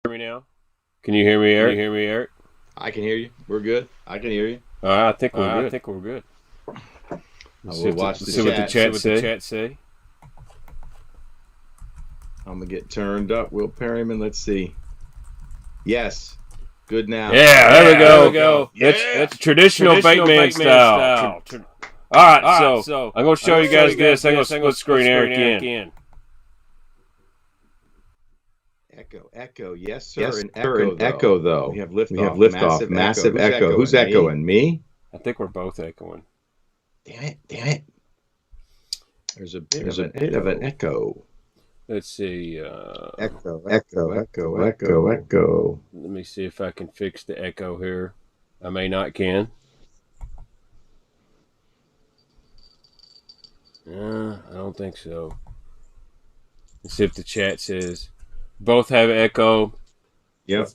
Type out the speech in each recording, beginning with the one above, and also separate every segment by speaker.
Speaker 1: me now? Can you hear me, Eric? Can you hear me, Eric?
Speaker 2: I can hear you. We're good. I can hear you.
Speaker 1: I think we're good. I think we're good.
Speaker 2: We'll watch the
Speaker 1: see what the chat say.
Speaker 2: I'm gonna get turned up. Will Perryman. Let's see. Yes. Good now.
Speaker 1: Yeah, there we go. Yeah. That's traditional Baitman style. All right, so I'm gonna show you guys this. I'm gonna split screen Eric in.
Speaker 2: Echo. Yes, sir. An echo, though. We have liftoff. Massive echo. Who's echoing? Me?
Speaker 1: I think we're both echoing.
Speaker 2: Damn it. There's a bit of an echo.
Speaker 1: Let's see.
Speaker 2: Echo.
Speaker 1: Let me see if I can fix the echo here. I may not can. I don't think so. Let's see if the chat says both have echo.
Speaker 2: Yep.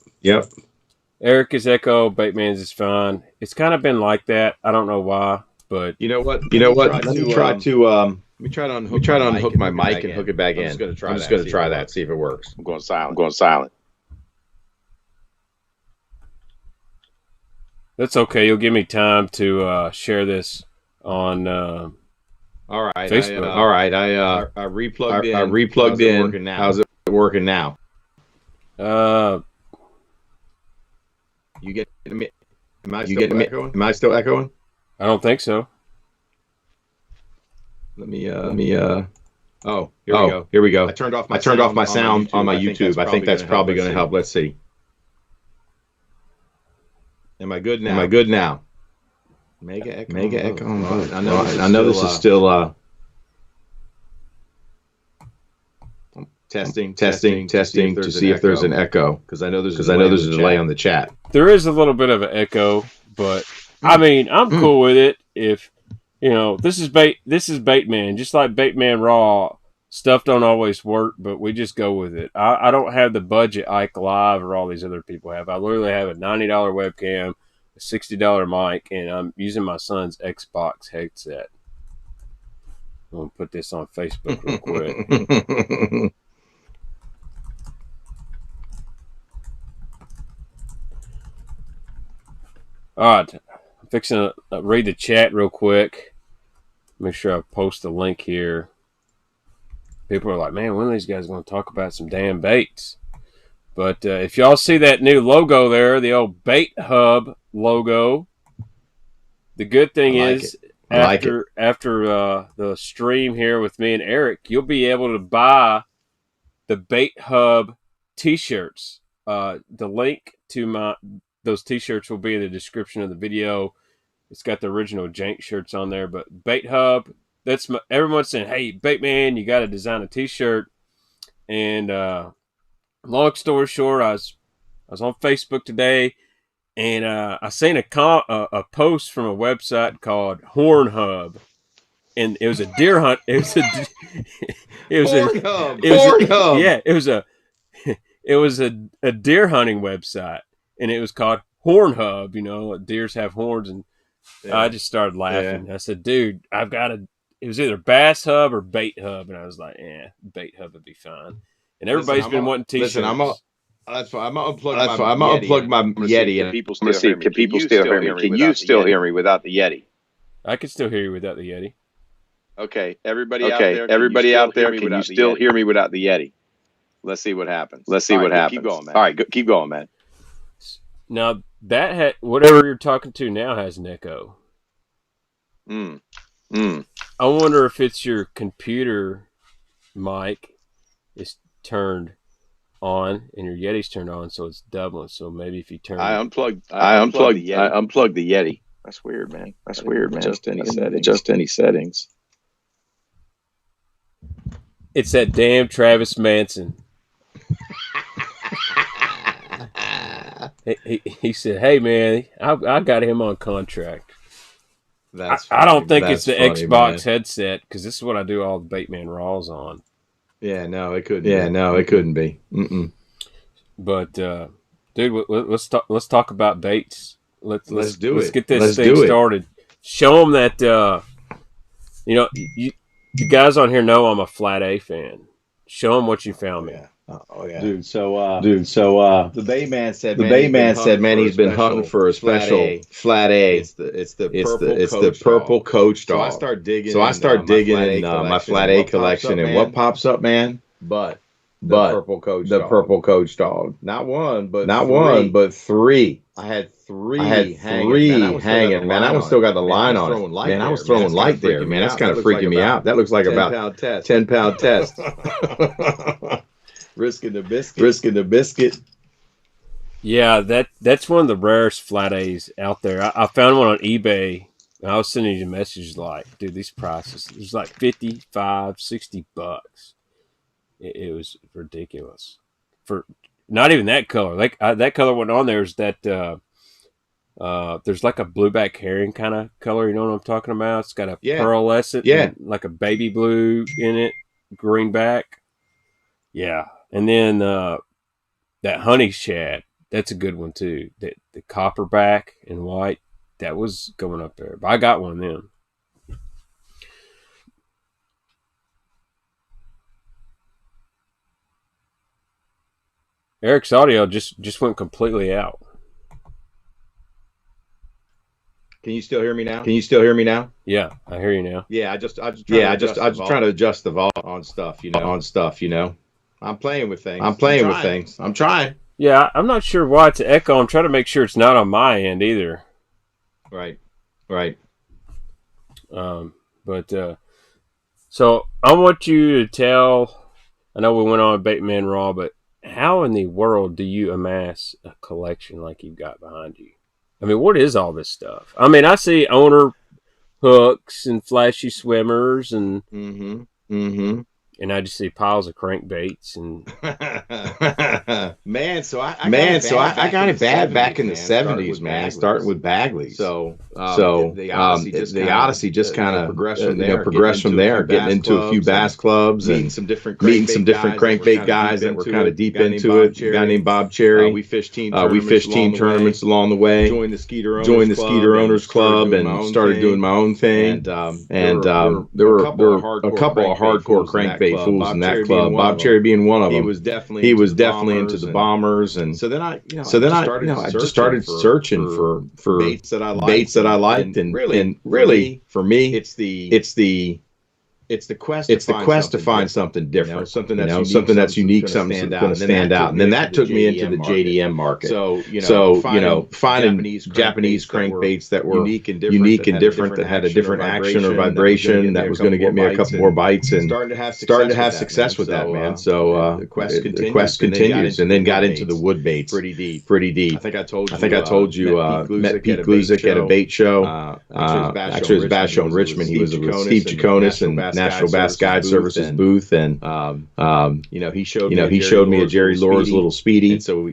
Speaker 1: Eric is echo. Baitman's is fine. It's kind of been like that. I don't know why, but
Speaker 2: you know what? Let me try to unhook my mic and hook it back in. I'm just gonna try that. See if it works. I'm going silent.
Speaker 1: That's okay. You'll give me time to share this on
Speaker 2: all right,
Speaker 1: Facebook.
Speaker 2: I replugged in. How's it working now? You get me? Am I still echoing?
Speaker 1: I don't think so.
Speaker 2: Let me. Oh, here we go. I turned off my sound on my YouTube. I think that's probably going to help. Let's see. Am I good now? Mega echo. I know this is still testing to see if there's an echo, because I know there's a delay on the chat.
Speaker 1: There is a little bit of an echo, but I mean, I'm cool with it. If this is Baitman, just like Baitman Raw. Stuff don't always work, but we just go with it. I don't have the budget Ike Live or all these other people have. I literally have a $90 webcam, a $60 mic, and I'm using my son's Xbox headset. I'm going to put this on Facebook real quick. All right. I'm fixing to read the chat real quick. Make sure I post the link here. People are like, man, when are these guys going to talk about some damn baits? But if y'all see that new logo there, the old Bait Hub logo, the good thing is after the stream here with me and Eric, you'll be able to buy the Bait Hub t-shirts. The link to those t-shirts will be in the description of the video. It's got the original Jank shirts on there, but Bait Hub. Everyone's saying, hey, Baitman, you got to design a t-shirt. And long story short, I was on Facebook today, and I seen a post from a website called Horn Hub, and it was a deer hunt. It was a deer hunting website, and it was called Horn Hub. Deers have horns, and I just started laughing. Yeah. I said, dude, it was either Bass Hub or Bait Hub, and I was like, Bait Hub would be fine. And everybody's been wanting t-shirts.
Speaker 2: Listen, I'm gonna unplug my Yeti, and people still hear me. Can people still hear me? Can you still hear me without the Yeti?
Speaker 1: I can still hear you without the Yeti.
Speaker 2: Okay, everybody out there, can you still hear me without the Yeti? Let's see what happens. Keep going, man. All right, keep going, man.
Speaker 1: Now that whatever you're talking to now has an echo. I wonder if it's your computer mic is turned on and your Yeti's turned on, so it's doubling. So maybe if you turn,
Speaker 2: I unplugged the Yeti. That's weird, man. Just any settings.
Speaker 1: It's that damn Travis Manson. he said, "Hey man, I got him on contract." I don't think it's the Xbox headset, because this is what I do all the Baitman Raws on.
Speaker 2: Yeah, no, it couldn't. It couldn't be.
Speaker 1: But dude, let's talk about baits. Let's
Speaker 2: do it.
Speaker 1: Let's get this thing started. Show them that you guys on here know I'm a Flat A fan. Show them what you found me.
Speaker 2: Yeah. Oh yeah,
Speaker 3: dude. So
Speaker 2: the Baitman said,
Speaker 3: man, he's been hunting for a special flat A.
Speaker 2: It's the
Speaker 3: purple coach dog.
Speaker 2: So I start digging.
Speaker 3: So I start digging in my flat A collection, and what pops up, man?
Speaker 2: But
Speaker 3: the
Speaker 2: purple coach dog.
Speaker 3: Not one, but
Speaker 2: three.
Speaker 3: I had three
Speaker 2: hanging.
Speaker 3: Man, I was still got the line on it. Man, I was throwing light there. Man, that's kind of freaking me out. That looks like about 10-pound test.
Speaker 2: Risking the
Speaker 3: biscuit.
Speaker 1: Yeah, that's one of the rarest flat A's out there. I found one on eBay. And I was sending you messages like, dude, these prices, it was like 55, 60 bucks. It was ridiculous for not even that color. Like that color went on there is that there's like a blueback herring kind of color. You know what I'm talking about? It's got a pearlescent, like a baby blue in it, greenback. Yeah, and then that honey shad, that's a good one too. The copperback and white, that was going up there. But I got one then. Eric's audio just went completely out.
Speaker 2: Can you still hear me now?
Speaker 1: Yeah, I hear you now.
Speaker 2: Yeah, I just trying to adjust the volume on stuff, you know. I'm playing with things. I'm trying.
Speaker 1: Yeah, I'm not sure why it's an echo. I'm trying to make sure it's not on my end either.
Speaker 2: Right.
Speaker 1: So I want you to tell. I know we went on Baitman Raw, but how in the world do you amass a collection like you've got behind you? I mean, what is all this stuff? I mean, I see owner hooks and flashy swimmers and and I just see piles of crankbaits and
Speaker 2: man. So I got it bad back in the 70s, man. Starting with Bagley's.
Speaker 3: So
Speaker 2: the Odyssey just kind of progressed from there, getting into a few bass clubs and meeting some different crankbait guys that were kind of deep into it. A guy named Bob Cherry. We fished team tournaments along the way. Joined the Skeeter Owners Club and started doing my own thing. And there were a couple of hardcore crankbait fools in that club. Bob Cherry being one of them. He was definitely into the bombers, and so then I just started searching for baits that I liked, and really for me it's the quest to find something different, something that's unique, something that's going to stand out. And then that took me into the JDM market. So finding Japanese crankbaits that were unique and different, that had a different action or vibration, that was going to get me a couple more bites, and starting to have success with that, man. So the quest continues, and then got into the wood baits pretty deep. I think I told you met Pete Gluzik at a bait show. Actually, it was a bass show in Richmond. He was with Steve Jaconis and National Bass Guide Services booth, and he showed me a Jerry Lore's little Speedy, and so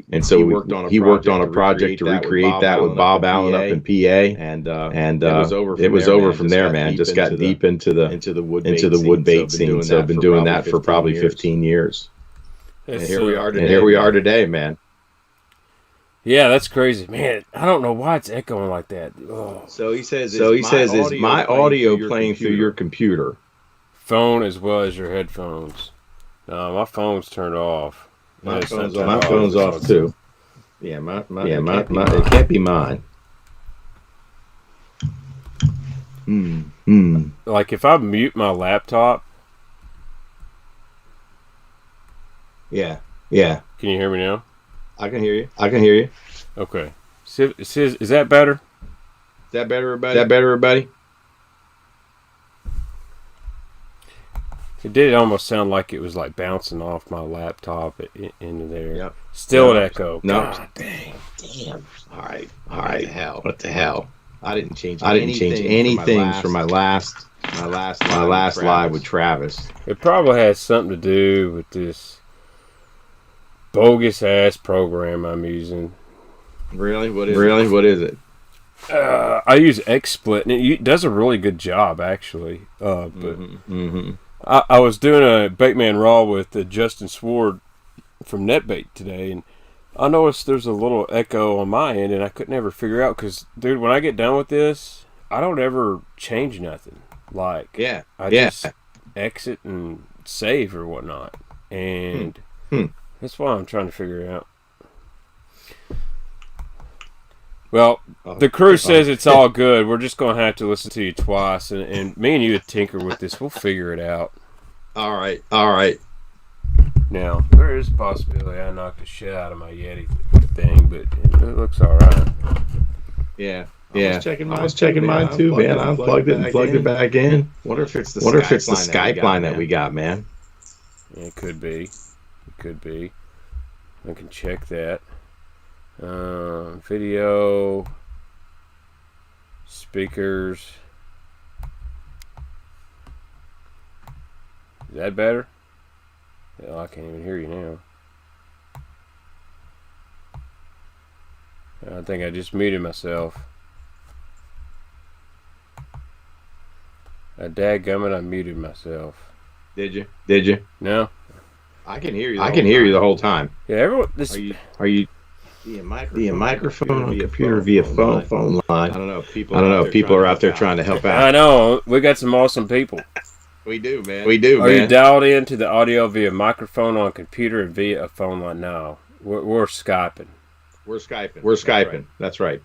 Speaker 2: he worked on a project to recreate that with Bob Allen up in PA, and it was over from there, man. Just got deep into the wood bait scene. So I've been doing that for probably 15 years, and here we are today, man.
Speaker 1: Yeah, that's crazy, man. I don't know why it's echoing like that. Oh.
Speaker 3: So he says, "Is my audio playing through your computer,
Speaker 1: phone as well as your headphones?" No, my phone's turned off.
Speaker 3: My phone's off too. Yeah, it can't be mine.
Speaker 1: Like if I mute my laptop.
Speaker 3: Yeah.
Speaker 1: Can you hear me now?
Speaker 3: I can hear you.
Speaker 1: Okay. Is that better?
Speaker 3: Is that better, everybody?
Speaker 1: It did almost sound like it was like bouncing off my laptop into there. Yep. Still an echo.
Speaker 3: No.
Speaker 1: God dang.
Speaker 3: Damn. All right. What the hell? I didn't change anything from my last live with Travis.
Speaker 1: It probably has something to do with this bogus ass program I'm using.
Speaker 3: Really? What is it?
Speaker 1: I use XSplit, and it does a really good job, actually. But I was doing a Baitman Raw with Justin Sward from NetBait today, and I noticed there's a little echo on my end, and I couldn't ever figure out, because, dude, when I get done with this, I don't ever change nothing. Like, I just exit and save or whatnot. And That's what I'm trying to figure out. Well, the crew says it's all good. We're just going to have to listen to you twice. And me and you would tinker with this. We'll figure it out.
Speaker 2: All right. All right.
Speaker 1: Now, there is a possibility I knocked the shit out of my Yeti thing, but it looks all right.
Speaker 2: Yeah. Yeah, I was checking mine too, man. I unplugged it and plugged it back in. Wonder if it's the Skype line that we got, man.
Speaker 1: Yeah, it could be. It could be. I can check that. Video, speakers. Is that better? Oh, I can't even hear you now. I think I just muted myself. Dadgummit, I muted myself.
Speaker 2: Did you?
Speaker 1: No.
Speaker 2: I can hear you. I can hear you the whole time.
Speaker 1: Yeah, everyone.
Speaker 2: Are you via microphone on computer via phone line? I don't know. People are out there trying to help out.
Speaker 1: I know. We got some awesome people.
Speaker 2: We do, man.
Speaker 1: Are you dialed into the audio via microphone on computer and via a phone line? No. We're Skyping.
Speaker 2: We're Skyping. That's right.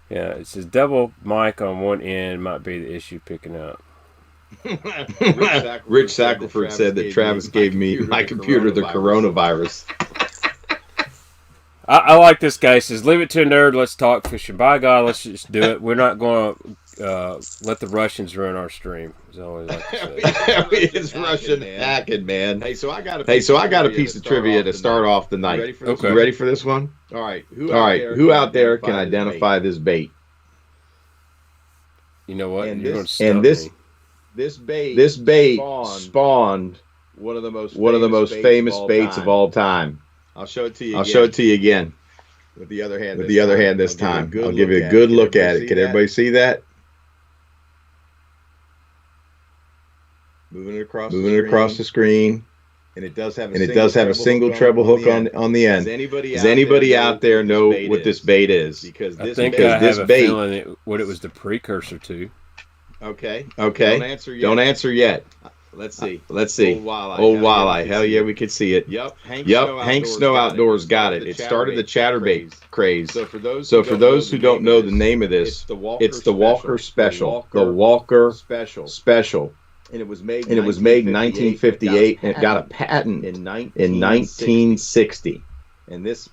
Speaker 1: Yeah, it says double mic on one end might be the issue picking up.
Speaker 2: Rich Sackleford said that Travis gave me my computer the coronavirus.
Speaker 1: I like this guy. He says, leave it to a nerd. Let's talk fishing. By God, let's just do it. We're not going to let the Russians ruin our stream. Is always like to say.
Speaker 2: It's Russian hacking, man. Hey, so I got a piece of trivia to start off the night.
Speaker 1: Okay.
Speaker 2: You ready for this one? All right. Who out there can identify this bait?
Speaker 1: You know what?
Speaker 2: This bait spawned one of the most famous baits of all time. I'll show it to you again. With the other hand this time. I'll give you a good look at it. Can everybody see that? Moving it across the screen. And it does have a single treble hook on the end. Does anybody out there know what this bait is?
Speaker 1: Because I think I have a feeling what it was the precursor to.
Speaker 2: Okay. Don't answer yet. Let's see. Old Walleye. Hell yeah, we could see it. Yep. Hank Snow Outdoors got it. It started the chatterbait craze. So for those who don't know the name of this, it's the Walker Special. The Walker Special. And it was made in 1958, and it got a patent in 1960. And this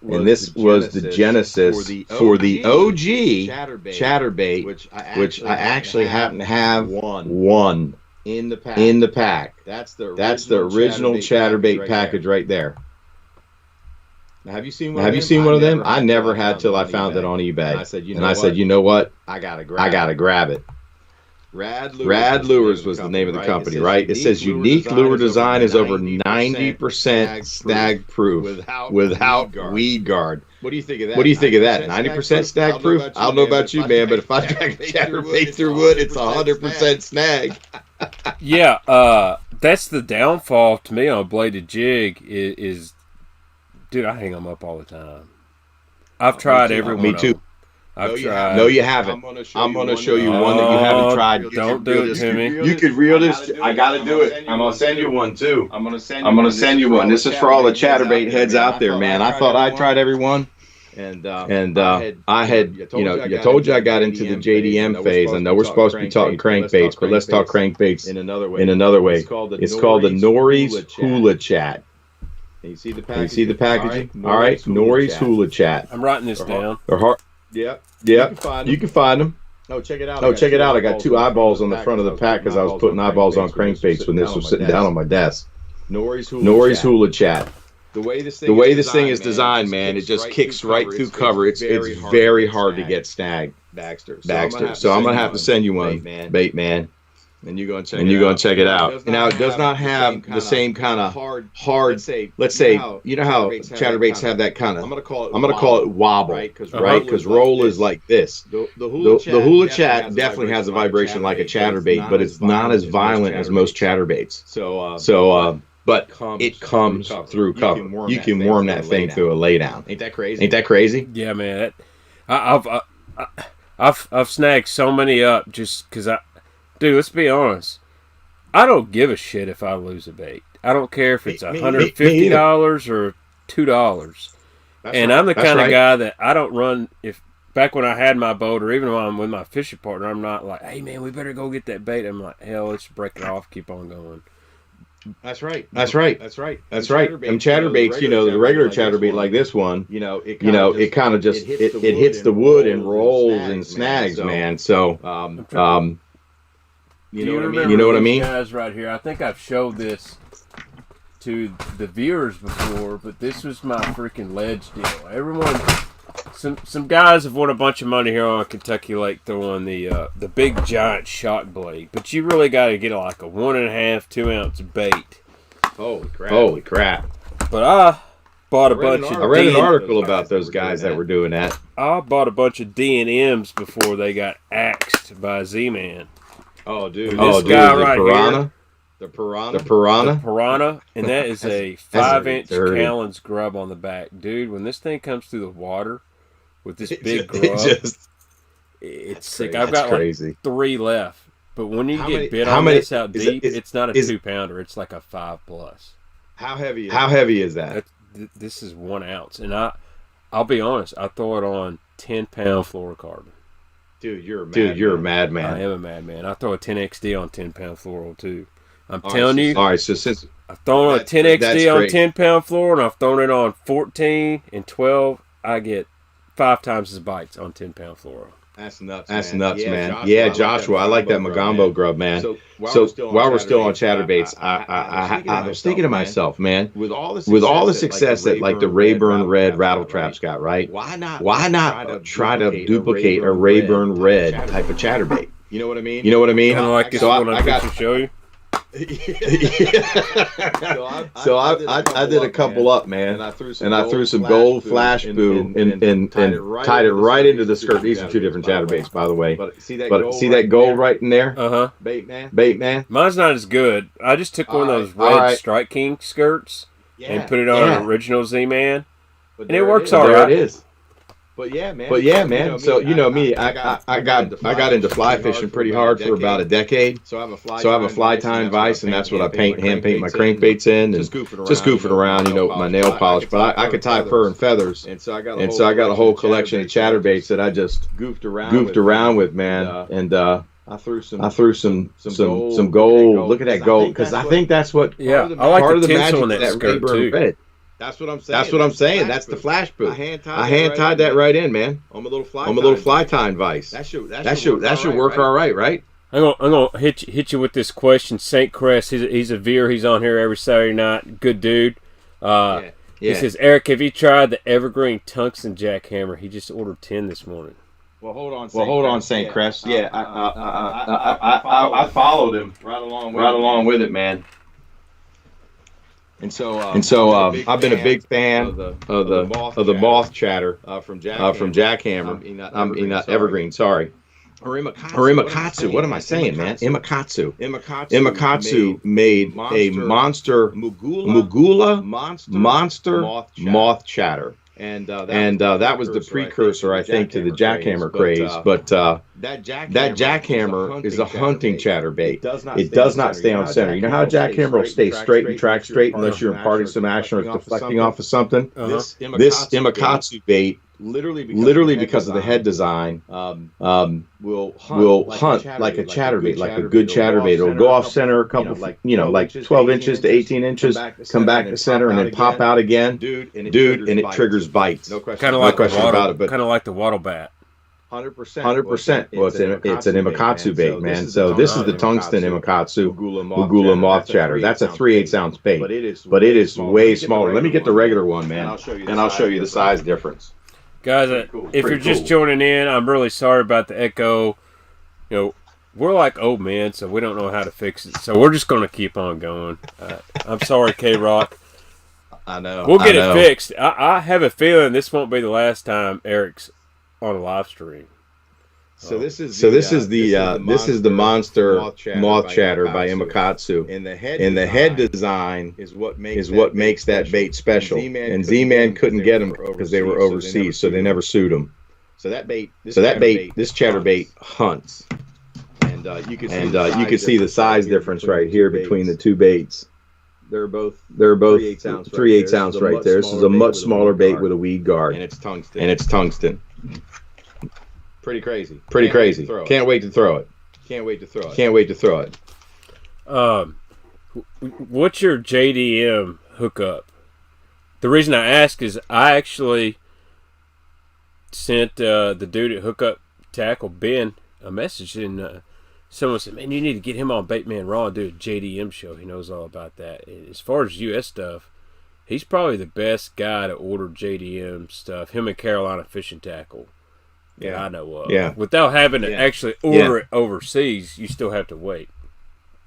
Speaker 2: was the genesis for the OG chatterbait, which I actually happen to have one in the pack. That's the original chatterbait package right there. Now, have you seen one of them? I never had till I found it on eBay. And I said, you know what? I gotta grab it. Rad Lures was the name of the company, right? It says unique lure design is over 90% snag proof without weed guard. What do you think of that? 90% snag proof? I don't know about you, man, but if I drag a chatterbait through wood, it's 100% snag.
Speaker 1: Yeah, that's the downfall to me on a bladed jig is, dude, I hang them up all the time. I've tried every one.
Speaker 2: Me too.
Speaker 1: I've tried.
Speaker 2: No, you haven't. I'm going to show you one that you haven't tried.
Speaker 1: Don't do it to me.
Speaker 2: You could reel this. I got to do it. I'm going to send you one, too. I'm going to send you one. This is for all the chatterbait heads out there, man. I thought I tried every one. And I had, you told you I got into the JDM phase. I know we're supposed to be talking crankbaits, but let's talk crankbaits in another way. It's called the Norrie's Hula Chat. You see the packaging? All right, Norrie's Hula Chat.
Speaker 1: I'm writing this down.
Speaker 2: They're hard. Yep. You can find them. Oh, check it out. I got two eyeballs on the front of the pack because I was putting eyeballs on crankbaits when this was sitting down on my desk. Norrie's Hula Chat. The way this thing is designed, man, it just kicks right through cover. It's very hard to get snagged. Baxter. So I'm gonna have to send you one, Baitman. And you're going to check it out. Now, it does not have the same kind of hard, let's say, you know how chatterbaits have that kind of, I'm going to call it wobble, right? Because roll is like this. The hula chat definitely has a vibration like a chatterbait, but it's not as violent as most chatterbaits. But it comes through cover. You can worm that thing through a laydown. Ain't that crazy?
Speaker 1: Yeah, man. I've snagged so many up just because Dude, let's be honest. I don't give a shit if I lose a bait. I don't care if it's $150 or $2. And I'm the kind of guy that I don't run, back when I had my boat or even when I'm with my fishing partner, I'm not like, hey man, we better go get that bait. I'm like, hell, let's break it off, keep on going.
Speaker 2: That's right. Them chatterbaits, the regular chatterbait like this one, it kind of just it hits the wood and rolls and snags, man. So
Speaker 1: you know what I mean? Guys right here, I think I've showed this to the viewers before, but this was my freaking ledge deal. Everyone, some guys have won a bunch of money here on Kentucky Lake throwing the big giant shock blade, but you really got to get like a 1.5, 2 ounce bait.
Speaker 2: Holy crap!
Speaker 1: But I bought a bunch of.
Speaker 2: I read an article about those guys that were doing that.
Speaker 1: I bought a bunch of D&Ms before they got axed by Z-Man.
Speaker 2: Oh, dude!
Speaker 1: This guy right
Speaker 2: piranha?
Speaker 1: Here.
Speaker 2: The piranha,
Speaker 1: and that is a 5-inch Callan's grub on the back, dude. When this thing comes through the water with this big grub, it's sick. I've got like 3 left, but when you get bit on this out deep, it's not a 2-pounder; it's like a 5+.
Speaker 2: How heavy is that?
Speaker 1: This is 1 ounce, and I'll be honest, I throw it on 10-pound fluorocarbon.
Speaker 2: Dude, you're a madman.
Speaker 1: I am a madman. I throw a 10XD on 10-pound fluoro too. I'm telling you.
Speaker 2: All right, so since
Speaker 1: I've thrown a 10XD on 10-pound fluoro, and I've thrown it on 14 and 12, I get 5 times as bites on 10-pound fluoro.
Speaker 2: That's nuts, man. Yeah, Joshua, I like that Magambo grub, man. So while we're still on chatterbaits, I was thinking to myself, man, with all the success that like the Rayburn Red rattle traps got, right? Why not try to duplicate a Rayburn Red type of chatterbait? You know what I mean?
Speaker 1: Kind of like this one I got to show you.
Speaker 2: So I did a couple up, man, and I threw some gold flash boo and tied it right into the skirt. These are 2 different chatterbaits, by the way. But see that gold right in there? Baitman.
Speaker 1: Mine's not as good. I just took one of those red Strike King skirts and put it on an original Z-Man, and it works all right.
Speaker 2: There it is. But yeah, man. So you know me, I got into fly fishing pretty hard for about a decade. So I have a fly tying vise, and that's what I hand paint my crankbaits in, and just goofing around, with my nail polish. But I could tie fur and feathers, and so I got a whole collection of chatterbaits that I just goofed around with, man. And I threw some gold. Look at that gold, because I think that's what
Speaker 1: I like part of the magic on that skirt too.
Speaker 2: Red. That's what I'm saying. That's the flash boot. I hand tied that right in, man. On my little fly tying vise. That should work all right?
Speaker 1: I'm gonna hit you with this question. St. Crest, he's a veer. He's on here every Saturday night. Good dude. He says, Eric, have you tried the Evergreen Tungsten Jackhammer? He just ordered 10 this morning.
Speaker 2: Well, hold on, St. Crest. Yeah, I followed him right along with it, man. And so I've been a big fan of the Moth chatter from Jackhammer. Not Evergreen, sorry. Or Imakatsu. What am I saying, man? Imakatsu. Imakatsu made a monster Mugula monster moth chatter. And that was the precursor, I think, to the jackhammer craze. But that jackhammer is a hunting chatterbait. It does not stay on center. You know how a jackhammer will stay straight and track straight unless you're imparting some action or it's deflecting off of something? This Imakatsu bait, literally because of the head design, will hunt like a chatterbait, like a good chatterbait. It'll go off center a couple, like 12 inches to 18 inches, come back to center, and then pop out again, dude, and it triggers bites.
Speaker 1: Kind of like the wattle bat.
Speaker 2: 100%. Well, it's an Imakatsu bait, man. So this is the tungsten Imakatsu Mugula moth chatter. That's a 3/8 ounce bait, but it is way smaller. Let me get the regular one, man, and I'll show you the size difference.
Speaker 1: Guys, if you're just joining in, I'm really sorry about the echo. We're like old men, so we don't know how to fix it. So we're just going to keep on going. I'm sorry, K-Rock.
Speaker 2: I know.
Speaker 1: We'll get it fixed. I have a feeling this won't be the last time Eric's on a live stream.
Speaker 2: So this is the monster moth chatter by Imakatsu, and the head design is what makes that bait special. And Z-Man couldn't get them because they were overseas, so they never sued them. So this chatterbait hunts, and you can see the size difference right here between the two baits. They're both 3/8 ounce right there. This is a much smaller bait with a weed guard,
Speaker 3: and it's tungsten. Pretty crazy.
Speaker 2: Can't wait to throw it.
Speaker 1: What's your JDM hookup? The reason I ask is I actually sent the dude at Hookup Tackle, Ben, a message, and someone said, man, you need to get him on Baitman Raw and do a JDM show. He knows all about that. As far as U.S. stuff, he's probably the best guy to order JDM stuff. Him and Carolina Fishing Tackle. Yeah, I know of.
Speaker 2: Yeah.
Speaker 1: Without having to actually order it overseas, you still have to wait.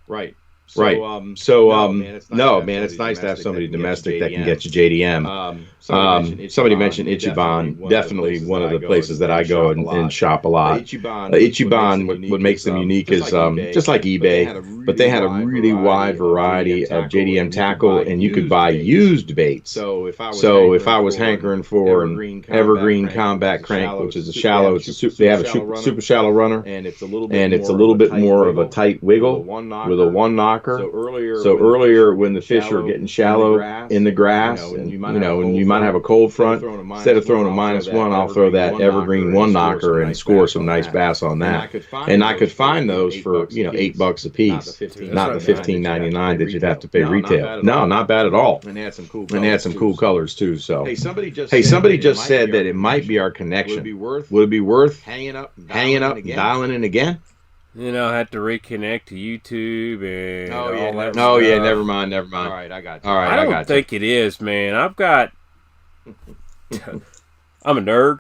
Speaker 3: Right.
Speaker 2: No, man, it's nice to have somebody domestic that can get you JDM. Somebody mentioned Ichiban, definitely one of the places that I go and shop a lot. Ichiban, what makes them unique is just like eBay, but they had a really wide variety of JDM tackle, and you could buy used baits. So if I was hankering for an evergreen combat crank, which is a shallow, they have a super shallow runner, and it's a little bit more of a tight wiggle with a one knocker. So earlier when the fish are getting shallow in the grass, and you might have a cold front, instead of throwing a -1, I'll throw that evergreen one knocker and score some nice bass on that. And I could find those for $8 a piece, not the $15.99 that you'd have to pay retail. No, not bad at all. And they had some cool colors too. So hey, somebody just said that it might be our connection. Would it be worth hanging up, dialing in again?
Speaker 1: I have to reconnect to YouTube and all that
Speaker 2: No,
Speaker 1: stuff.
Speaker 2: yeah, never mind.
Speaker 3: All right, I got you.
Speaker 1: I don't think it is, man. I'm a nerd,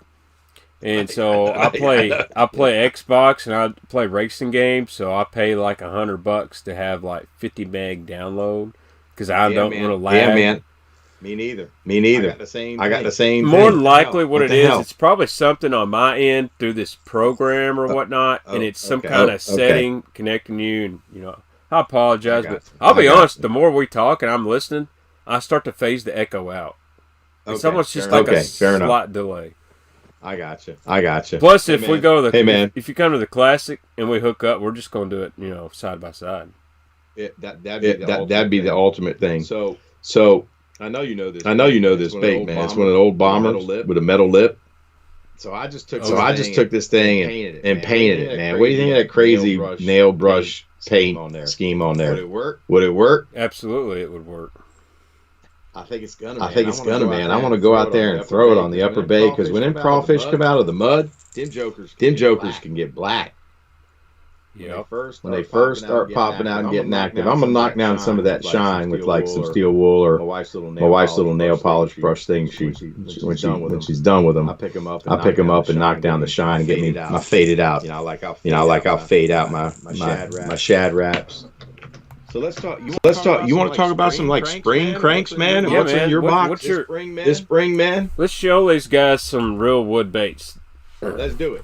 Speaker 1: and so I play Xbox and I play racing games. So I pay like $100 to have like 50 meg download because I don't want to lag.
Speaker 2: Yeah, man.
Speaker 3: Me neither.
Speaker 2: I got the same
Speaker 1: More
Speaker 2: thing.
Speaker 1: than likely, what it is, it's probably something on my end through this program or whatnot, and it's some kind of setting connecting you. And I apologize, but I'll be honest. The more we talk and I'm listening, I start to phase the echo out. It's almost just like a slight delay.
Speaker 2: I got you.
Speaker 1: Plus, if we go to the if you come to the classic and we hook up, we're just going to do it, side by side.
Speaker 2: That'd be the ultimate thing.
Speaker 3: So. I know you know this
Speaker 2: bait, man. It's one of the old bombers with a metal lip.
Speaker 3: So I just took
Speaker 2: this thing and painted it, man. What do you think of that crazy nail brush paint scheme on there? Would it work?
Speaker 1: Absolutely, it would work.
Speaker 3: I think it's gonna,
Speaker 2: man. I want to go out there and throw it on the upper bay, because when them crawfish come out of the mud, them jokers can get black.
Speaker 1: Yeah.
Speaker 2: When they first start popping out and getting active, I'm gonna knock down some of that shine with like some steel wool or my wife's little nail polish brush thing. When she's done with them, I pick them up and knock down the shine and get me my faded out. I'll fade out my shad wraps.
Speaker 3: So let's talk.
Speaker 2: You want to talk about some like spring cranks, man? And what's in your box this spring, man?
Speaker 1: Let's show these guys some real wood baits.
Speaker 3: Let's do it.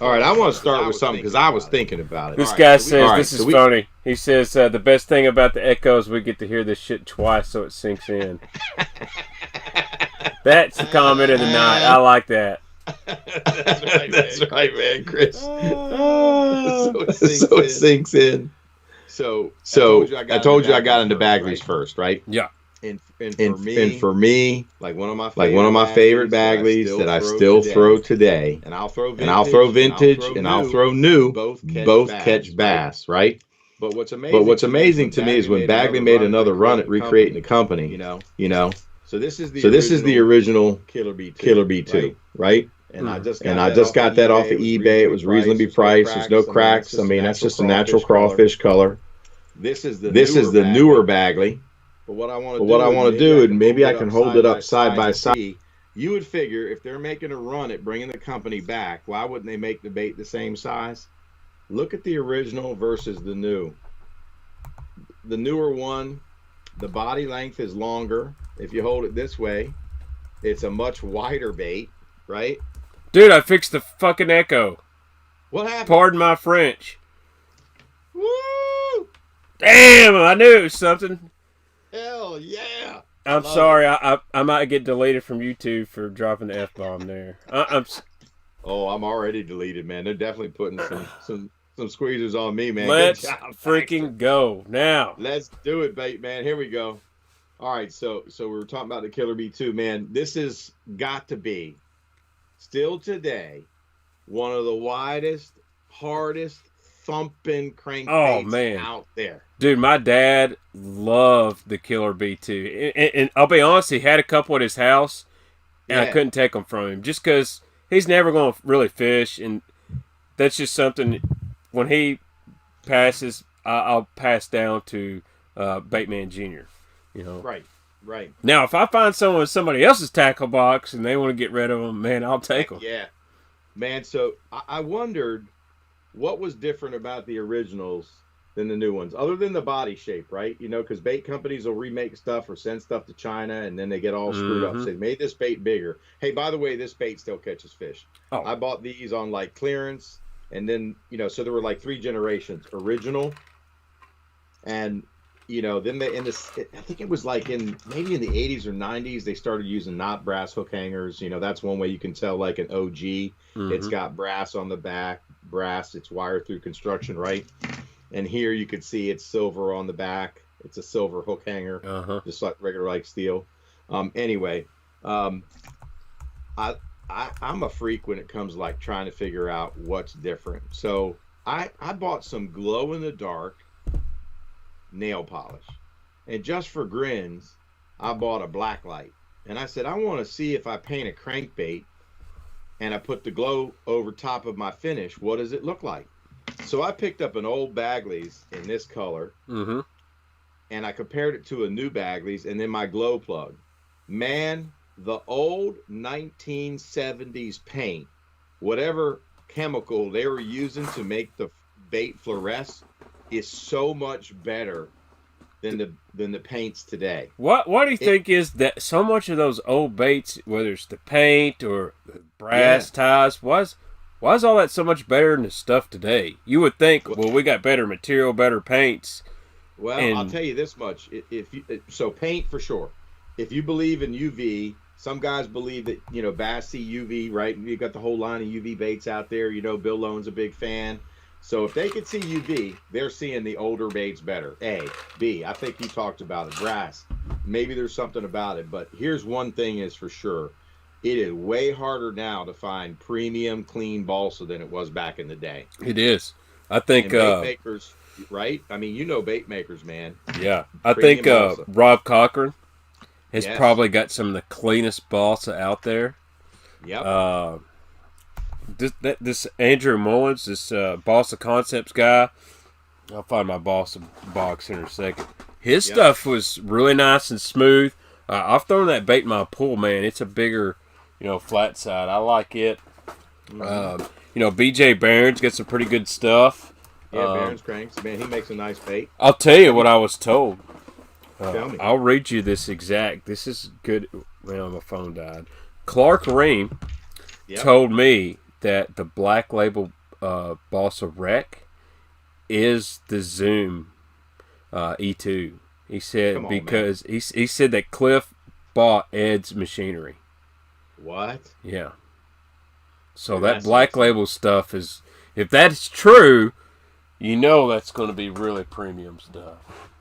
Speaker 2: All right, I want to start with something because I was thinking about it.
Speaker 1: This guy says, this is funny. He says, the best thing about the echoes, we get to hear this shit twice so it sinks in. That's the comment of the night. I like that.
Speaker 2: That's right, man, Chris. So it sinks in. So I told you I got into Bagley's first, right?
Speaker 1: Yeah.
Speaker 2: And for me, like one of my favorite Bagley's that I still throw today, and I'll throw vintage and I'll throw new, both catch bass, right? But what's amazing to me is when Bagley made another run at recreating the company, So this is the original Killer B2, right? And I just got that off of eBay. It was reasonably priced. There's no cracks. I mean, that's just a natural crawfish color. This is the newer Bagley. But what I want to do, and maybe I can hold it up side by side. You would figure if they're making a run at bringing the company back, why wouldn't they make the bait the same size? Look at the original versus the new. The newer one, the body length is longer. If you hold it this way, it's a much wider bait, right?
Speaker 1: Dude, I fixed the fucking echo.
Speaker 2: What happened?
Speaker 1: Pardon my French.
Speaker 2: Woo!
Speaker 1: Damn, I knew it was something.
Speaker 2: Hell yeah!
Speaker 1: I'm sorry. I might get deleted from YouTube for dropping the F-bomb there.
Speaker 2: I'm already deleted, man. They're definitely putting some some squeezers on me, man.
Speaker 1: Let's freaking go now.
Speaker 2: Let's do it, Baitman. Here we go. All right, so we were talking about the Killer B2, man. This has got to be, still today, one of the widest, hardest, thumping crankbaits out there.
Speaker 1: Dude, my dad loved the Killer B2. And I'll be honest, he had a couple at his house, and I couldn't take them from him just because he's never going to really fish, and that's just something, when he passes, I'll pass down to Baitman Jr., you know.
Speaker 2: Right.
Speaker 1: Now, if I find someone with somebody else's tackle box and they want to get rid of them, man, I'll take them.
Speaker 2: Yeah. Man, so I wondered what was different about the originals than the new ones, other than the body shape, right? You know, because bait companies will remake stuff or send stuff to China, and then they get all screwed up. So they made this bait bigger. Hey, by the way, this bait still catches fish. Oh. I bought these on, like, clearance, and then, you know, so there were, like, 3 generations. Original, and... You know, then I think it was like maybe in the 80s or 90s, they started using not brass hook hangers. You know, that's one way you can tell, like, an OG. It's got brass on the back, it's wired through construction, right? And here you could see it's silver on the back. It's a silver hook hanger, just like regular like steel. Anyway, I'm a freak when it comes like trying to figure out what's different. So I bought some glow in the dark nail polish, and just for grins I bought a black light, and I said I want to see if I paint a crankbait and I put the glow over top of my finish, what does it look like? So I picked up an old Bagley's in this color, and I compared it to a new Bagley's, and then my glow plug. Man, the old 1970s paint, whatever chemical they were using to make the bait fluoresce, is so much better than the paints today.
Speaker 1: What do you think is that so much of those old baits, whether it's the paint or the brass ties, why is all that so much better than the stuff today? You would think, well, we got better material, better paints.
Speaker 2: Well, I'll tell you this much: so paint for sure. If you believe in UV, some guys believe that, you know, Bass see UV, right? You got the whole line of UV baits out there. You know, Bill Lone's a big fan. So if they could see UV, they're seeing the older baits better. A. B, I think you talked about it, brass. Maybe there's something about it, but here's one thing is for sure. It is way harder now to find premium, clean balsa than it was back in the day.
Speaker 1: It is. I think...
Speaker 2: bait makers, right? I mean, you know bait makers, man.
Speaker 1: Yeah. I think Rob Cochran has probably got some of the cleanest balsa out there.
Speaker 2: Yep.
Speaker 1: This Andrew Mullins, this Balsa Concepts guy, I'll find my Balsa box in a second. His stuff was really nice and smooth. I've thrown that bait in my pool, man. It's a bigger, you know, flat side. I like it. You know, BJ Barron's got some pretty good stuff.
Speaker 2: Yeah, Barron's cranks. Man, he makes a nice bait.
Speaker 1: I'll tell you what I was told.
Speaker 2: Tell me.
Speaker 1: I'll read you this exact. This is good. Well, my phone died. Clark Ream told me that the Black Label Balsa Rec is the Zoom E2. He said because he said that Cliff bought Ed's machinery.
Speaker 2: What?
Speaker 1: Yeah. So that Black Label stuff is, if that's true, you know that's going to be really premium stuff.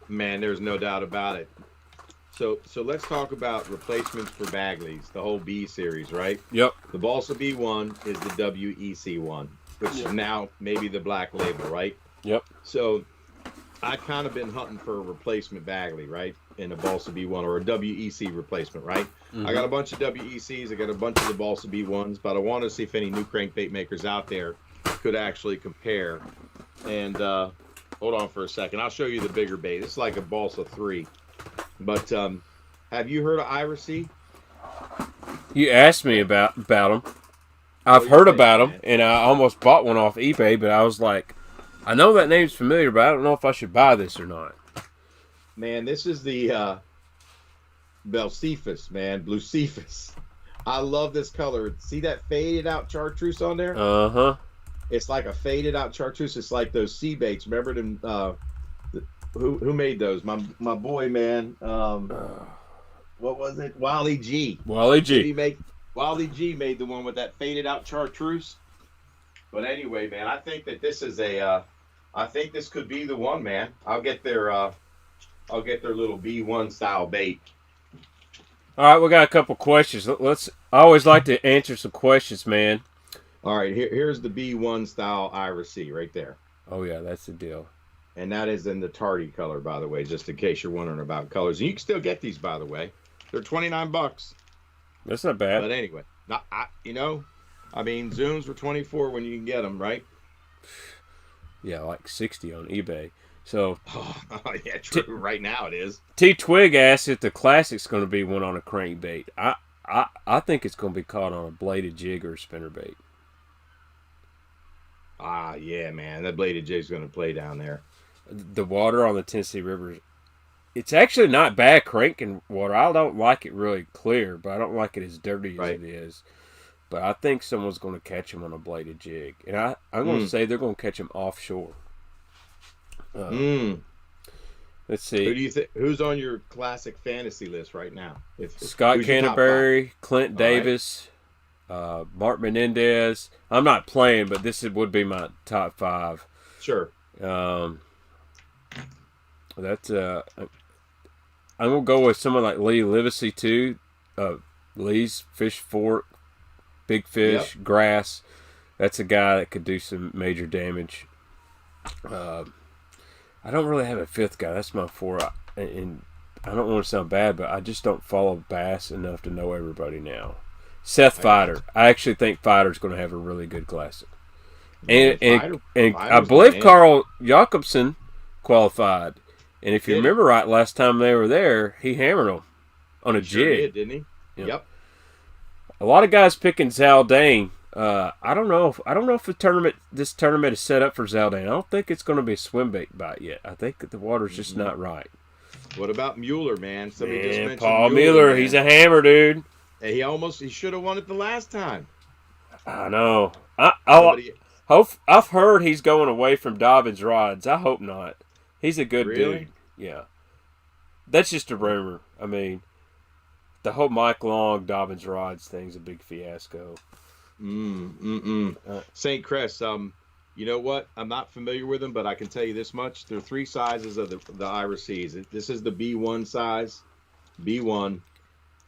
Speaker 2: Man, there's no doubt about it. So let's talk about replacements for Bagley's, the whole B series, right?
Speaker 1: Yep.
Speaker 2: The Balsa B1 is the WEC one, which is now maybe the Black Label, right?
Speaker 1: Yep.
Speaker 2: So I've kind of been hunting for a replacement Bagley, right? In a Balsa B1 or a WEC replacement, right? I got a bunch of WECs, I got a bunch of the Balsa B1s, but I want to see if any new crankbait makers out there could actually compare. And hold on for a second. I'll show you the bigger bait. It's like a Balsa 3. But have you heard of Iracy?
Speaker 1: You asked me about them. I've heard about them, and I almost bought one off eBay, but I was like, I know that name's familiar, but I don't know if I should buy this or not.
Speaker 2: Man, this is the Belcephus, man, Blue Cephas. I love this color. See that faded out chartreuse on there?
Speaker 1: Uh-huh.
Speaker 2: It's like a faded out chartreuse. It's like those sea baits. Remember them? Who made those? My boy, man. What was it? Wally G.
Speaker 1: Wally G.
Speaker 2: Wally G made the one with that faded out chartreuse. But anyway, man, I think that this is I think this could be the one, man. I'll get their little B1 style bait.
Speaker 1: All right, we got a couple questions. I always like to answer some questions, man.
Speaker 2: All right, here's the B1 style Ira-C right there.
Speaker 1: Oh yeah, that's the deal.
Speaker 2: And that is in the tardy color, by the way, just in case you're wondering about colors. And you can still get these, by the way. They're $29.
Speaker 1: That's not bad.
Speaker 2: But anyway, Zooms were 24 when you can get them, right?
Speaker 1: Yeah, like 60 on eBay. So,
Speaker 2: yeah, true. Right now it is.
Speaker 1: T Twig asked if the classic's going to be one on a crankbait. I think it's going to be caught on a bladed jig or a spinnerbait.
Speaker 2: Yeah, man, that bladed jig's going to play down there.
Speaker 1: The water on the Tennessee River, it's actually not bad cranking water. I don't like it really clear, but I don't like it as dirty as it is. But I think someone's going to catch him on a bladed jig, and I'm going to say they're going to catch him offshore. Let's see.
Speaker 2: Who do you think? Who's on your classic fantasy list right now?
Speaker 1: Scott Canterbury, Clint Davis, Mark Menendez. I'm not playing, but this would be my top 5.
Speaker 2: Sure.
Speaker 1: That's I'm gonna go with someone like Lee Livesey too. Lee's Fish Fork, Big Fish, Grass. That's a guy that could do some major damage. I don't really have a 5th guy. That's my 4. And I don't want to sound bad, but I just don't follow bass enough to know everybody now. Seth Fighter. I actually think Fighter's going to have a really good classic. And I believe Carl Jacobson qualified. And if you remember right, last time they were there, he hammered them on a jig.
Speaker 2: Didn't he? Yep.
Speaker 1: A lot of guys picking Zaldane. I don't know if this tournament is set up for Zaldane. I don't think it's going to be a Swimbait bite yet. I think that the water's just not right.
Speaker 2: What about Mueller, man? Somebody just mentioned
Speaker 1: Paul Mueller. He's a hammer, dude.
Speaker 2: And he should have won it the last time.
Speaker 1: I know. I've heard he's going away from Dobbins rods. I hope not. He's a good dude. Yeah. That's just a rumor. I mean, the whole Mike Long Dobbins rods thing's a big fiasco.
Speaker 2: St. Chris, you know what? I'm not familiar with them, but I can tell you this much. There are 3 sizes of the Ira-Cs. This is the B1 size, B1,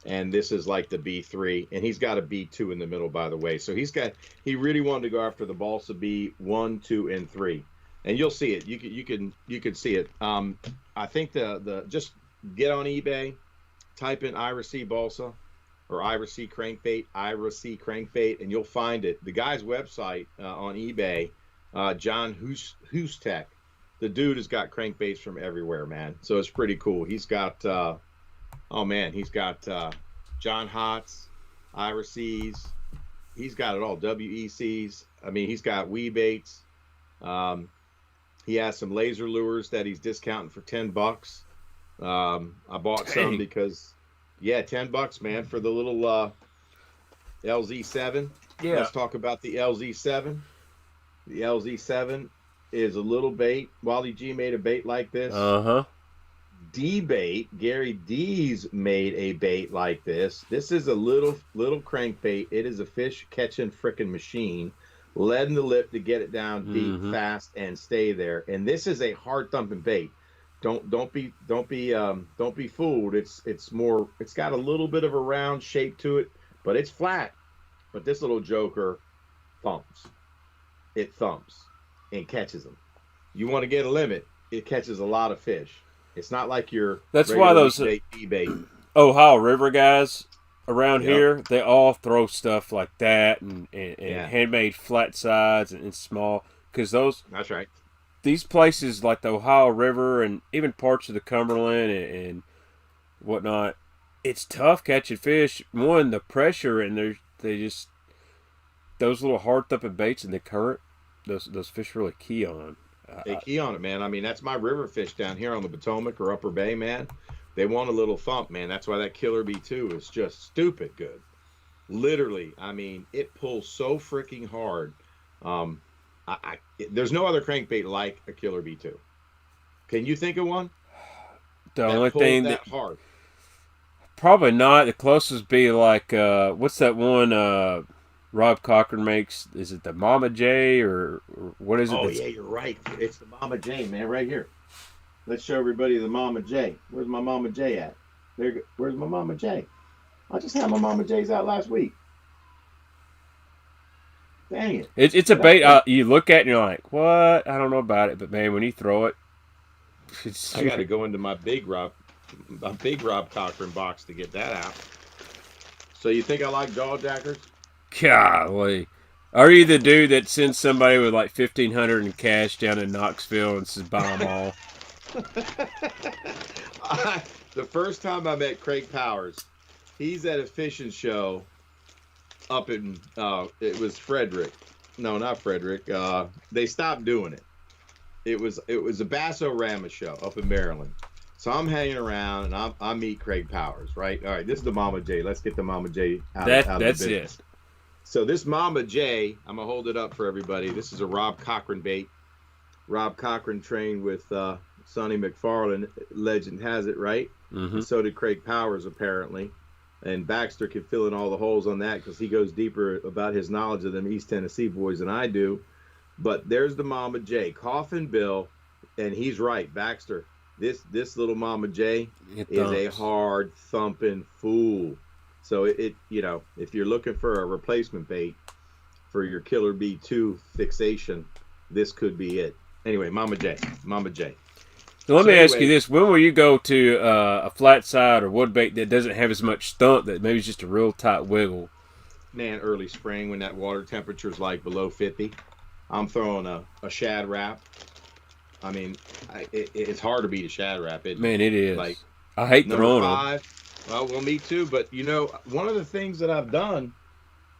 Speaker 2: and this is like the B3, and he's got a B2 in the middle, by the way. So he really wanted to go after the balsa B1, 2, and 3. And you'll see it. You can see it. I think just get on eBay, type in Ira-C balsa or Ira-C crankbait, and you'll find it. The guy's website on eBay, John Hoostek, the dude has got crankbaits from everywhere, man. So it's pretty cool. He's got he's got John Hotts, Ira-C's. He's got it all. WEC's. I mean, he's got wee baits. He has some laser lures that he's discounting for $10. I bought some because, $10, man, for the little LZ7. Yeah. Let's talk about the LZ7. The LZ7 is a little bait. Wally G made a bait like this. D-bait, Gary D's made a bait like this. This is a little crankbait. It is a fish catching frickin' machine. Lead in the lip to get it down deep, fast, and stay there. And this is a hard thumping bait. Don't be fooled. It's got a little bit of a round shape to it, but it's flat. But this little joker thumps. It thumps and catches them. You want to get a limit, it catches a lot of fish. It's not like your
Speaker 1: That's why those
Speaker 2: bait.
Speaker 1: Ohio River guys around here, they all throw stuff like that and handmade flat sides and small, because
Speaker 2: that's right.
Speaker 1: These places like the Ohio River and even parts of the Cumberland and whatnot, it's tough catching fish. One, the pressure, and they just those little hard thumping baits in the current, those fish really key on.
Speaker 2: They key on it, man. I mean, that's my river fish down here on the Potomac or Upper Bay, man. They want a little thump, man. That's why that Killer B2 is just stupid good. Literally, I mean, it pulls so freaking hard. There's no other crankbait like a Killer B2. Can you think of one?
Speaker 1: The only thing that
Speaker 2: hard.
Speaker 1: Probably not. The closest would be like what's that one? Rob Cochran makes. Is it the Mama J or what is it?
Speaker 2: Oh, yeah, you're right. It's the Mama J, man, right here. Let's show everybody the Mama J. Where's my Mama J at? Where's my Mama J? I just had my Mama J's out last week. Dang it.
Speaker 1: It's a bait you look at and you're like, what? I don't know about it. But, man, when you throw it.
Speaker 2: I got to go into my big Rob Cochran box to get that out. So you think I like jawjackers?
Speaker 1: Golly. Are you the dude that sends somebody with like $1,500 in cash down in Knoxville and says buy them all?
Speaker 2: The first time I met Craig Powers, he's at a fishing show up in it was Frederick. No, not Frederick. They stopped doing it. It was a Bass-O-Rama show up in Maryland. So I'm hanging around and I meet Craig Powers, right? All right, this is the Mama J. Let's get the Mama J out of the business.
Speaker 1: It.
Speaker 2: So this Mama J, I'm gonna hold it up for everybody. This is a Rob Cochran bait. Rob Cochran trained with Sonny McFarlane, legend has it, right?
Speaker 1: Mm-hmm.
Speaker 2: And so did Craig Powers, apparently. And Baxter can fill in all the holes on that because he goes deeper about his knowledge of them East Tennessee boys than I do. But there's the Mama J, Coffin Bill, and he's right, Baxter. This little Mama J is a hard thumping fool. So it if you're looking for a replacement bait for your Killer B2 fixation, this could be it. Anyway, Mama J.
Speaker 1: So let me ask you this: when will you go to a flat side or wood bait that doesn't have as much stunt, that maybe it's just a real tight wiggle?
Speaker 2: Man, early spring when that water temperature is like below 50, I'm throwing a shad wrap. I mean, it's hard to beat a shad wrap.
Speaker 1: Man, it is.
Speaker 2: Like,
Speaker 1: I hate throwing
Speaker 2: them. Well, me too. But one of the things that I've done,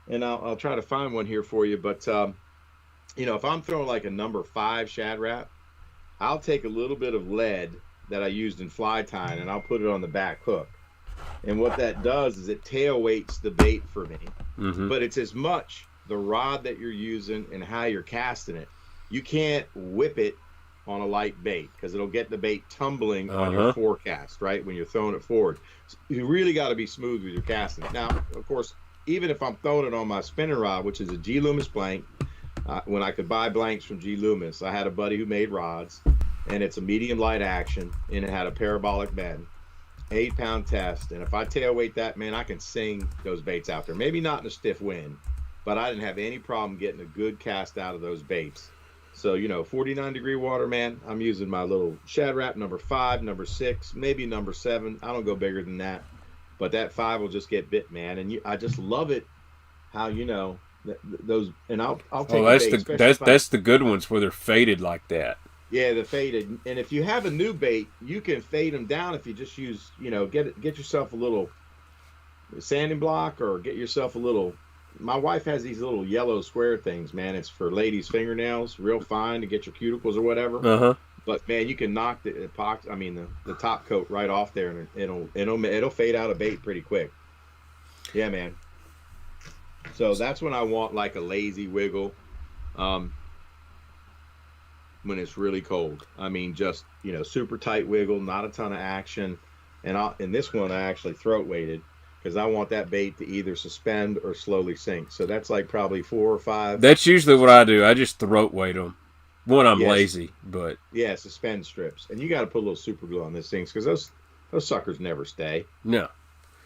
Speaker 2: and I'll try to find one here for you. But if I'm throwing like a number 5 shad wrap, I'll take a little bit of lead that I used in fly tying and I'll put it on the back hook. And what that does is it tail weights the bait for me.
Speaker 1: Mm-hmm.
Speaker 2: But it's as much the rod that you're using and how you're casting it. You can't whip it on a light bait because it'll get the bait tumbling on your forecast, right? When you're throwing it forward. So you really got to be smooth with your casting. Now, of course, even if I'm throwing it on my spinning rod, which is a G Loomis blank, when I could buy blanks from G Loomis, I had a buddy who made rods, and it's a medium light action, and it had a parabolic bend, 8-pound test, and if I tail weight that, man, I can sing those baits out there. Maybe not in a stiff wind, but I didn't have any problem getting a good cast out of those baits. So 49-degree water, man, I'm using my little shad wrap number 5, number 6, maybe number 7. I don't go bigger than that, but that 5 will just get bit, man. And I just love it how those, and I'll take
Speaker 1: that's the good ones where they're faded like that.
Speaker 2: Yeah, the faded. And if you have a new bait, you can fade them down if you just use, get yourself a little sanding block or get yourself a little. My wife has these little yellow square things, man. It's for ladies' fingernails, real fine to get your cuticles or whatever. But man, you can knock the top coat right off there, and it'll fade out a bait pretty quick. Yeah, man. So that's when I want like a lazy wiggle, when it's really cold. I mean, just super tight wiggle, not a ton of action. And in this one, I actually throat weighted, because I want that bait to either suspend or slowly sink. So that's like probably 4 or 5.
Speaker 1: That's usually what I do. I just throat weight them. I'm lazy, but
Speaker 2: yeah, suspend strips, and you got to put a little super glue on these things because those suckers never stay.
Speaker 1: No,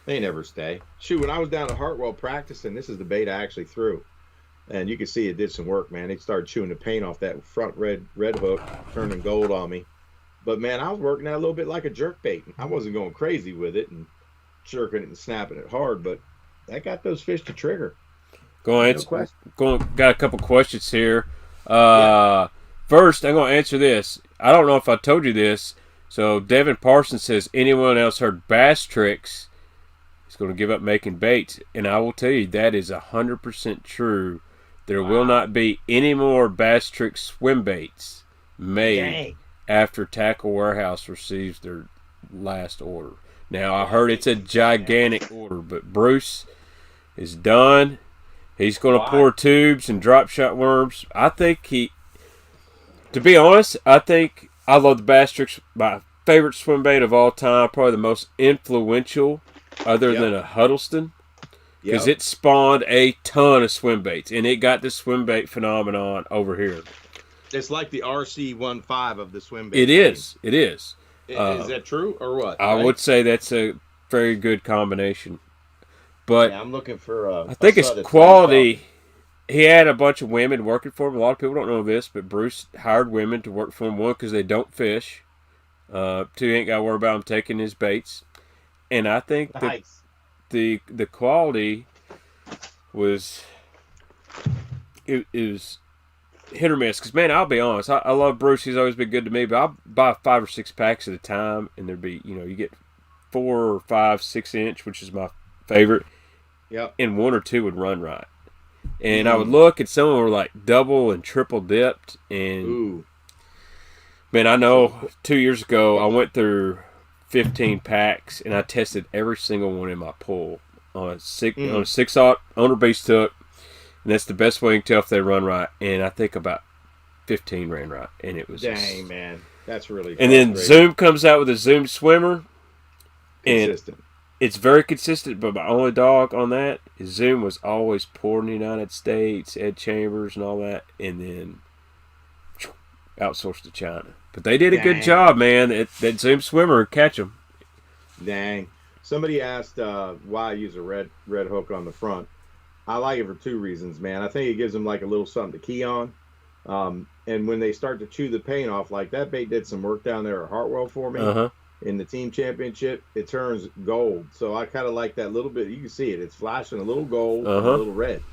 Speaker 2: they never stay. Shoot, when I was down at Hartwell practicing, this is the bait I actually threw, and you can see it did some work, man. It started chewing the paint off that front red hook, turning gold on me. But man, I was working that a little bit like a jerk bait. I wasn't going crazy with it and jerking it and snapping it hard, but that got those fish to trigger.
Speaker 1: Got a couple questions here. First, I'm going to answer this. I don't know if I told you this. So Devin Parsons says, anyone else heard bass tricks is going to give up making baits. And I will tell you, that is 100% true. There will not be any more bass trick swim baits made after Tackle Warehouse receives their last order. Now, I heard it's a gigantic order, but Bruce is done. He's going to pour tubes and drop shot worms. I think to be honest, I love the Bass Tricks. My favorite swim bait of all time, probably the most influential, other than a Huddleston. because it spawned a ton of swim baits, and it got the swim bait phenomenon over here.
Speaker 2: It's like the RC15 of the swim bait.
Speaker 1: It is. It is.
Speaker 2: Is that true or what?
Speaker 1: I would say that's a very good combination. But
Speaker 2: I'm looking for
Speaker 1: I think it's quality. He had a bunch of women working for him. A lot of people don't know this, but Bruce hired women to work for him. One, because they don't fish. Two, he ain't got to worry about him taking his baits. And I think the quality was it was hit or miss. Because, man, I'll be honest. I love Bruce. He's always been good to me. But I'll buy 5 or 6 packs at a time. And there'd be, you get 4 or 5, 6 inch, which is my favorite.
Speaker 2: Yep.
Speaker 1: And 1 or 2 would run right. And I would look, and some of them were like double and triple dipped. And man, I know 2 years ago I went through 15 packs, and I tested every single one in my pool on a 6/0 owner beast hook, and that's the best way you can tell if they run right. And I think about 15 ran right, and it was
Speaker 2: dang man, that's really.
Speaker 1: And then Zoom comes out with a Zoom swimmer,
Speaker 2: consistent.
Speaker 1: And it's very consistent, but my only dog on that is Zoom was always poured in the United States, Ed Chambers and all that, and then outsourced to China. But they did a good job, man. That Zoom swimmer would catch them.
Speaker 2: Dang. Somebody asked why I use a red hook on the front. I like it for 2 reasons, man. I think it gives them like a little something to key on. And when they start to chew the paint off, like that bait did some work down there at Hartwell for me. In the team championship, it turns gold. So I kind of like that little bit. You can see it. It's flashing a little gold and a little red.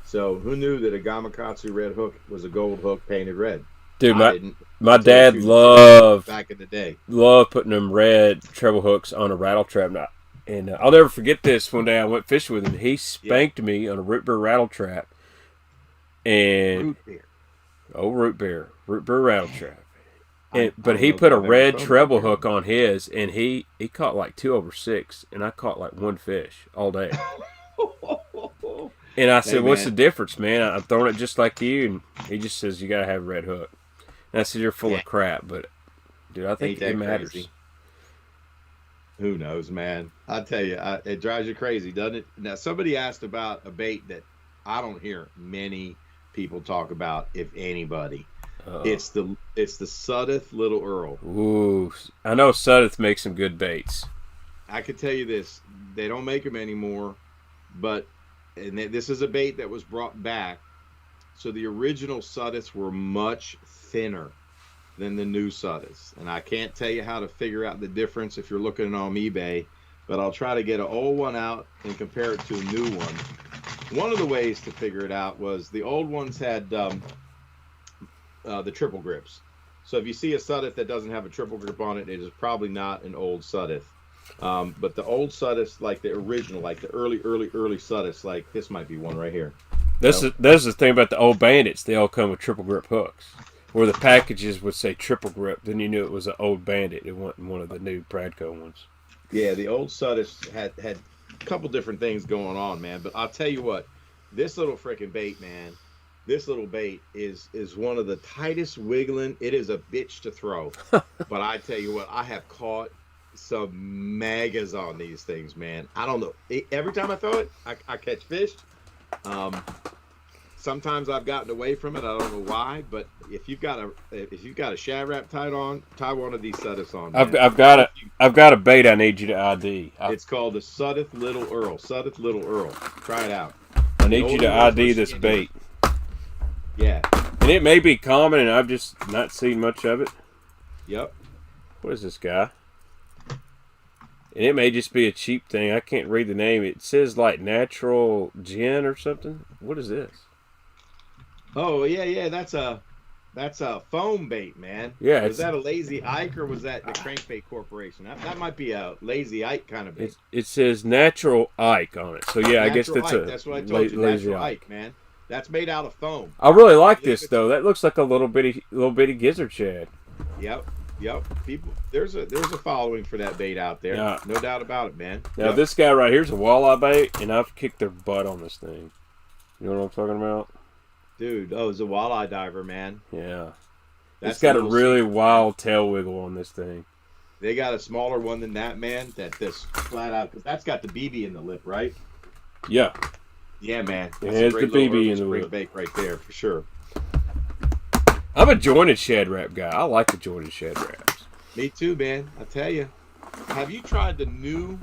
Speaker 2: So who knew that a Gamakatsu red hook was a gold hook painted red?
Speaker 1: Dude, my dad loved,
Speaker 2: back in the day,
Speaker 1: loved putting them red treble hooks on a rattle trap. And I'll never forget this. One day I went fishing with him. He spanked me on a root beer rattle trap. And root beer rattle trap. But he put a red treble hook on his, and he caught like 2 over 6, and I caught like 1 fish all day. And I said, "What's the difference, man? I'm throwing it just like you." And he just says, "You gotta have a red hook." And I said, "You're full of crap," but dude, I think it matters.
Speaker 2: Crazy. Who knows, man? I tell you, it drives you crazy, doesn't it? Now, somebody asked about a bait that I don't hear many people talk about, if anybody. It's the Sudeth Little Earl.
Speaker 1: Ooh, I know Sudeth makes some good baits.
Speaker 2: I could tell you this: they don't make them anymore, but this is a bait that was brought back. So the original Sudeths were much thinner than the new Sudeths, and I can't tell you how to figure out the difference if you're looking on eBay, but I'll try to get an old one out and compare it to a new one. One of the ways to figure it out was the old ones had the triple grips. So if you see a Sudeth that doesn't have a triple grip on it, it is probably not an old Sudeth. But the old Sudeths, like the original, like the early Sudeths, like this might be one right here.
Speaker 1: This is the thing about the old Bandits. They all come with triple grip hooks. Where the packages would say triple grip, then you knew it was an old Bandit. It wasn't one of the new Pradco ones.
Speaker 2: Yeah, the old Sudeths had a couple different things going on, man. But I'll tell you what, this little freaking bait, man. This little bait is one of the tightest wiggling. It is a bitch to throw. But I tell you what, I have caught some megas on these things, man. I don't know. Every time I throw it, I catch fish. Sometimes I've gotten away from it. I don't know why, but if you've got a Shad Rap tied on, tie one of these Sudeths on. Man.
Speaker 1: I've got a bait I need you to ID.
Speaker 2: It's called the Sudeth Little Earl. Sudeth Little Earl. Try it out.
Speaker 1: I need you to ID this bait.
Speaker 2: Yeah.
Speaker 1: And it may be common, and I've just not seen much of it.
Speaker 2: Yep.
Speaker 1: What is this guy? And it may just be a cheap thing. I can't read the name. It says like Natural Gin or something. What is this?
Speaker 2: Oh yeah. That's a foam bait, man.
Speaker 1: Yeah.
Speaker 2: Was that a Lazy Ike or was that the Crankbait Corporation? That might be a Lazy Ike kind of bait.
Speaker 1: It says Natural Ike on it. So yeah, I guess that's
Speaker 2: Ike. That's what I told you. Natural Ike, man. That's made out of foam.
Speaker 1: I really like this though. That looks like a little bitty gizzard shad.
Speaker 2: Yep. People, there's a following for that bait out there. Yeah. No doubt about it, man.
Speaker 1: Now this guy right here's a walleye bait, and I've kicked their butt on this thing. You know what I'm talking about?
Speaker 2: Dude, it's a Walleye Diver, man.
Speaker 1: Yeah. It's got a really wild tail wiggle on this thing.
Speaker 2: They got a smaller one than that, man. That this flat out, because that's got the BB in the lip, right?
Speaker 1: Yeah.
Speaker 2: Yeah, man.
Speaker 1: It has the BB in the
Speaker 2: great bait right there for sure.
Speaker 1: I'm a jointed Shad Rap guy. I like the jointed Shad Raps.
Speaker 2: Me too, man. I tell you. Have you tried the new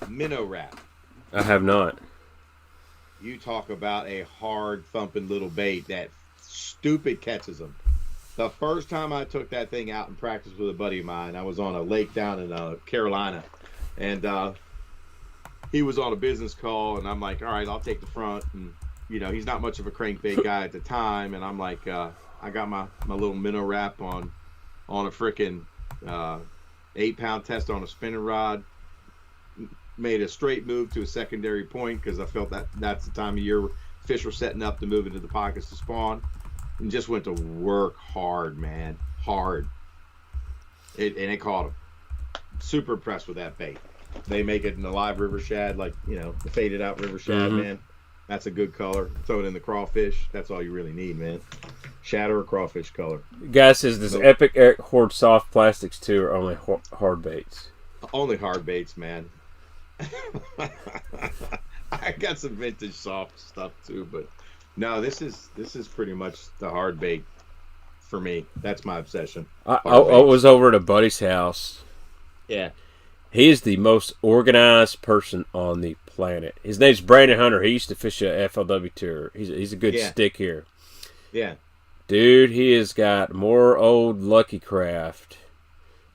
Speaker 2: Minnow Wrap?
Speaker 1: I have not.
Speaker 2: You talk about a hard thumping little bait that stupid catches them. The first time I took that thing out and practiced with a buddy of mine, I was on a lake down in Carolina, and he was on a business call, and I'm like, all right, I'll take the front. And you know, he's not much of a crankbait guy at the time, and I'm like, I got my little Minnow Wrap on a freaking 8-pound test on a spinning rod. Made a straight move to a secondary point because I felt that that's the time of year where fish were setting up to move into the pockets to spawn, and just went to work hard, man, hard. And it caught him. Super impressed with that bait. They make it in the live river shad, like, you know, the faded out river shad, man. That's a good color. Throw it in the crawfish. That's all you really need, man. Shad or crawfish color.
Speaker 1: Guy says this Epic Eric Horde soft plastics too are only hard baits.
Speaker 2: Only hard baits, man. I got some vintage soft stuff too, but no, this is pretty much the hard bait for me. That's my obsession.
Speaker 1: I was over at a buddy's house.
Speaker 2: Yeah.
Speaker 1: He is the most organized person on the planet. His name's Brandon Hunter. He used to fish a FLW tour. He's a good stick here.
Speaker 2: Yeah.
Speaker 1: Dude, he has got more old Lucky Craft,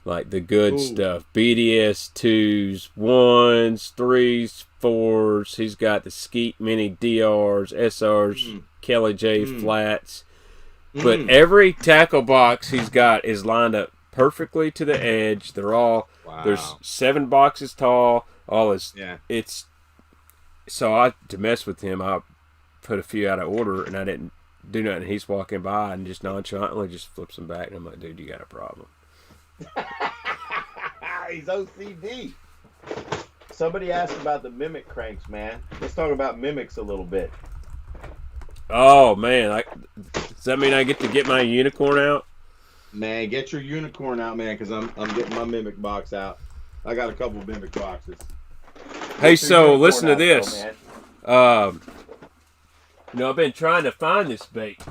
Speaker 1: like the good stuff. BDS 2s, 1s, 3s, 4s. He's got the Skeet Mini DRs, SRs, Kelly J flats. But every tackle box he's got is lined up perfectly to the edge. They're all, there's 7 boxes tall. All is, it's, so to mess with him, I put a few out of order, and I didn't do nothing. He's walking by and just nonchalantly just flips them back, and I'm like, dude, you got a problem.
Speaker 2: He's OCD. Somebody asked about the mimic cranks, man. Let's talk about mimics a little bit.
Speaker 1: Oh man, does that mean I get to get my unicorn out?
Speaker 2: Man, get your unicorn out, man, because I'm getting my mimic box out. I got a couple of mimic boxes.
Speaker 1: Hey, so listen to this. You know, I've been trying to find this bait.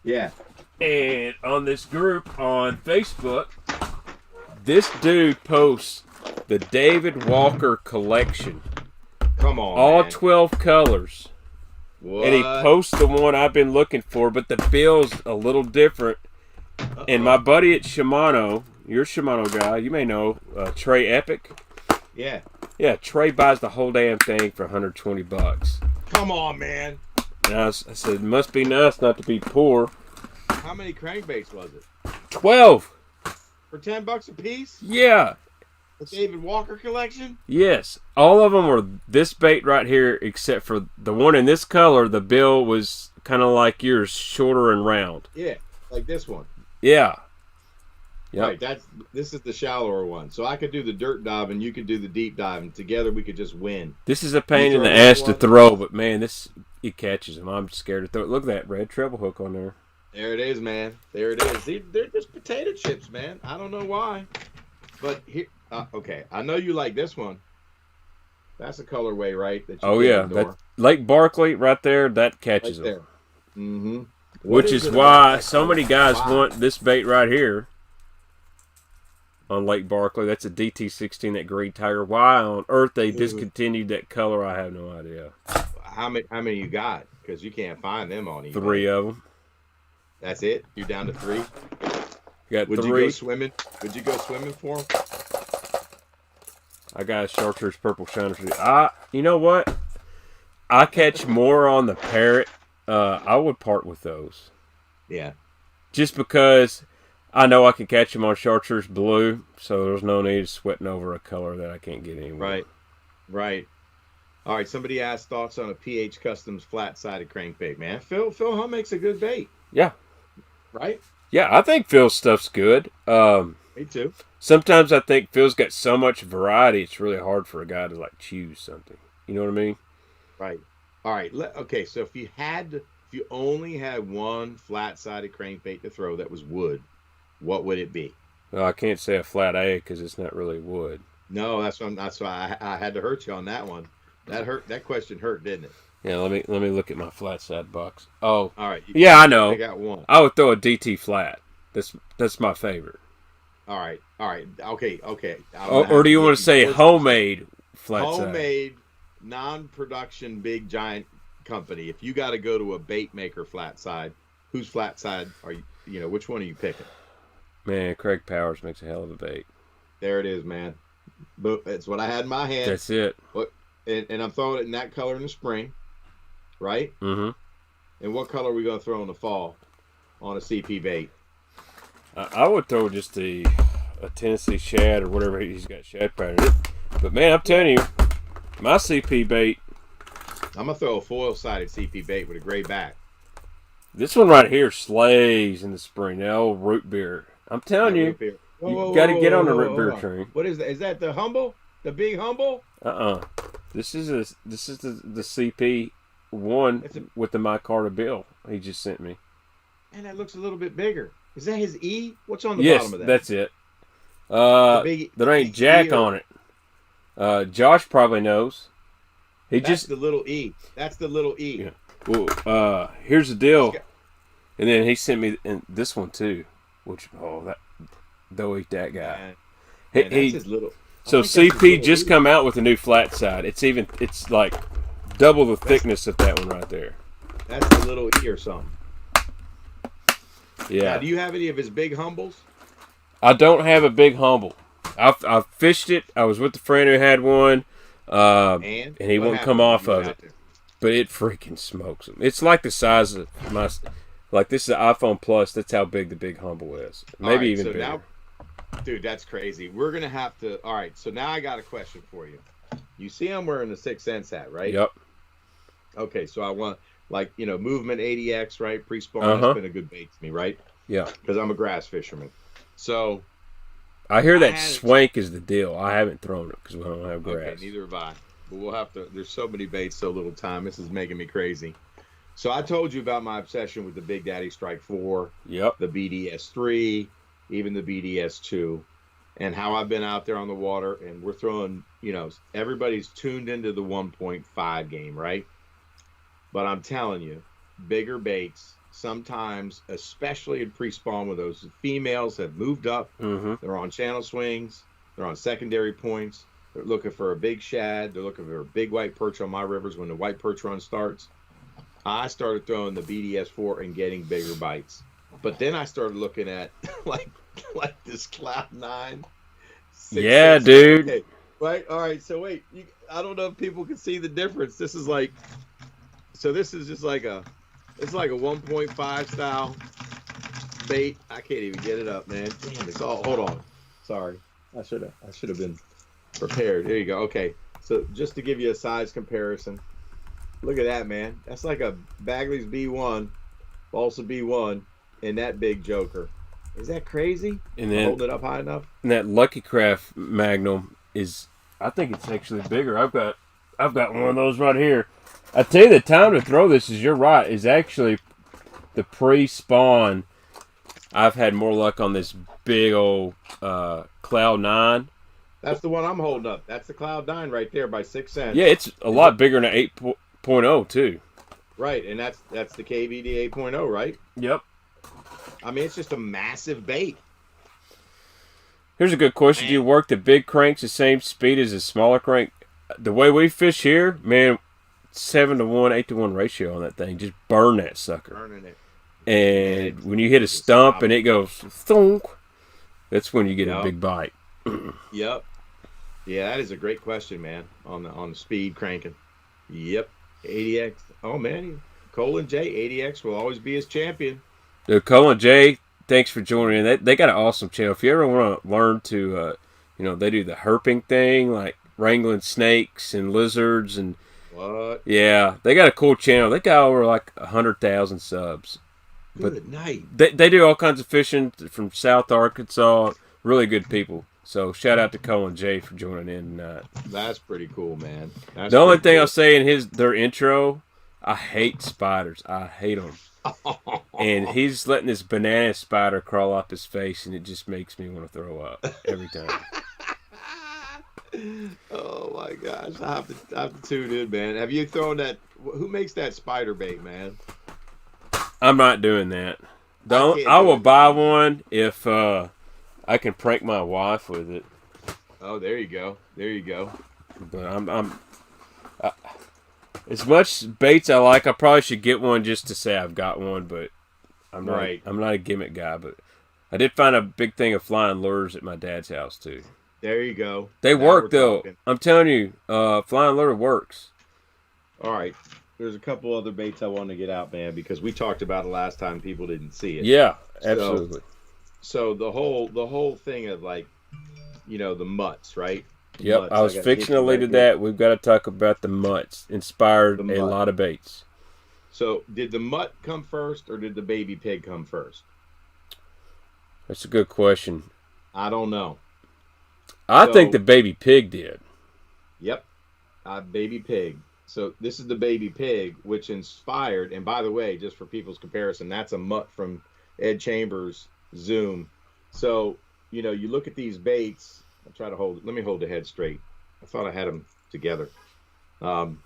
Speaker 2: Yeah.
Speaker 1: And on this group on Facebook, this dude posts the David Walker collection.
Speaker 2: Come on,
Speaker 1: all
Speaker 2: man.
Speaker 1: 12 colors.
Speaker 2: What?
Speaker 1: And he posts the one I've been looking for, but the bill's a little different. And my buddy at Shimano, you're a Shimano guy, you may know Trey Epic.
Speaker 2: Yeah.
Speaker 1: Yeah, Trey buys the whole damn thing for $120.
Speaker 2: Come on, man.
Speaker 1: And I said, it must be nice not to be poor.
Speaker 2: How many crankbaits was it?
Speaker 1: 12.
Speaker 2: For $10 a piece?
Speaker 1: Yeah.
Speaker 2: The David Walker collection?
Speaker 1: Yes. All of them were this bait right here, except for the one in this color. The bill was kind of like yours, shorter and round.
Speaker 2: Yeah, like this one.
Speaker 1: Yeah.
Speaker 2: Yep. Right, this is the shallower one. So I could do the dirt dive and you could do the deep dive, and together we could just win.
Speaker 1: This is a pain in the ass to throw, but man, it catches them. I'm scared to throw it. Look at that red treble hook on there.
Speaker 2: There it is, man. There it is. They're just potato chips, man. I don't know why. But here, okay, I know you like this one. That's a colorway, right? That you
Speaker 1: that Lake Barkley right there, that catches
Speaker 2: right
Speaker 1: them.
Speaker 2: Mm-hmm.
Speaker 1: Which is why so many guys want this bait right here on Lake Barkley. That's a DT16, that green tiger. Why on earth they discontinued that color, I have no idea.
Speaker 2: How many you got? Because you can't find them on eBay.
Speaker 1: 3 of them.
Speaker 2: That's it? You're down to 3?
Speaker 1: Got
Speaker 2: Would
Speaker 1: 3.
Speaker 2: you go swimming? Would you go swimming for them?
Speaker 1: I got a Chartreuse Purple Shiner. You know what? I catch more on the Parrot. I would part with those.
Speaker 2: Yeah.
Speaker 1: Just because I know I can catch them on Chartreuse Blue, so there's no need of sweating over a color that I can't get anywhere.
Speaker 2: Right. All right, somebody asked thoughts on a PH Customs flat-sided crankbait, man. Phil Hunt makes a good bait.
Speaker 1: Yeah.
Speaker 2: Right?
Speaker 1: Yeah, I think Phil's stuff's good.
Speaker 2: Me too.
Speaker 1: Sometimes I think Phil's got so much variety, it's really hard for a guy to like choose something. You know what I mean?
Speaker 2: Right. All right. Okay, so if you only had one flat-sided crankbait to throw that was wood, what would it be?
Speaker 1: Well, I can't say a flat A because it's not really wood.
Speaker 2: No, that's why I had to hurt you on that one. That hurt. That question hurt, didn't it?
Speaker 1: Yeah, let me look at my flat side box. Oh,
Speaker 2: all right.
Speaker 1: Yeah, I know.
Speaker 2: I got one.
Speaker 1: I would throw a DT flat. That's my favorite.
Speaker 2: All right. Okay.
Speaker 1: Or do you want to say homemade flat side?
Speaker 2: Homemade, non-production, big giant company. If you got to go to a bait maker flat side, whose flat side are you? You know, which one are you picking?
Speaker 1: Man, Craig Powers makes a hell of a bait.
Speaker 2: There it is, man. But that's what I had in my hand.
Speaker 1: That's it.
Speaker 2: And I'm throwing it in that color in the spring, right?
Speaker 1: Mm-hmm.
Speaker 2: And what color are we going to throw in the fall on a CP bait?
Speaker 1: I would throw just a Tennessee shad or whatever he's got shad pattern in it. But man, I'm telling you, my CP bait.
Speaker 2: I'm gonna throw a foil-sided CP bait with a gray back.
Speaker 1: This one right here slays in the spring. The old root beer. I'm telling you, you got to get on the root beer train.
Speaker 2: What is that? Is that the humble? The big humble?
Speaker 1: This is the CP one with the micarta bill he just sent me.
Speaker 2: And that looks a little bit bigger. Is that his E? What's on the bottom of that?
Speaker 1: Yes, that's it. There ain't jack on it. Josh probably knows.
Speaker 2: That's the little E. That's the little E.
Speaker 1: Yeah. Well, here's the deal. And then he sent me this one too, which they'll eat that guy.
Speaker 2: Man, that's his little.
Speaker 1: So CP just come out with a new flat side. It's like double the thickness of that one right there.
Speaker 2: That's the little E or something.
Speaker 1: Yeah.
Speaker 2: Now, do you have any of his big humbles?
Speaker 1: I don't have a big humble. I fished it. I was with a friend who had one, and he wouldn't come off of it. But it freaking smokes them. It's like the size of my, like this is an iPhone Plus. That's how big the big humble is. Maybe even bigger.
Speaker 2: Now, dude, that's crazy. We're gonna have to. All right. So now I got a question for you. You see, I'm wearing the 6 Sense hat, right?
Speaker 1: Yep.
Speaker 2: Okay, so I want movement 80X, right? Pre-spawn has been a good bait to me, right?
Speaker 1: Yeah.
Speaker 2: Because I'm a grass fisherman. So
Speaker 1: I hear that swank is the deal. I haven't thrown it because we don't have grass.
Speaker 2: Okay, neither have I. But we'll have to. There's so many baits, so little time. This is making me crazy. So I told you about my obsession with the Big Daddy Strike 4.
Speaker 1: Yep.
Speaker 2: The BDS 3, even the BDS 2, and how I've been out there on the water, and we're throwing. Everybody's tuned into the 1.5 game, right? But I'm telling you, bigger baits. Sometimes, especially in pre-spawn, where those females have moved up, they're on channel swings, they're on secondary points, they're looking for a big shad, they're looking for a big white perch on my rivers when the white perch run starts. I started throwing the BDS4 and getting bigger bites. But then I started looking at like this Cloud 9.
Speaker 1: Yeah, dude.
Speaker 2: Okay. Right? All right, so wait. I don't know if people can see the difference. This is just like a... It's like a 1.5 style bait. I can't even get it up, man. Damn, it's all. Hold on. Sorry. I should have been prepared. There you go. Okay. So just to give you a size comparison, look at that, man. That's like a Bagley's B1, Balsa B1, and that big joker. Is that crazy?
Speaker 1: And then
Speaker 2: hold it up high enough.
Speaker 1: And that Lucky Craft Magnum is, I think it's actually bigger. I've got one of those right here. I tell you, the time to throw this you're right, is actually the pre-spawn. I've had more luck on this big old Cloud 9.
Speaker 2: That's the one I'm holding up. That's the Cloud 9 right there by 6 Sense.
Speaker 1: Yeah, it's a lot bigger than an 8.0 too.
Speaker 2: Right, and that's the KVD 8.0, right?
Speaker 1: Yep.
Speaker 2: I mean, it's just a massive bait.
Speaker 1: Here's a good question. Do you work the big cranks the same speed as the smaller crank? The way we fish here, man, 7-1, 8-1 ratio on that thing. Just burn that sucker.
Speaker 2: Burning it.
Speaker 1: And when you hit a stump and it goes thunk, that's when you get a big bite.
Speaker 2: Yep. Yeah, that is a great question, man. On the speed cranking. Yep. 80X. Oh man, Colin J. 80X will always be his champion.
Speaker 1: Dude, Colin J. Thanks for joining in. They got an awesome channel. If you ever want to learn to, they do the herping thing, like wrangling snakes and lizards and.
Speaker 2: What?
Speaker 1: Yeah, they got a cool channel. They got over like 100,000 subs.
Speaker 2: Good night.
Speaker 1: They do all kinds of fishing from South Arkansas. Really good people. So shout out to Colin J for joining in tonight.
Speaker 2: That's pretty cool, man.
Speaker 1: The only thing I'll say in their intro, I hate spiders. I hate them. And he's letting this banana spider crawl up his face, and it just makes me want to throw up every time.
Speaker 2: Oh my gosh, I have to tune in, man. Have you thrown that? Who makes that spider bait, man?
Speaker 1: I'm not doing that.
Speaker 2: can't
Speaker 1: I
Speaker 2: do
Speaker 1: will
Speaker 2: it,
Speaker 1: buy
Speaker 2: man.
Speaker 1: one if I can prank my wife with it.
Speaker 2: Oh, there you go. There you go.
Speaker 1: But I'm as much baits I like, I probably should get one just to say I've got one. But I'm not.
Speaker 2: Right.
Speaker 1: I'm not a gimmick guy. But I did find a big thing of flying lures at my dad's house too.
Speaker 2: There you go.
Speaker 1: They
Speaker 2: Now
Speaker 1: work
Speaker 2: we're
Speaker 1: though.
Speaker 2: talking.
Speaker 1: I'm telling you, flying lure works.
Speaker 2: All right. There's a couple other baits I want to get out, man, because we talked about it last time. People didn't see it.
Speaker 1: Yeah, absolutely.
Speaker 2: So the whole thing of like, the mutts, right?
Speaker 1: Yep,
Speaker 2: Mutts.
Speaker 1: I was fixing to lead to that. We've got to talk about the mutts. Inspired a lot of baits.
Speaker 2: So did the mutt come first or did the baby pig come first?
Speaker 1: That's a good question.
Speaker 2: I don't know.
Speaker 1: I think the baby pig did.
Speaker 2: Yep, baby pig. So this is the baby pig, which inspired, and by the way, just for people's comparison, that's a mutt from Ed Chambers' Zoom. So, you look at these baits. I'll try to let me hold the head straight. I thought I had them together. And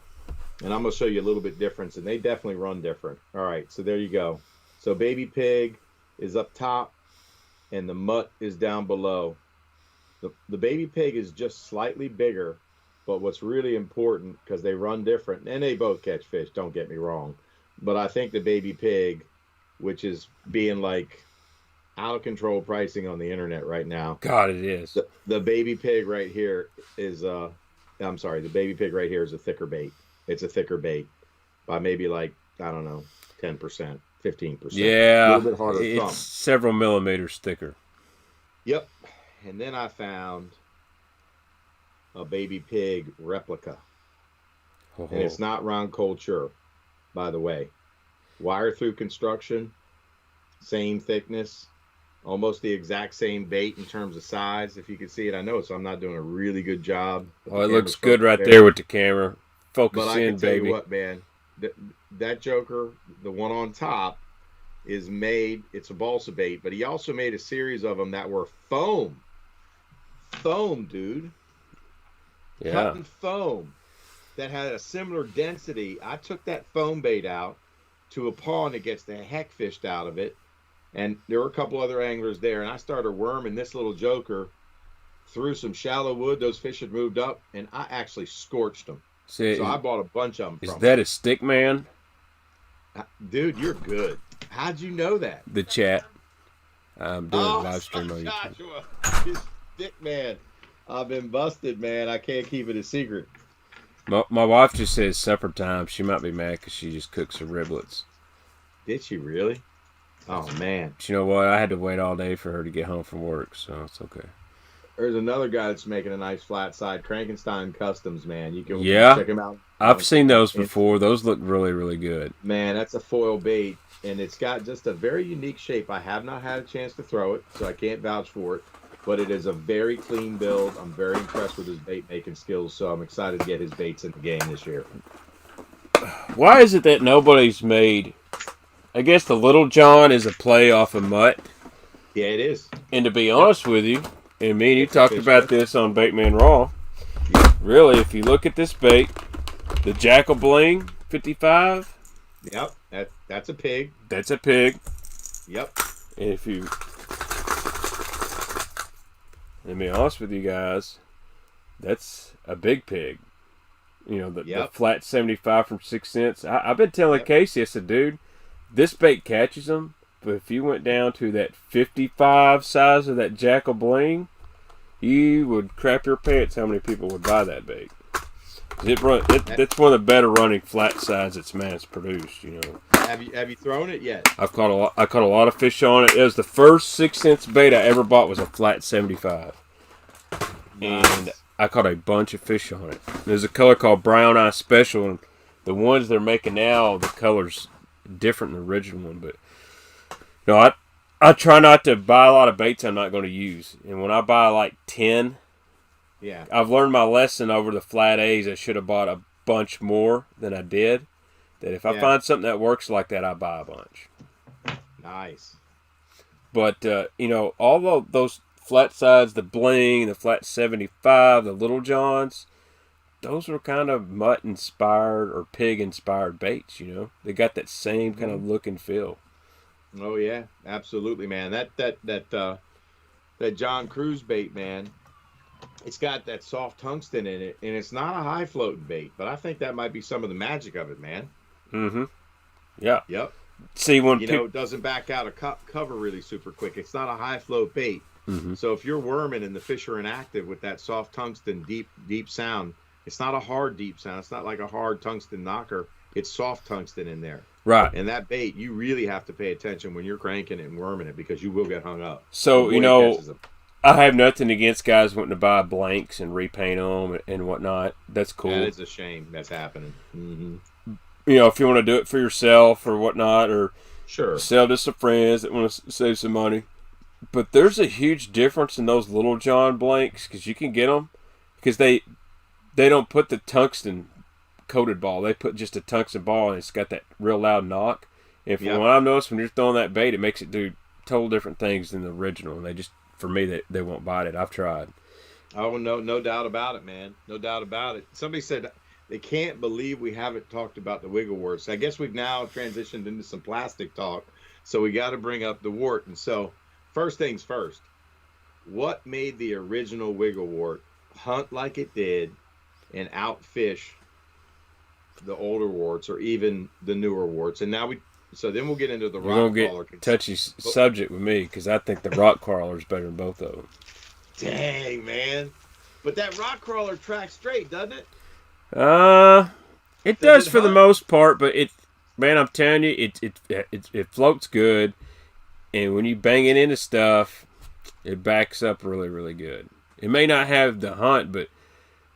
Speaker 2: I'm going to show you a little bit difference, and they definitely run different. All right, so there you go. So baby pig is up top, and the mutt is down below. The baby pig is just slightly bigger, but what's really important, because they run different, and they both catch fish, don't get me wrong, but I think the baby pig, which is being like out of control pricing on the internet right now.
Speaker 1: God, it is.
Speaker 2: The baby pig right here is, the baby pig right here is a thicker bait. It's a thicker bait by maybe like, I don't know, 10%, 15%.
Speaker 1: Yeah,
Speaker 2: a little bit harder
Speaker 1: it's several millimeters thicker.
Speaker 2: Yep. And then I found a baby pig replica. And it's not round culture, by the way. Wire through construction, same thickness, almost the exact same bait in terms of size. If you can see it, I know, so I'm not doing a really good job.
Speaker 1: Oh, it looks good right there with the camera. Focus
Speaker 2: but I
Speaker 1: in,
Speaker 2: can tell
Speaker 1: baby.
Speaker 2: you what, man, that joker, the one on top, is made, it's a balsa bait, but he also made a series of them that were foam. Foam, dude.
Speaker 1: Yeah.
Speaker 2: Cut and foam that had a similar density. I took that foam bait out to a pond that gets the heck fished out of it, and there were a couple other anglers there, and I started worming this little joker through some shallow wood. Those fish had moved up, and I actually scorched them. So I bought a bunch of them.
Speaker 1: Is that a stick man?
Speaker 2: Dude, you're good. How'd you know that?
Speaker 1: The chat. I'm doing a live stream on YouTube.
Speaker 2: Stick man. I've been busted, man. I can't keep it a secret.
Speaker 1: My wife just says supper time. She might be mad because she just cooked some riblets.
Speaker 2: Did she really? Oh, man.
Speaker 1: But you know what? I had to wait all day for her to get home from work, so it's okay.
Speaker 2: There's another guy that's making a nice flat side, Frankenstein Customs, man. You can check him out.
Speaker 1: I've seen those before. Those look really, really good.
Speaker 2: Man, that's a foil bait, and it's got just a very unique shape. I have not had a chance to throw it, so I can't vouch for it. But it is a very clean build. I'm very impressed with his bait making skills, so I'm excited to get his baits in the game this year.
Speaker 1: Why is it that nobody's made? I guess the Little John is a play off of mutt.
Speaker 2: Yeah, it is.
Speaker 1: And to be honest with you, and me and you talked about this on Baitman Raw. Yep. Really, if you look at this bait, the Jackal Bling 55.
Speaker 2: Yep, that's a pig.
Speaker 1: That's a pig.
Speaker 2: Yep.
Speaker 1: And if you... Let me be honest with you guys, that's a big pig. You know, the flat 75 from 6 cents. I've been telling Casey, I said, dude, this bait catches them, but if you went down to that 55 size of that Jackal Bling, you would crap your pants how many people would buy that bait. That's one of the better running flat size it's produced, you know.
Speaker 2: Have you thrown it yet?
Speaker 1: I caught a lot of fish on it. It was the first 6 cents bait I ever bought was a flat 75. Nice. And I caught a bunch of fish on it. There's a color called Brown Eye Special, and the ones they're making now, the color's different than the original one. But you know, I try not to buy a lot of baits I'm not going to use. And when I buy like 10, I've learned my lesson over the flat A's. I should have bought a bunch more than I did. That if I find something that works like that, I buy a bunch.
Speaker 2: Nice.
Speaker 1: But, you know, all those flat sides, the bling, the flat 75, the little johns, those were kind of mutt inspired or pig inspired baits. They got that same kind of look and feel.
Speaker 2: Oh yeah, absolutely, man. That John Cruz bait, man, it's got that soft tungsten in it, and it's not a high floating bait, but I think that might be some of the magic of it, man.
Speaker 1: Yeah.
Speaker 2: Yep.
Speaker 1: See, when
Speaker 2: it doesn't back out of cover really super quick. It's not a high float bait. So if you're worming and the fish are inactive with that soft tungsten deep sound, it's not a hard deep sound. It's not like a hard tungsten knocker. It's soft tungsten in there.
Speaker 1: Right.
Speaker 2: And that bait, you really have to pay attention when you're cranking it and worming it, because you will get hung up.
Speaker 1: So, I have nothing against guys wanting to buy blanks and repaint them and whatnot. That's cool.
Speaker 2: That is a shame that's happening.
Speaker 1: If you want to do it for yourself or whatnot, or
Speaker 2: sure,
Speaker 1: sell to some friends that want to save some money. But there's a huge difference in those Little John blanks, because you can get them, because they don't put the tungsten coated ball. They put just a tungsten ball, and it's got that real loud knock. And from what I've noticed, when you're throwing that bait, it makes it do total different things than the original. And they just, for me, they won't bite it. I've tried.
Speaker 2: Oh, no doubt about it, man. No doubt about it. Somebody said they can't believe we haven't talked about the wiggle warts. I guess we've now transitioned into some plastic talk, so we got to bring up the wart. And so, first things first, what made the original wiggle wart hunt like it did and outfish the older warts or even the newer warts? And now then we'll get into the rock crawler.
Speaker 1: Get touchy subject with me, because I think the rock crawler is better than both of them.
Speaker 2: Dang, man. But that rock crawler tracks straight, doesn't it?
Speaker 1: It does for the most part, but I'm telling you, it floats good, and when you bang it into stuff, it backs up really, really good. It may not have the hunt, but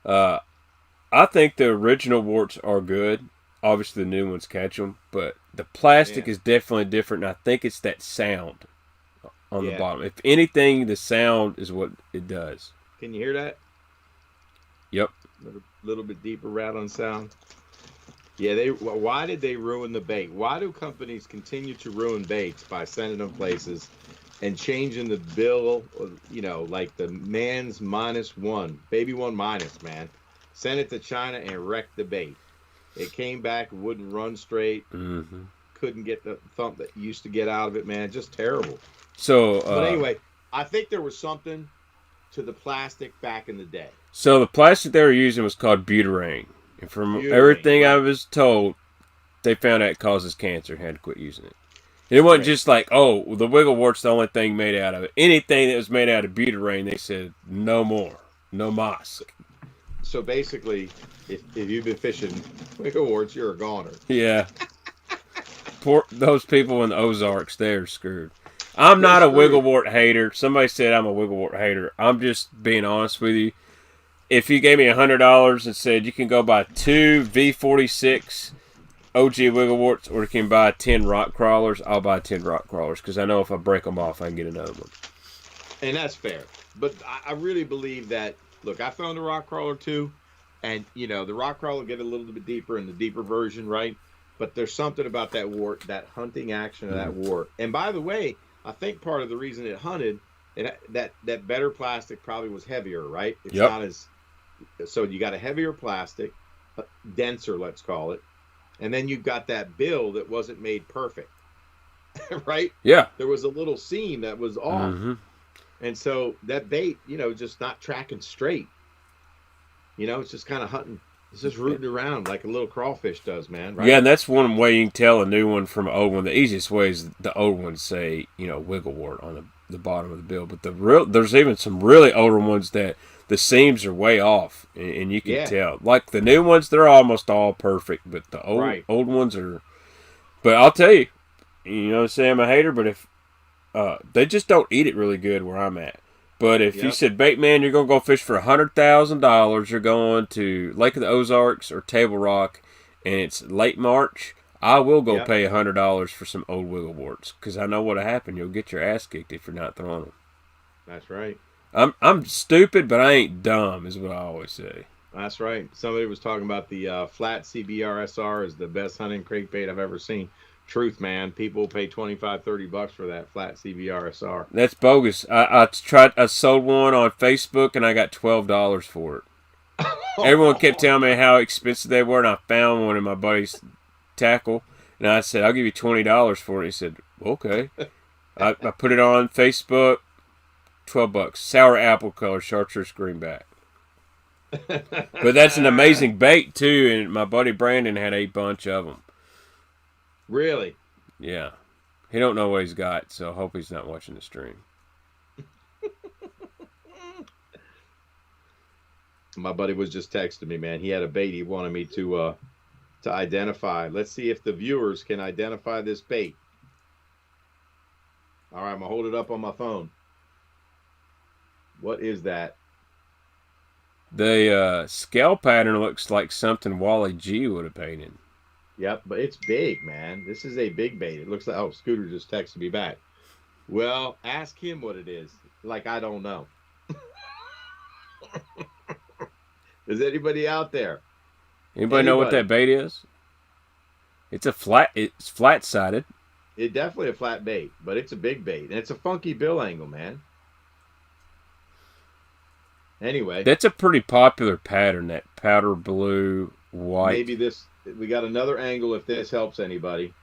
Speaker 1: I think the original warts are good. Obviously, the new ones catch them, but the plastic is definitely different, and I think it's that sound on the bottom. If anything, the sound is what it does.
Speaker 2: Can you hear that?
Speaker 1: Yep.
Speaker 2: A little bit deeper rattle sound. Yeah, why did they ruin the bait? Why do companies continue to ruin baits by sending them places and changing the bill, like the man's -1, baby 1 minus, man? Sent it to China and wrecked the bait. It came back, wouldn't run straight. Couldn't get the thump that you used to get out of it, man. Just terrible.
Speaker 1: So,
Speaker 2: but anyway, I think there was something to the plastic back in the day.
Speaker 1: So the plastic they were using was called butyrane. And from everything I was told, they found out it causes cancer and had to quit using it. And it wasn't just like, the wiggle wart's the only thing made out of it. Anything that was made out of butyrane, they said, no more. No mas.
Speaker 2: So basically, if you've been fishing wiggle warts, you're a goner.
Speaker 1: Yeah. Poor those people in the Ozarks, they're screwed. I'm not a wiggle wart hater. Somebody said I'm a wiggle wart hater. I'm just being honest with you. If you gave me $100 and said you can go buy 2 V46 OG wiggle warts, or you can buy 10 rock crawlers, I'll buy 10 rock crawlers, because I know if I break them off, I can get another one.
Speaker 2: And that's fair. But I really believe that, look, I found a rock crawler too, and, the rock crawler get a little bit deeper in the deeper version, right? But there's something about that wart, that hunting action of that wart. And by the way, I think part of the reason it hunted, that better plastic probably was heavier, right? It's not as... So you got a heavier plastic, denser, let's call it, and then you've got that bill that wasn't made perfect, right?
Speaker 1: Yeah.
Speaker 2: There was a little seam that was off, and so that bait, just not tracking straight. It's just kind of hunting. It's just rooting around like a little crawfish does, man. Right?
Speaker 1: Yeah, and that's one way you can tell a new one from an old one. The easiest way is the old ones say, wiggle wart on the bottom of the bill, but there's even some really older ones that the seams are way off, and you can tell. Like the new ones, they're almost all perfect, but the old ones are. But I'll tell you, say I'm a hater, but if they just don't eat it really good where I'm at. But if you said, Baitman, you're going to go fish for $100,000, you're going to Lake of the Ozarks or Table Rock, and it's late March, I will go pay $100 for some old wiggle warts, because I know what'll happen. You'll get your ass kicked if you're not throwing them.
Speaker 2: That's right.
Speaker 1: I'm stupid, but I ain't dumb, is what I always say.
Speaker 2: That's right. Somebody was talking about the flat CBR SR is the best hunting crankbait I've ever seen. Truth, man. People pay $25-$30 for that flat CBRSR.
Speaker 1: That's bogus. I sold one on Facebook and I got $12 for it. Everyone kept telling me how expensive they were, and I found one in my buddy's tackle, and I said, "I'll give you $20 for it." He said, "Okay." I put it on Facebook, $12, sour apple color, chartreuse greenback. But that's an amazing bait too, and my buddy Brandon had a bunch of them.
Speaker 2: Really?
Speaker 1: Yeah. He don't know what he's got, so I hope he's not watching the stream.
Speaker 2: My buddy was just texting me, man. He had a bait he wanted me to identify. Let's see if the viewers can identify this bait. All right, I'm going to hold it up on my phone. What is that?
Speaker 1: The scale pattern looks like something Walleye G would have painted.
Speaker 2: Yep, but it's big, man. This is a big bait. It looks like, oh, Scooter just texted me back. Well, ask him what it is. Like, I don't know. Is anybody out there?
Speaker 1: Anybody know what that bait is? It's flat-sided.
Speaker 2: It's definitely a flat bait, but it's a big bait. And it's a funky bill angle, man. Anyway.
Speaker 1: That's a pretty popular pattern, that powder blue, white.
Speaker 2: Maybe we got another angle if this helps anybody.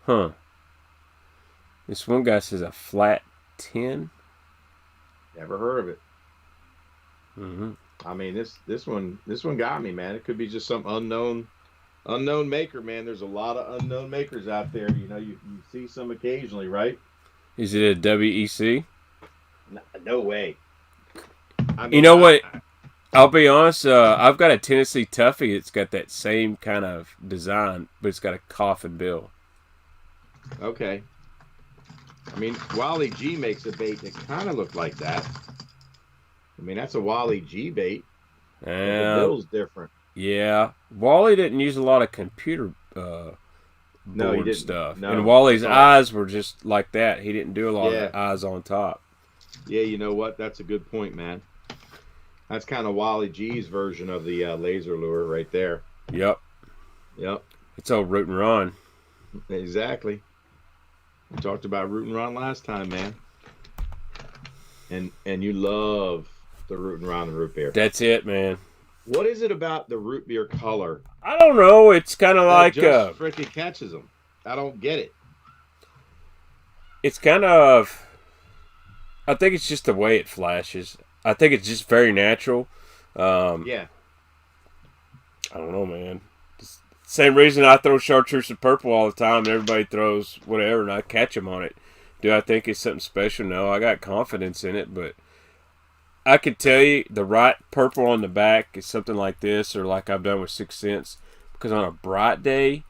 Speaker 1: Huh. This one guy says a flat 10.
Speaker 2: Never heard of it.
Speaker 1: Mm-hmm.
Speaker 2: I mean, this one got me, man. It could be just some unknown maker, man. There's a lot of unknown makers out there. You know, you see some occasionally, right?
Speaker 1: Is it a WEC?
Speaker 2: No way. I mean,
Speaker 1: you know what? I'll be honest. I've got a Tennessee Tuffy. It's got that same kind of design, but it's got a coffin bill.
Speaker 2: Okay. I mean, Walleye G makes a bait that kind of looked like that. I mean, that's a Walleye G bait.
Speaker 1: Yeah.
Speaker 2: The bill's different.
Speaker 1: Yeah. Walleye didn't use a lot of computer board stuff.
Speaker 2: No,
Speaker 1: and Wally's eyes were just like that. He didn't do a lot of the eyes on top.
Speaker 2: Yeah, you know what? That's a good point, man. That's kind of Walleye G's version of the laser lure right there.
Speaker 1: Yep. It's all root and run.
Speaker 2: Exactly. We talked about root and run last time, man. And you love the root and run and root beer.
Speaker 1: That's it, man.
Speaker 2: What is it about the root beer color?
Speaker 1: I don't know. It's kind of like
Speaker 2: just freaking catches them. I don't get it.
Speaker 1: It's kind of. I think it's just the way it flashes. I think it's just very natural.
Speaker 2: Yeah.
Speaker 1: I don't know, man. Same reason I throw chartreuse and purple all the time, and everybody throws whatever, and I catch them on it. Do I think it's something special? No, I got confidence in it, but I could tell you the right purple on the back is something like this, or like I've done with 6 Sense, because on a bright day,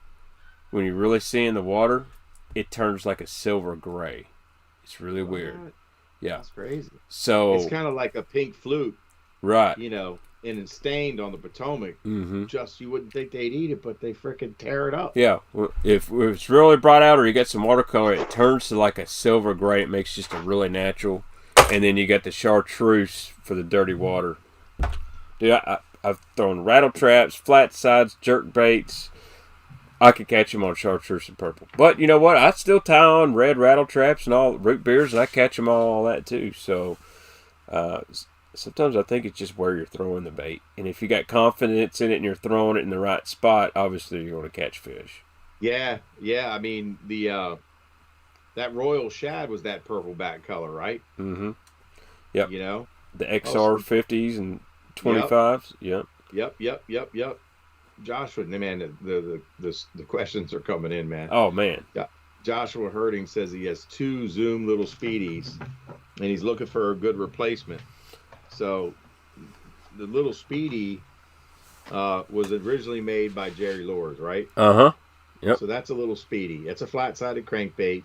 Speaker 1: when you're really seeing the water, it turns like a silver gray. It's really weird. Yeah.
Speaker 2: That's crazy.
Speaker 1: So
Speaker 2: it's kind of like a pink flute.
Speaker 1: Right.
Speaker 2: You know, and it's stained on the Potomac.
Speaker 1: Mm-hmm.
Speaker 2: Just, you wouldn't think they'd eat it, but they freaking tear it up.
Speaker 1: Yeah. If it's really bright out or you got some watercolor, it turns to like a silver gray. It makes just a really natural. And then you got the chartreuse for the dirty water. Dude, I've thrown rattle traps, flat sides, jerk baits. I could catch them on chartreuse and purple. But you know what? I still tie on red rattle traps and all root beers, and I catch them all that too. So sometimes I think it's just where you're throwing the bait. And if you got confidence in it and you're throwing it in the right spot, obviously you're going to catch fish.
Speaker 2: Yeah. I mean, that Royal Shad was that purple back color, right?
Speaker 1: Mm-hmm. Yep.
Speaker 2: You know?
Speaker 1: The XR 50s and 25s.
Speaker 2: Yep. Joshua, man, the questions are coming in, man.
Speaker 1: Oh, man.
Speaker 2: Joshua Herding says he has 2 Zoom little speedies, and he's looking for a good replacement. So the little speedy was originally made by Jerry Lures, right?
Speaker 1: Uh-huh. Yep.
Speaker 2: So that's a little speedy. It's a flat-sided crankbait.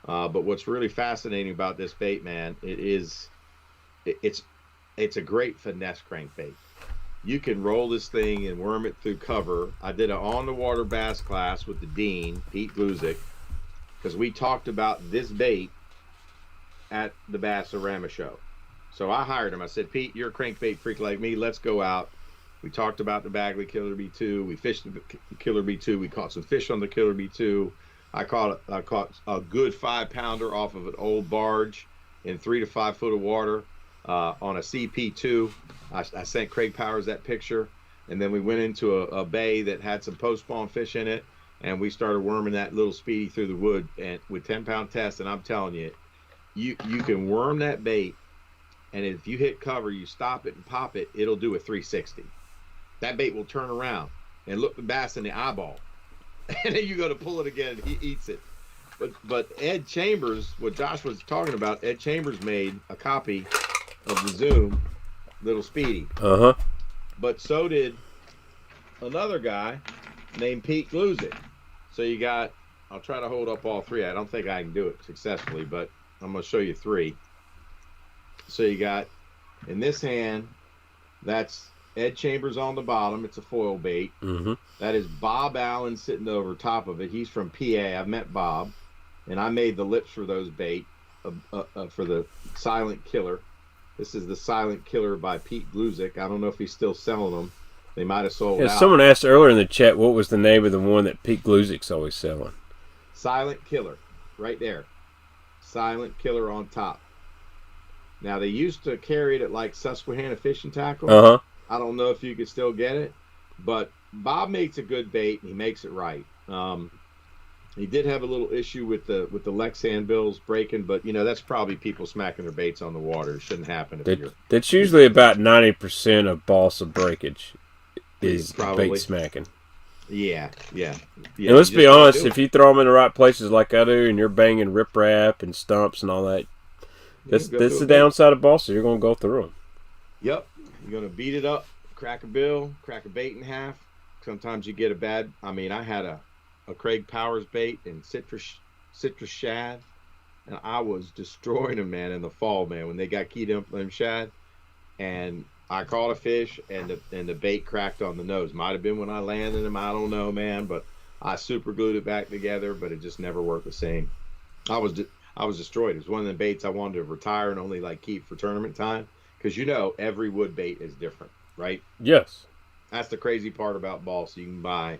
Speaker 2: But what's really fascinating about this bait, man, it's a great finesse crankbait. You can roll this thing and worm it through cover. I did an on-the-water bass class with the Dean, Pete Gluzik, because we talked about this bait at the Bass-O-Rama show. So I hired him. I said, Pete, you're a crankbait freak like me. Let's go out We talked about the Bagley Killer B2. We fished the Killer B2. We caught some fish on the Killer B2. I caught a good 5-pounder off of an old barge in 3 to 5 foot of water on a CP2. I sent Craig Powers that picture, and then we went into a bay that had some post-spawn fish in it, and we started worming that little speedy through the wood and with 10-pound test. And I'm telling you, you can worm that bait, and if you hit cover, you stop it and pop it, it'll do a 360. That bait will turn around and look the bass in the eyeball, and then you go to pull it again, and he eats it. But Ed Chambers, what Josh was talking about, Ed Chambers made a copy of the Zoom Little Speedy. But so did another guy named Pete Gluzik. So you got, I'll try to hold up all three. I don't think I can do it successfully, but I'm going to show you 3. So you got, in this hand, that's Ed Chambers on the bottom. It's a foil bait. That is Bob Allen sitting over top of it. He's from PA. I've met Bob, and I made the lips for those bait for the Silent Killer. This is the Silent Killer by Pete Gluzik. I don't know if he's still selling them. They might have sold out.
Speaker 1: Someone asked earlier in the chat what was the name of the one that Pete Gluzik's always selling.
Speaker 2: Silent Killer, right there. Silent Killer on top. Now, they used to carry it at like Susquehanna Fishing Tackle. I don't know if you could still get it, but Bob makes a good bait, and he makes it right. He did have a little issue with the Lexan bills breaking, but, you know, that's probably people smacking their baits on the water. It shouldn't happen.
Speaker 1: That's usually about 90% of balsa breakage is bait smacking.
Speaker 2: Yeah.
Speaker 1: And let's be honest, if you throw them in the right places like I do, and you're banging riprap and stumps and all that, that's the downside of balsa. You're going to go through them.
Speaker 2: Yep. You're going to beat it up, crack a bill, crack a bait in half. Sometimes you get a bad, I mean, I had a Craig Powers bait and citrus shad, and I was destroying them, man, in the fall, man, when they got keyed up on them shad. And I caught a fish, and the bait cracked on the nose. Might have been when I landed them, I don't know, man, but I super glued it back together, but it just never worked the same. I was destroyed. It was one of the baits I wanted to retire and only like keep for tournament time, because you know every wood bait is different, right?
Speaker 1: Yes.
Speaker 2: That's the crazy part about balsa. You can buy,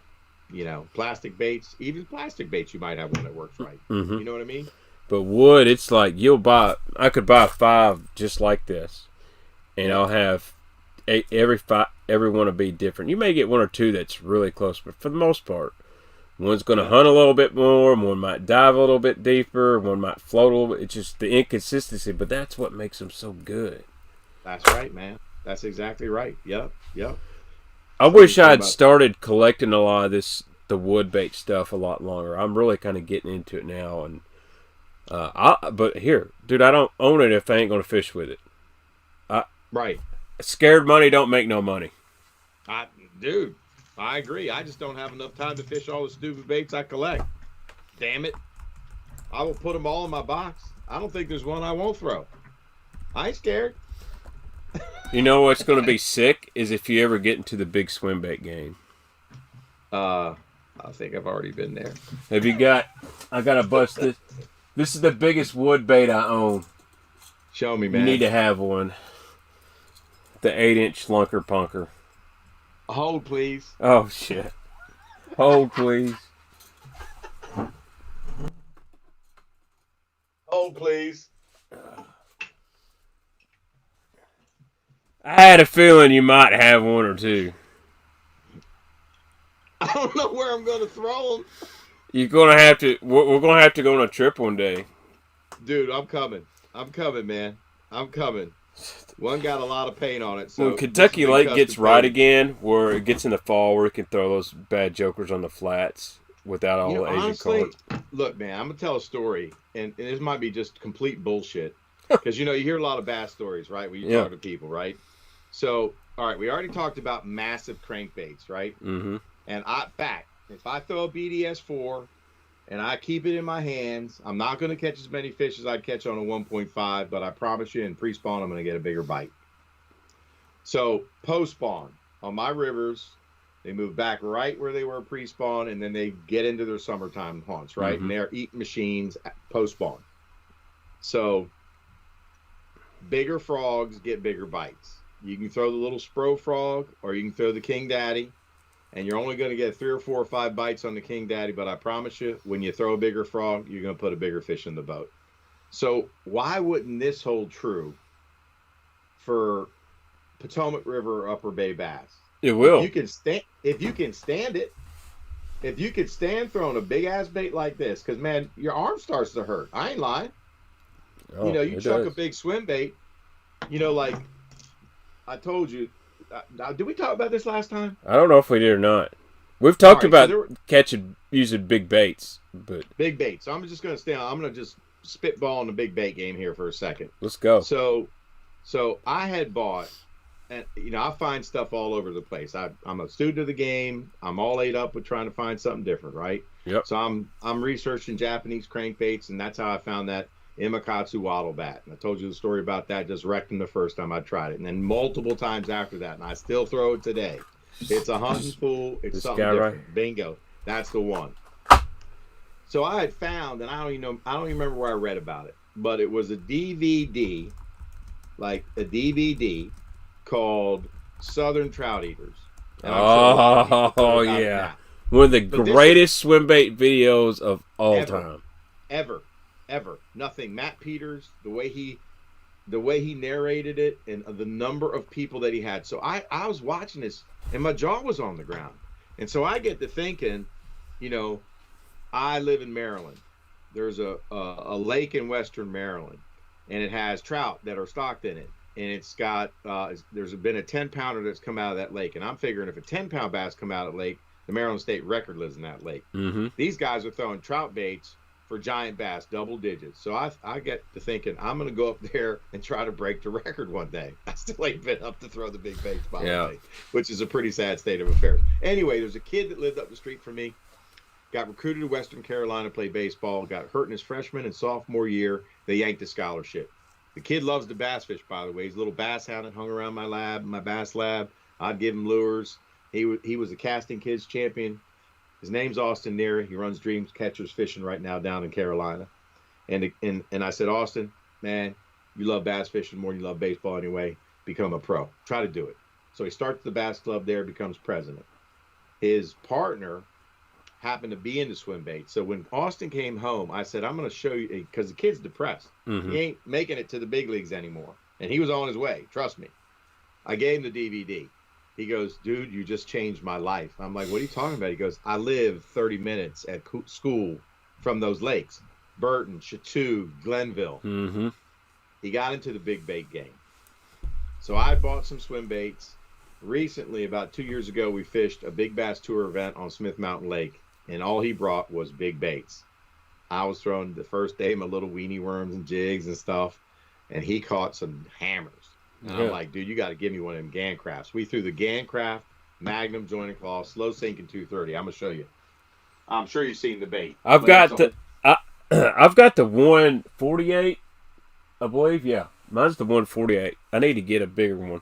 Speaker 2: you know, plastic baits. Even plastic baits, you might have one that works right. You know what I mean?
Speaker 1: But wood, it's like I could buy 5 just like this, and I'll have every one will be different. You may get 1 or 2 that's really close, but for the most part, one's going to hunt a little bit more, one might dive a little bit deeper, one might float a little bit. It's just the inconsistency, but that's what makes them so good.
Speaker 2: That's right, man. That's exactly right. Yep.
Speaker 1: I wish I had started collecting a lot of the wood bait stuff a lot longer. I'm really kind of getting into it now, and but here, dude, I don't own it if I ain't gonna fish with it.
Speaker 2: Right.
Speaker 1: Scared money don't make no money.
Speaker 2: Dude, I agree. I just don't have enough time to fish all the stupid baits I collect. Damn it! I will put them all in my box. I don't think there's one I won't throw. I ain't scared.
Speaker 1: You know what's going to be sick is if you ever get into the big Swimbait game.
Speaker 2: I think I've already been there.
Speaker 1: Have you got? I got to bust this. This is the biggest wood bait I own.
Speaker 2: Show me, man.
Speaker 1: You need to have one. The 8-inch Lunker Punker.
Speaker 2: Hold, please.
Speaker 1: Oh shit! Hold, please.
Speaker 2: Hold, please.
Speaker 1: I had a feeling you might have 1 or 2.
Speaker 2: I don't know where I'm going to throw them.
Speaker 1: You're going to have to. We're going to have to go on a trip one day.
Speaker 2: Dude, I'm coming. I'm coming, man. I'm coming. One got a lot of paint on it. So
Speaker 1: when Kentucky Lake gets right again, where it gets in the fall, where we can throw those bad jokers on the flats without all the Asian
Speaker 2: honestly,
Speaker 1: carp.
Speaker 2: Look, man, I'm going to tell a story, and this might be just complete bullshit. Because, you know, you hear a lot of bass stories, right, when you talk to people, right? So, all right, we already talked about massive crankbaits, right?
Speaker 1: Mm-hmm.
Speaker 2: And if I throw a BDS-4 and I keep it in my hands, I'm not going to catch as many fish as I'd catch on a 1.5, but I promise you in pre-spawn I'm going to get a bigger bite. So, post-spawn, on my rivers, they move back right where they were pre-spawn, and then they get into their summertime haunts, right? And they're eating machines post-spawn. So, bigger frogs get bigger bites. You can throw the little Spro Frog, or you can throw the King Daddy, and you're only going to get 3 or 4 or 5 bites on the King Daddy, but I promise you, when you throw a bigger frog, you're going to put a bigger fish in the boat. So why wouldn't this hold true for Potomac River or Upper Bay bass?
Speaker 1: It will.
Speaker 2: If you can stand it, if you could stand throwing a big ass bait like this, because man, your arm starts to hurt. I ain't lying.
Speaker 1: Oh,
Speaker 2: you chuck a big swim bait, like I told you. Did we talk about this last time?
Speaker 1: I don't know if we did or not. We've talked about using big baits, but
Speaker 2: big baits. So I'm just going to I'm going to just spitball in the big bait game here for a second.
Speaker 1: Let's go.
Speaker 2: So I had bought, and I find stuff all over the place. I'm a student of the game. I'm all ate up with trying to find something different, right?
Speaker 1: Yep.
Speaker 2: So I'm researching Japanese crankbaits, and that's how I found that Imakatsu waddle bat. And I told you the story about that. Just wrecked him the first time I tried it, and then multiple times after that, and I still throw it today. It's a hunting fool. It's something different. Right? Bingo. That's the one. So I had found, and I don't even remember where I read about it, but it was a DVD, called Southern Trout Eaters.
Speaker 1: Oh yeah, one of the greatest swim bait videos of all time.
Speaker 2: Ever. Nothing. Matt Peters, the way he narrated it, and the number of people that he had. So I was watching this, and my jaw was on the ground. And so I get to thinking, I live in Maryland. There's a lake in western Maryland, and it has trout that are stocked in it. And it's got, there's been a 10-pounder that's come out of that lake. And I'm figuring if a 10-pound bass come out of the lake, the Maryland state record lives in that lake.
Speaker 1: Mm-hmm.
Speaker 2: These guys are throwing trout baits for giant bass, double digits. So I get to thinking, I'm going to go up there and try to break the record one day. I still ain't been up to throw the big baits, by the way, which is a pretty sad state of affairs. Anyway, there's a kid that lived up the street from me, got recruited to Western Carolina to play baseball, got hurt in his freshman and sophomore year. They yanked his scholarship. The kid loves to bass fish, by the way. He's a little bass hound that hung around my bass lab. I'd give him lures. He was a casting kids champion. His name's Austin Neary. He runs Dreams Catchers Fishing right now down in Carolina. And I said, Austin, man, you love bass fishing more than you love baseball anyway. Become a pro. Try to do it. So he starts the bass club there, becomes president. His partner happened to be into swim bait. So when Austin came home, I said, I'm going to show you, because the kid's depressed.
Speaker 1: Mm-hmm.
Speaker 2: He ain't making it to the big leagues anymore. And he was on his way. Trust me. I gave him the DVD. He goes, dude, you just changed my life. I'm like, what are you talking about? He goes, I live 30 minutes at school from those lakes. Burton, Chateau, Glenville.
Speaker 1: Mm-hmm.
Speaker 2: He got into the big bait game. So I bought some swim baits. Recently, about 2 years ago, we fished a big bass tour event on Smith Mountain Lake, and all he brought was big baits. I was throwing the first day my little weenie worms and jigs and stuff, and he caught some hammers. And I'm like, dude, you got to give me one of them Gancrafts. We threw the Gancraft Magnum jointing claw, slow sinking 230. I'm gonna show you. I'm sure you've seen the bait.
Speaker 1: I've got the 148, I believe. Yeah, mine's the 148. I need to get a bigger one.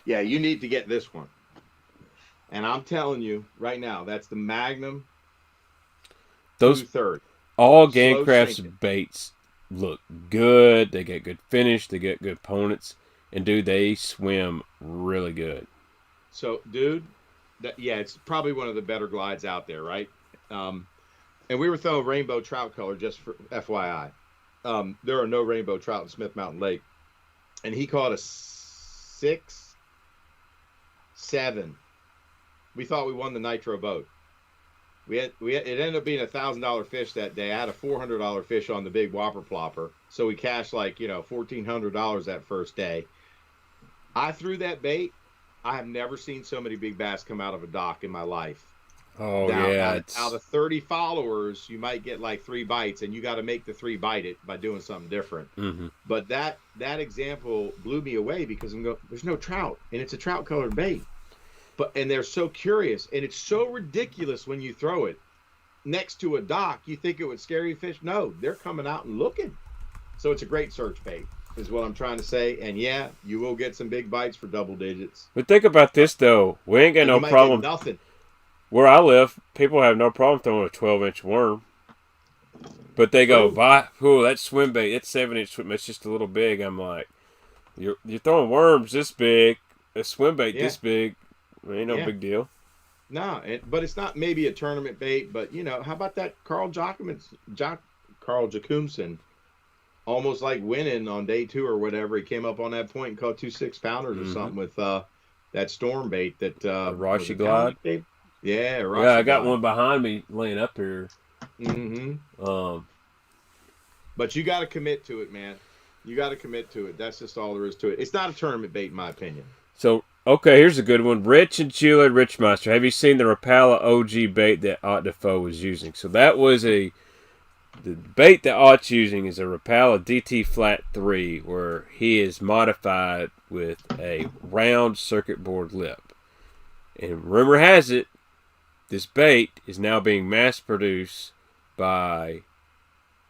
Speaker 2: Yeah, you need to get this one. And I'm telling you right now, that's the Magnum.
Speaker 1: Those
Speaker 2: 230.
Speaker 1: All Gancraft's baits look good. They get good finish. They get good opponents. And, dude, they swim really good.
Speaker 2: So, dude, it's probably one of the better glides out there, right? And we were throwing rainbow trout color, just for FYI. There are no rainbow trout in Smith Mountain Lake. And he caught a 6, 7. We thought we won the Nitro boat. It ended up being a $1,000 fish that day. I had a $400 fish on the big whopper plopper, so we cashed $1,400 that first day. I threw that bait. I have never seen so many big bass come out of a dock in my life.
Speaker 1: Oh
Speaker 2: now,
Speaker 1: yeah!
Speaker 2: Out of 30 followers, you might get like 3 bites, and you got to make the 3 bite it by doing something different.
Speaker 1: Mm-hmm.
Speaker 2: But that example blew me away because there's no trout, and it's a trout colored bait. And they're so curious, and it's so ridiculous when you throw it next to a dock. You think it would scare you fish? No, they're coming out and looking. So it's a great search bait, is what I'm trying to say. And yeah, you will get some big bites for double digits.
Speaker 1: But think about this though: we ain't got no problem.
Speaker 2: Nothing.
Speaker 1: Where I live, people have no problem throwing a 12-inch worm. But they go, that swim bait, it's 7-inch swim. It's just a little big. I'm like, You're throwing worms this big, a swim bait this big. Ain't no big deal.
Speaker 2: No, but it's not maybe a tournament bait. But how about that Carl Jacobson, almost like winning on day 2 or whatever. He came up on that point and caught 2 6-pounders or something with that storm bait that
Speaker 1: Rashi Glide.
Speaker 2: Yeah, Rashi
Speaker 1: I got one behind me laying up here.
Speaker 2: But you got to commit to it, man. You got to commit to it. That's just all there is to it. It's not a tournament bait, in my opinion.
Speaker 1: So, okay, here's a good one. Rich and Sheila Richmeister. Have you seen the Rapala OG bait that Ott Defoe was using? So that was the bait that Ott's using is a Rapala DT Flat 3, where he is modified with a round circuit board lip. And rumor has it, this bait is now being mass-produced by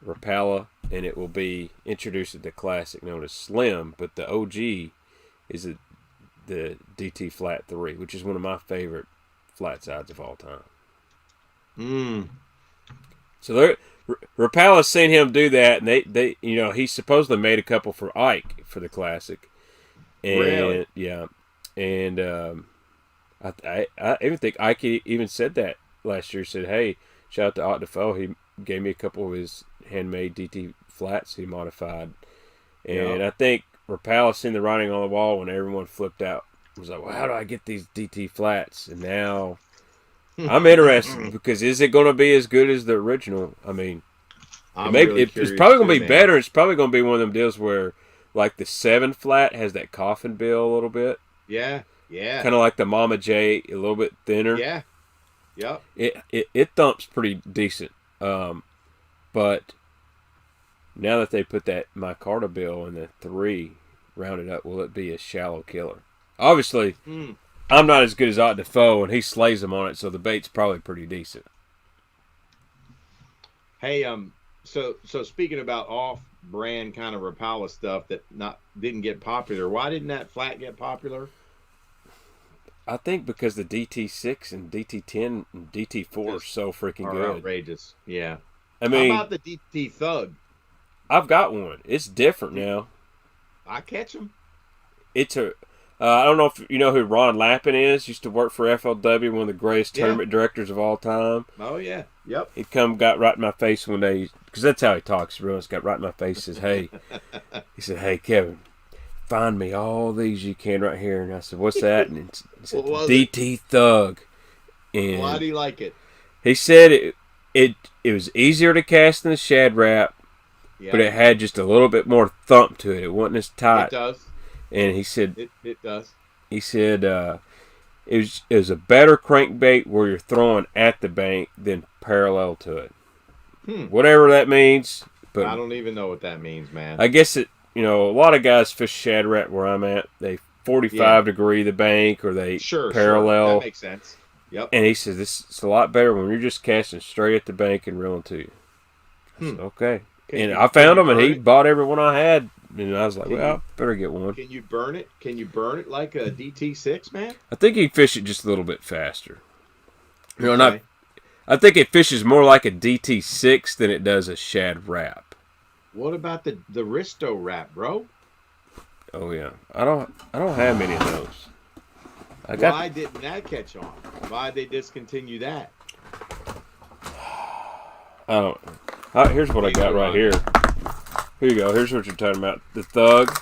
Speaker 1: Rapala, and it will be introduced at the classic known as Slim, but the OG is the DT Flat 3, which is one of my favorite flat sides of all time. So Rapala's seen him do that, and they he supposedly made a couple for Ike for the classic. And,
Speaker 2: really?
Speaker 1: Yeah. And I even think Ike even said that last year. He said, hey, shout out to Ott Defoe. He gave me a couple of his handmade DT flats he modified. And I think Rapala seen the writing on the wall when everyone flipped out. He was like, well, how do I get these DT flats? And now I'm interested because is it going to be as good as the original? I mean, it's probably going to be better. It's probably going to be one of them deals where like the 7 flat has that coffin bill a little bit.
Speaker 2: Yeah.
Speaker 1: Kind of like the Mama J, a little bit thinner.
Speaker 2: Yeah. Yep.
Speaker 1: It thumps pretty decent. But now that they put that micarta bill in the 3 rounded up, will it be a shallow killer? Obviously, I'm not as good as Ott Defoe, and he slays them on it, so the bait's probably pretty decent.
Speaker 2: Hey, so speaking about off-brand kind of Rapala stuff that didn't get popular, why didn't that flat get popular?
Speaker 1: I think because the DT6 and DT10 and DT4 are so freaking good.
Speaker 2: Outrageous. Yeah.
Speaker 1: I mean,
Speaker 2: how about the DT Thug?
Speaker 1: I've got one. It's different now.
Speaker 2: I catch them.
Speaker 1: It's I don't know if you know who Ron Lappin is. Used to work for FLW, one of the greatest tournament directors of all time.
Speaker 2: Oh, yeah. Yep.
Speaker 1: He got right in my face one day, because that's how he talks. He got right in my face, says, hey. He said, hey, Kevin, find me all these you can right here. And I said, what's that? And he said, DT Thug. And
Speaker 2: why do you like it?
Speaker 1: He said it was easier to cast than the Shad Rap, but it had just a little bit more thump to it. It wasn't as tight.
Speaker 2: It does.
Speaker 1: And he said
Speaker 2: it does.
Speaker 1: He said it was a better crankbait where you're throwing at the bank than parallel to it. Whatever that means. But
Speaker 2: I don't even know what that means, man.
Speaker 1: I guess a lot of guys fish Shad Rat where I'm at. They 45 degree the bank, or they parallel.
Speaker 2: That makes sense. Yep.
Speaker 1: And he says it's a lot better when you're just casting straight at the bank and reeling to you. I said, okay. I found them, and he bought every one I had. And I was like, I better get one.
Speaker 2: Can you burn it? Can you burn it like a DT6, man?
Speaker 1: I think you fish it just a little bit faster. I think it fishes more like a DT6 than it does a Shad Rap.
Speaker 2: What about the Risto Rap, bro?
Speaker 1: Oh yeah, I don't have many of those.
Speaker 2: Why didn't that catch on? Why did they discontinue that?
Speaker 1: I don't. Here's what I got right here. Here you go. Here's what you're talking about. The Thug.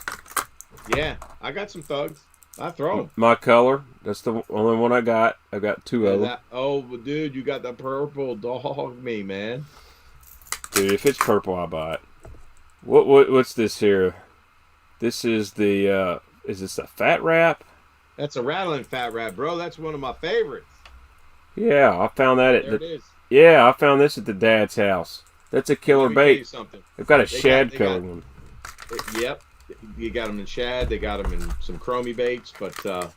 Speaker 2: Yeah, I got some Thugs. I throw them.
Speaker 1: My color. That's the only one I got. I got 2 of them.
Speaker 2: Oh, dude, you got the purple. Dog me, man.
Speaker 1: Dude, if it's purple, I buy it. What's this here? This is the. Is this a Fat Wrap?
Speaker 2: That's a rattling Fat Wrap, bro. That's one of my favorites.
Speaker 1: Yeah, I found that
Speaker 2: There it is.
Speaker 1: Yeah, I found this at the dad's house. That's a killer bait. They've got a shad color one.
Speaker 2: Yep. You got them in shad. They got them in some chromie baits. But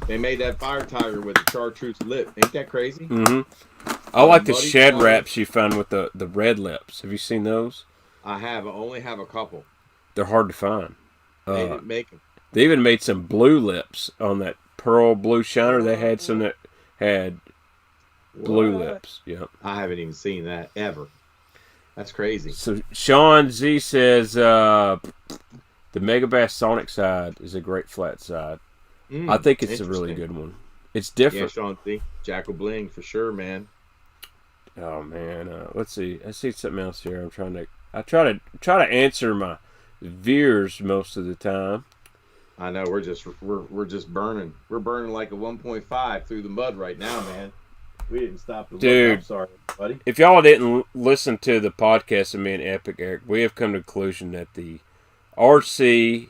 Speaker 2: they made that Fire Tiger with a chartreuse lip. Ain't that crazy?
Speaker 1: Mm-hmm. I like the shad wraps you found with the red lips. Have you seen those?
Speaker 2: I have. I only have a couple.
Speaker 1: They're hard to find.
Speaker 2: They didn't make them.
Speaker 1: They even made some blue lips on that pearl blue shiner. They had some that had blue lips. Yep.
Speaker 2: I haven't even seen that ever. That's crazy.
Speaker 1: So Sean Z says, The Megabass Sonic side is a great flat side. I think it's a really good one. It's different.
Speaker 2: Yeah, Sean C. Jackal Bling for sure, man.
Speaker 1: Oh man, let's see. I see something else here. I try to answer my viewers most of the time.
Speaker 2: I know we're just burning. We're burning like a 1.5 through the mud right now, man. We didn't stop the
Speaker 1: dude.
Speaker 2: I'm sorry, buddy.
Speaker 1: If y'all didn't listen to the podcast of me and Epic Eric, we have come to the conclusion that the RC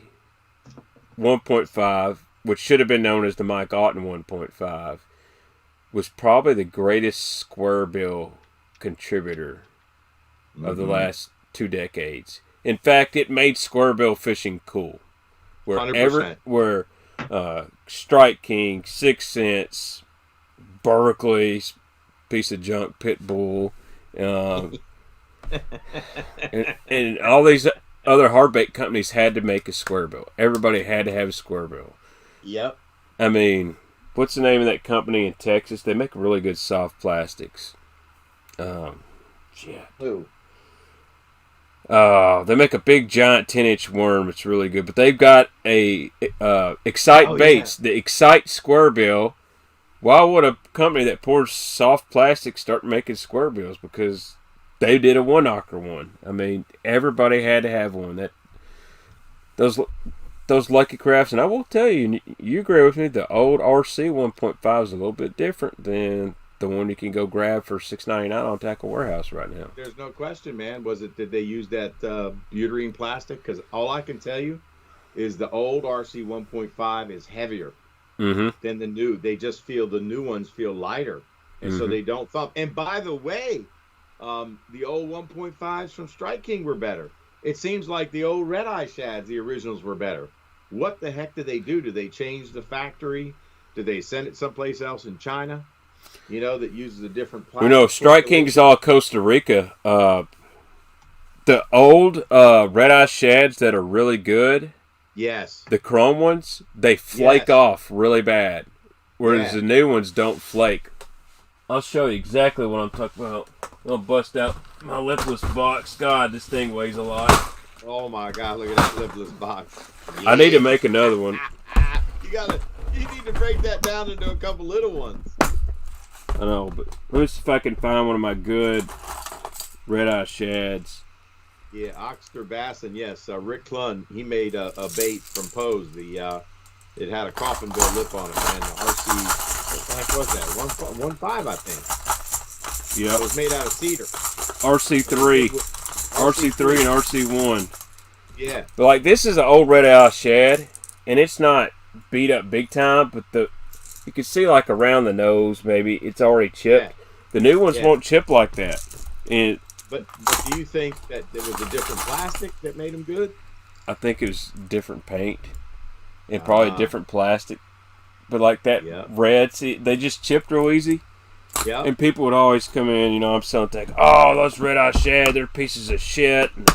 Speaker 1: 1.5, which should have been known as the Mike Otten 1.5, was probably the greatest square bill contributor of the last 2 decades. In fact, it made square bill fishing cool. Where Strike King, 6 Cents, Berkeley, piece of junk, Pitbull, and all these other hardbait companies had to make a square bill. Everybody had to have a square bill.
Speaker 2: Yep.
Speaker 1: I mean, what's the name of that company in Texas? They make really good soft plastics. Shit.
Speaker 2: Who?
Speaker 1: They make a big giant 10-inch worm. It's really good. But they've got a Excite Baits, the Excite Square Bill. Why would a company that pours soft plastic start making square bills? Because they did a one-knocker one. I mean, everybody had to have one. Those Lucky Crafts, and I will tell you, you agree with me, the old RC 1.5 is a little bit different than the one you can go grab for $6.99 on Tackle Warehouse right now.
Speaker 2: There's no question, man. Did they use that butyrene plastic? Because all I can tell you is the old RC 1.5 is heavier than the new. They just feel the new ones feel lighter, and so they don't thump. And by the way, the old 1.5s from Strike King were better. It seems like the old Red Eye Shads, the originals, were better. What the heck did they do? Did they change the factory? Did they send it someplace else in China? You know, that uses a different plastic.
Speaker 1: You know, Strike King's all Costa Rica. The old Red Eye Shads that are really good,
Speaker 2: yes,
Speaker 1: the chrome ones, they flake off really bad. Whereas the new ones don't flake. I'll show you exactly what I'm talking about. I'll bust out my lipless box. God, this thing weighs a lot.
Speaker 2: Oh my God, look at that lipless box.
Speaker 1: I need to make another one.
Speaker 2: You need to break that down into a couple little ones.
Speaker 1: I know, but let me see if I can find one of my good Red Eye Shads.
Speaker 2: Yeah, Oxter Bass, and yes, Rick Clun, he made a bait from Pose. It had a coffin bill lip on it, man. The RC, what the heck was that? 1.5, I think.
Speaker 1: Yeah.
Speaker 2: It was made out of cedar.
Speaker 1: RC3 and RC1.
Speaker 2: Yeah.
Speaker 1: But like, this is an old Red Eye Shad, and it's not beat up big time, but you can see like around the nose, maybe it's already chipped. Yeah. The new ones won't chip like that. And
Speaker 2: but do you think that there was a different plastic that made them good?
Speaker 1: I think it was different paint and probably different plastic. But like that red, see, they just chipped real easy. Yeah. And people would always come in, you know, I'm selling things. Oh, those Red Eye Shad, they're pieces of shit. And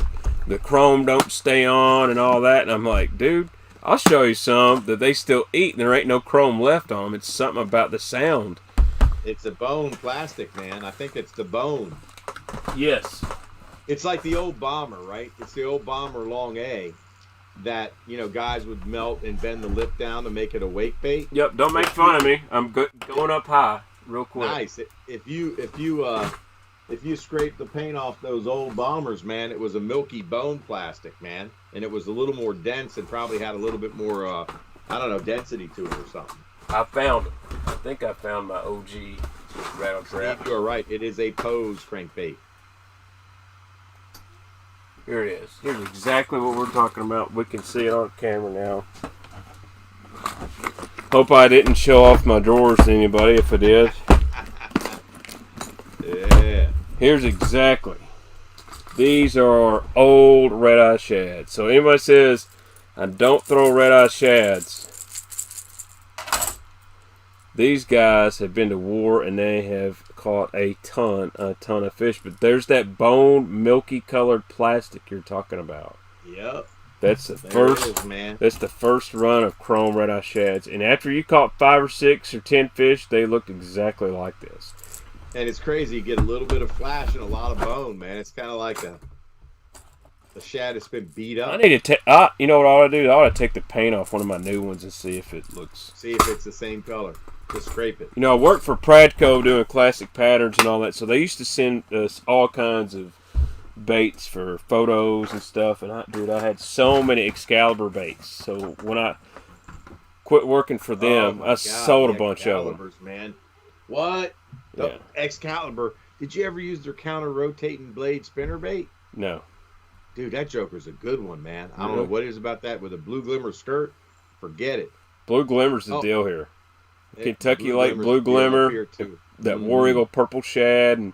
Speaker 1: the chrome don't stay on and all that. And I'm like, dude, I'll show you some that they still eat and there ain't no chrome left on them. It's something about the sound.
Speaker 2: It's a bone plastic, man. I think it's the bone.
Speaker 1: Yes.
Speaker 2: It's like the old bomber, right? It's the old bomber long A that, you know, guys would melt and bend the lip down to make it a wake bait.
Speaker 1: Yep, don't make fun of me. I'm going up high real quick.
Speaker 2: Nice. If you scrape the paint off those old bombers, man, it was a milky bone plastic, man. And it was a little more dense and probably had a little bit more, I don't know, density to it or something.
Speaker 1: I found it. I think I found my OG rattle trap.
Speaker 2: You are right. It is a Pose crankbait.
Speaker 1: Here it is. Here's exactly what we're talking about. We can see it on camera now. Hope I didn't show off my drawers to anybody. If I did.
Speaker 2: Yeah.
Speaker 1: Here's exactly. These are old Red Eye Shads. So anybody says I don't throw Red Eye Shads, these guys have been to war and they have caught a ton of fish. But there's that bone, milky colored plastic you're talking about.
Speaker 2: Yep.
Speaker 1: That's the first,
Speaker 2: man.
Speaker 1: That's the first run of chrome Red Eye Shads. And after you caught 5 or 6 or 10 fish, they looked exactly like this.
Speaker 2: And it's crazy. You get a little bit of flash and a lot of bone, man. It's kind of like a shad that's been beat up.
Speaker 1: I need to take. You know what I ought to do? I ought to take the paint off one of my new ones and see if it looks.
Speaker 2: See if it's the same color. Just scrape it.
Speaker 1: You know, I worked for Pradco doing classic patterns and all that, so they used to send us all kinds of baits for photos and stuff. And I had so many Excalibur baits. So when I quit working for them, I sold a bunch of them.
Speaker 2: Man, what? The Excalibur. Did you ever use their counter-rotating blade spinner bait?
Speaker 1: No.
Speaker 2: Dude, that joker's a good one, man. I don't know what it is about that with a blue glimmer skirt. Forget it.
Speaker 1: Blue glimmer's the deal here. Kentucky Lake blue glimmer, that War Eagle purple shad, and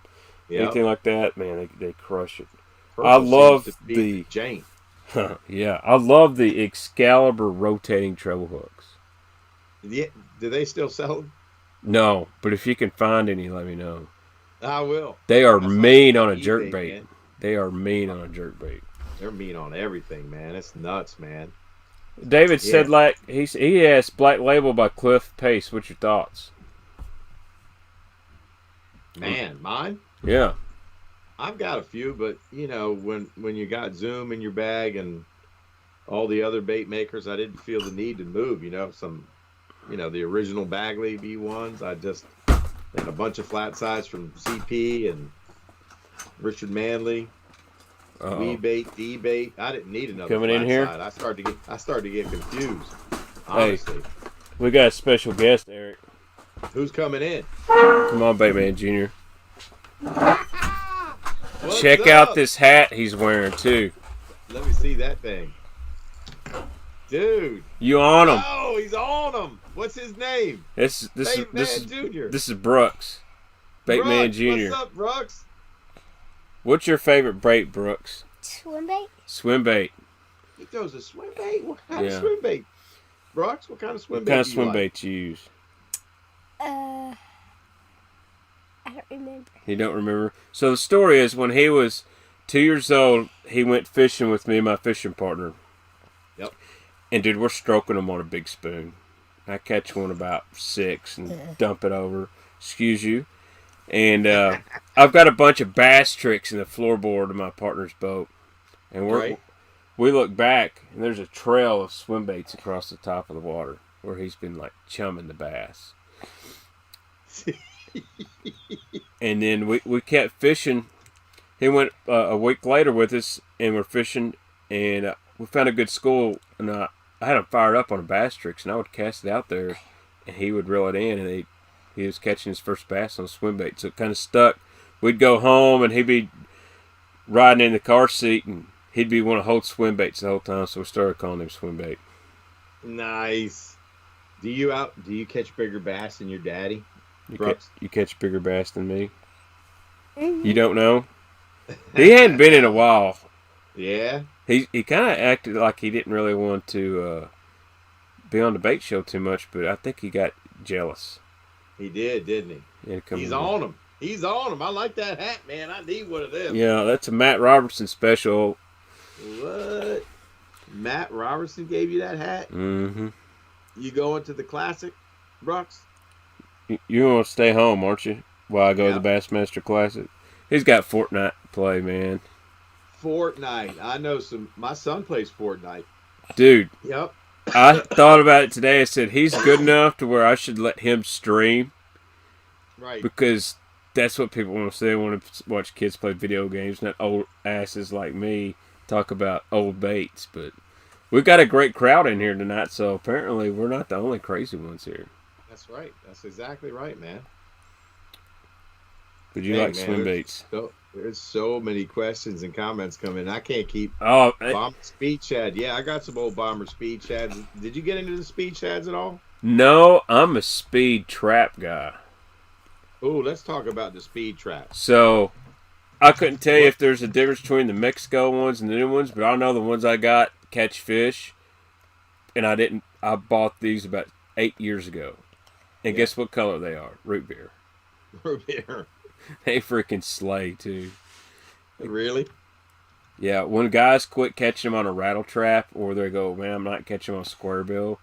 Speaker 1: anything like that, man, they crush it. Purple I love the
Speaker 2: Jane.
Speaker 1: Yeah, I love the Excalibur rotating treble hooks.
Speaker 2: Yeah, do they still sell them?
Speaker 1: No, but if you can find any, let me know.
Speaker 2: I will.
Speaker 1: They are mean on a jerkbait. They are mean on a jerkbait.
Speaker 2: They're mean on everything, man. It's nuts, man.
Speaker 1: David said, like he asked Black Label by Cliff Pace. What's your thoughts?
Speaker 2: Man, mine?
Speaker 1: Yeah.
Speaker 2: I've got a few, but you know, when you got Zoom in your bag and all the other bait makers, I didn't feel the need to move. You know, the original Bagley V1s. I just had a bunch of flat sides from CP and Richard Manley. We-bait, D-bait. I didn't need another
Speaker 1: coming in here.
Speaker 2: Side. I started to get confused. Honestly.
Speaker 1: Hey, we got a special guest, Eric.
Speaker 2: Who's coming in?
Speaker 1: Come on, Baitman Jr. Check out this hat he's wearing too.
Speaker 2: Let me see that thing, dude.
Speaker 1: You on him?
Speaker 2: Oh, he's on him. What's his name?
Speaker 1: This is
Speaker 2: Junior.
Speaker 1: This is Brooks. Baitman Jr.
Speaker 2: What's up, Brooks?
Speaker 1: What's your favorite bait, Brooks?
Speaker 4: Swimbait.
Speaker 1: Swimbait.
Speaker 2: He goes to swimbait. What kind of swimbait? Brooks, what kind of swimbait?
Speaker 1: What kind of swimbait you use?
Speaker 4: I don't remember.
Speaker 1: You don't remember? So the story is, when he was 2 years old, he went fishing with me and my fishing partner.
Speaker 2: Yep.
Speaker 1: And dude, we're stroking them on a big spoon. I catch one about 6 and dump it over. Excuse you. And I've got a bunch of bass tricks in the floorboard of my partner's boat. And we look back, and there's a trail of swim baits across the top of the water where he's been, like, chumming the bass. And then we kept fishing. He went a week later with us, and we're fishing, and we found a good school, and I had him fired up on a bass tricks, and I would cast it out there, and he would reel it in, and he was catching his first bass on a swim bait, so it kind of stuck. We'd go home, and he'd be riding in the car seat, and he'd be one of Holt's swim baits the whole time, so we started calling him swim bait.
Speaker 2: Nice. Do you catch bigger bass than your daddy?
Speaker 1: You catch bigger bass than me? Mm-hmm. You don't know? He hadn't been in a while.
Speaker 2: Yeah?
Speaker 1: He kind of acted like he didn't really want to be on the bait show too much, but I think he got jealous.
Speaker 2: He did, didn't he? He's on him. He's on him. I like that hat, man. I need one of them.
Speaker 1: Yeah, that's a Matt Robertson special.
Speaker 2: What? Matt Robertson gave you that hat?
Speaker 1: Mm-hmm.
Speaker 2: You going to the Classic, Brooks?
Speaker 1: You want to stay home, aren't you? While I go to the Bassmaster Classic. He's got Fortnite to play, man.
Speaker 2: Fortnite. I know my son plays Fortnite.
Speaker 1: Dude.
Speaker 2: Yep.
Speaker 1: I thought about it today. I said, he's good enough to where I should let him stream.
Speaker 2: Right.
Speaker 1: Because that's what people want to see. They want to watch kids play video games, not old asses like me talk about old baits. But we've got a great crowd in here tonight, so apparently we're not the only crazy ones here.
Speaker 2: That's right. That's exactly right, man.
Speaker 1: Would you like swim baits?
Speaker 2: There's so many questions and comments coming. I can't keep. Bomber speed shad. Yeah, I got some old bomber speed shads. Did you get into the speed shads at all?
Speaker 1: No, I'm a speed trap guy.
Speaker 2: Oh, let's talk about the speed trap.
Speaker 1: So, I couldn't tell you if there's a difference between the Mexico ones and the new ones, but I know the ones I got catch fish, and I bought these about 8 years ago. And guess what color they are? Root beer.
Speaker 2: Root beer.
Speaker 1: They freaking slay, too.
Speaker 2: Really?
Speaker 1: Yeah, when guys quit catching them on a rattle trap, or they go, man, I'm not catching them on a square bill,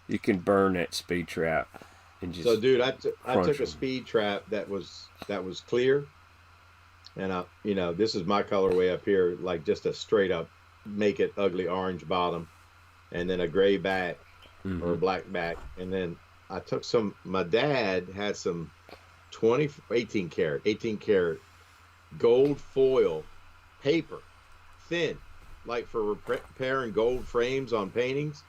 Speaker 1: you can burn that speed trap. And just
Speaker 2: so, dude, I took a speed trap that was clear, And you know, this is my colorway up here, like just a straight up make it ugly orange bottom, and then a gray back or a black back. And then I took some, my dad had some 18 karat gold foil paper, thin, like for repairing gold frames on paintings.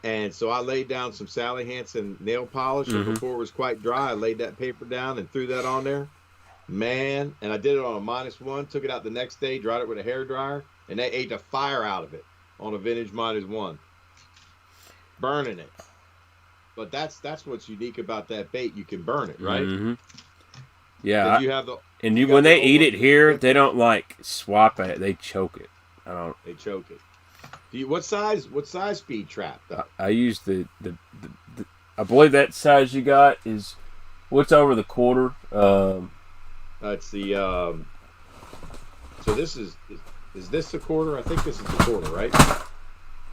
Speaker 2: And so I laid down some Sally Hansen nail polish, and before it was quite dry, I laid that paper down and threw that on there. Man, and I did it on a -1, took it out the next day, dried it with a hair dryer, and they ate the fire out of it on a vintage -1, burning it. But that's what's unique about that bait. You can burn it, right?
Speaker 1: Yeah.
Speaker 2: You have the,
Speaker 1: when they eat it here, they don't like swap at it; they choke it.
Speaker 2: They choke it. What size speed trap though?
Speaker 1: I use the I believe that size you got is what's over the quarter.
Speaker 2: It's the so this is this the quarter? I think this is the quarter, right?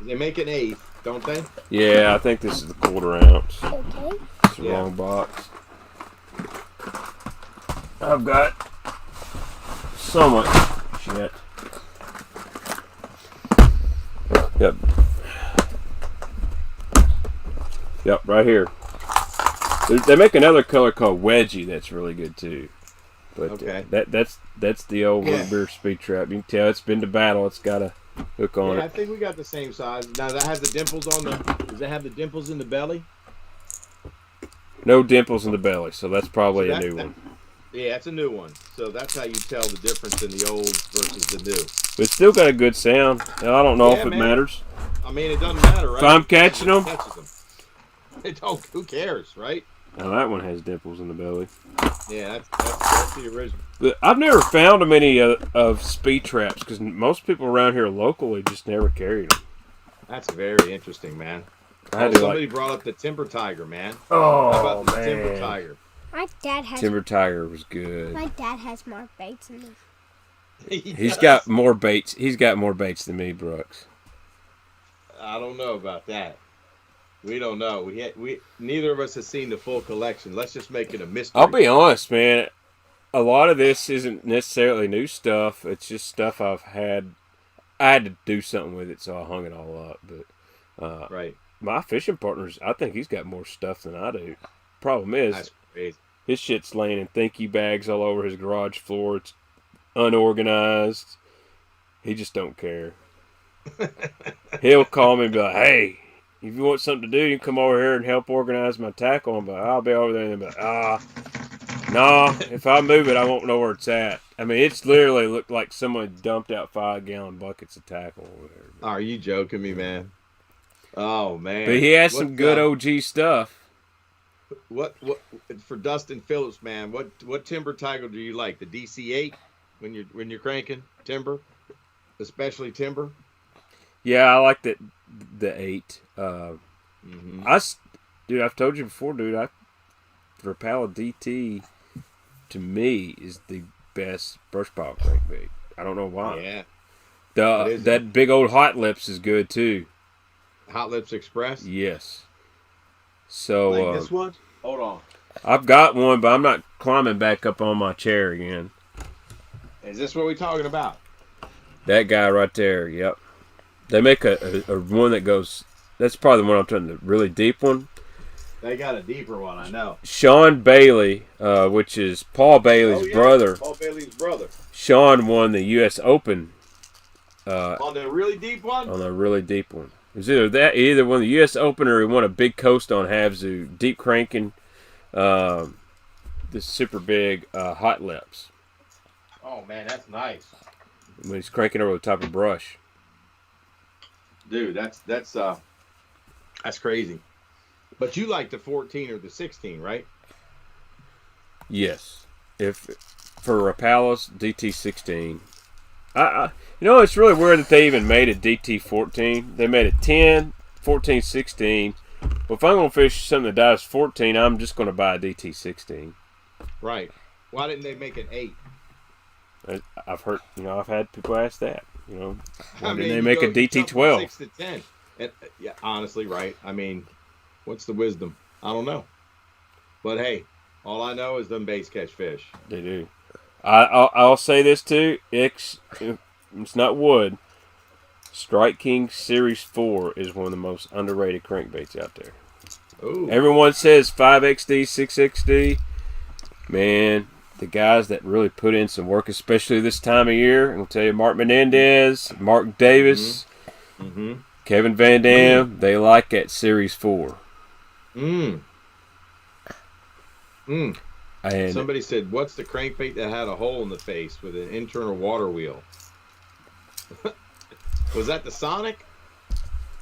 Speaker 2: They make an 1/8, don't they?
Speaker 1: Yeah, I think this is the 1/4 ounce.
Speaker 4: Okay.
Speaker 1: It's the wrong box. I've got so much shit. Yep, right here. They make another color called Wedgie that's really good too. But
Speaker 2: okay.
Speaker 1: That's the old root beer speed trap. You can tell it's been to battle. It's got a hook on it.
Speaker 2: I think we got the same size. Now that has the dimples on the. Does that have the dimples in the belly?
Speaker 1: No dimples in the belly, so that's probably a new one.
Speaker 2: Yeah, it's a new one. So that's how you tell the difference in the old versus the new.
Speaker 1: But it's still got a good sound. Now, I don't know if it matters.
Speaker 2: I mean, it doesn't matter, right?
Speaker 1: If I'm catching them.
Speaker 2: It don't. Who cares, right?
Speaker 1: Now that one has dimples in the belly.
Speaker 2: Yeah, that's the original.
Speaker 1: But I've never found many of speed traps because most people around here locally just never carried them.
Speaker 2: That's very interesting, man. Somebody brought up the Timber Tiger, man.
Speaker 1: Oh,
Speaker 2: how about the Timber Tiger?
Speaker 4: My dad has.
Speaker 1: Timber Tiger was good.
Speaker 4: My dad has more baits than me.
Speaker 1: He's got more baits. He's got more baits than me, Brooks.
Speaker 2: I don't know about that. We don't know. We neither of us has seen the full collection. Let's just make it a mystery.
Speaker 1: I'll be honest, man. A lot of this isn't necessarily new stuff. It's just stuff I've had. I had to do something with it, so I hung it all up. But
Speaker 2: right,
Speaker 1: my fishing partners, I think he's got more stuff than I do. Problem is,
Speaker 2: that's crazy.
Speaker 1: His shit's laying in thinky bags all over his garage floor. It's unorganized. He just don't care. He'll call me and be like, "Hey, if you want something to do, you can come over here and help organize my tackle." But I'll be over there and be like, no, if I move it, I won't know where it's at. I mean, it's literally looked like someone dumped out 5-gallon buckets of tackle over there.
Speaker 2: Are you joking me, man? Oh, man.
Speaker 1: But he has some good OG stuff.
Speaker 2: What for Dustin Phillips, man? What Timber Tiger do you like? The DC-8 when you're cranking timber, especially timber.
Speaker 1: Yeah, I like the 8. Dude, I've told you before, dude. Rapala DT to me is the best brush pile crankbait. I don't know why. Yeah. That big old Hot Lips is good too.
Speaker 2: Hot Lips Express.
Speaker 1: Yes. So
Speaker 2: like this one. Hold on.
Speaker 1: I've got one, but I'm not climbing back up on my chair again.
Speaker 2: Is this what we're talking about?
Speaker 1: That guy right there. Yep. They make a one that goes. That's probably the one I'm trying. The really deep one.
Speaker 2: They got a deeper one, I know.
Speaker 1: Sean Bailey, which is Paul Bailey's brother.
Speaker 2: Paul Bailey's brother.
Speaker 1: Sean won the U.S. Open.
Speaker 2: On the really deep one?
Speaker 1: On the really deep one. It was either won the U.S. Open or he won a big coast on Havzu. Deep cranking. This super big Hot Lips.
Speaker 2: Oh, man, that's nice.
Speaker 1: When he's cranking over the top of brush.
Speaker 2: Dude, that's crazy. But you like the 14 or the 16, right?
Speaker 1: Yes. For Rapalas, DT16. It's really weird that they even made a DT14. They made a 10, 14, 16. But if I'm going to fish something that dives 14, I'm just going to buy a DT16.
Speaker 2: Right. Why didn't they make an 8?
Speaker 1: I've heard, I've had people ask that. Why didn't they make a DT12?
Speaker 2: 6 to 10. And, yeah, honestly, right. I mean, what's the wisdom? I don't know. But hey, all I know is them baits catch fish.
Speaker 1: They do. I'll say this too. It's not wood. Strike King Series 4 is one of the most underrated crankbaits out there.
Speaker 2: Ooh.
Speaker 1: Everyone says 5XD, 6XD. Man, the guys that really put in some work, especially this time of year, I'm going to tell you, Mark Menendez, Mark Davis, Kevin Van Dam, they like that Series 4.
Speaker 2: And somebody
Speaker 1: And
Speaker 2: said, what's the crankbait that had a hole in the face with an internal water wheel? Was that the Sonic?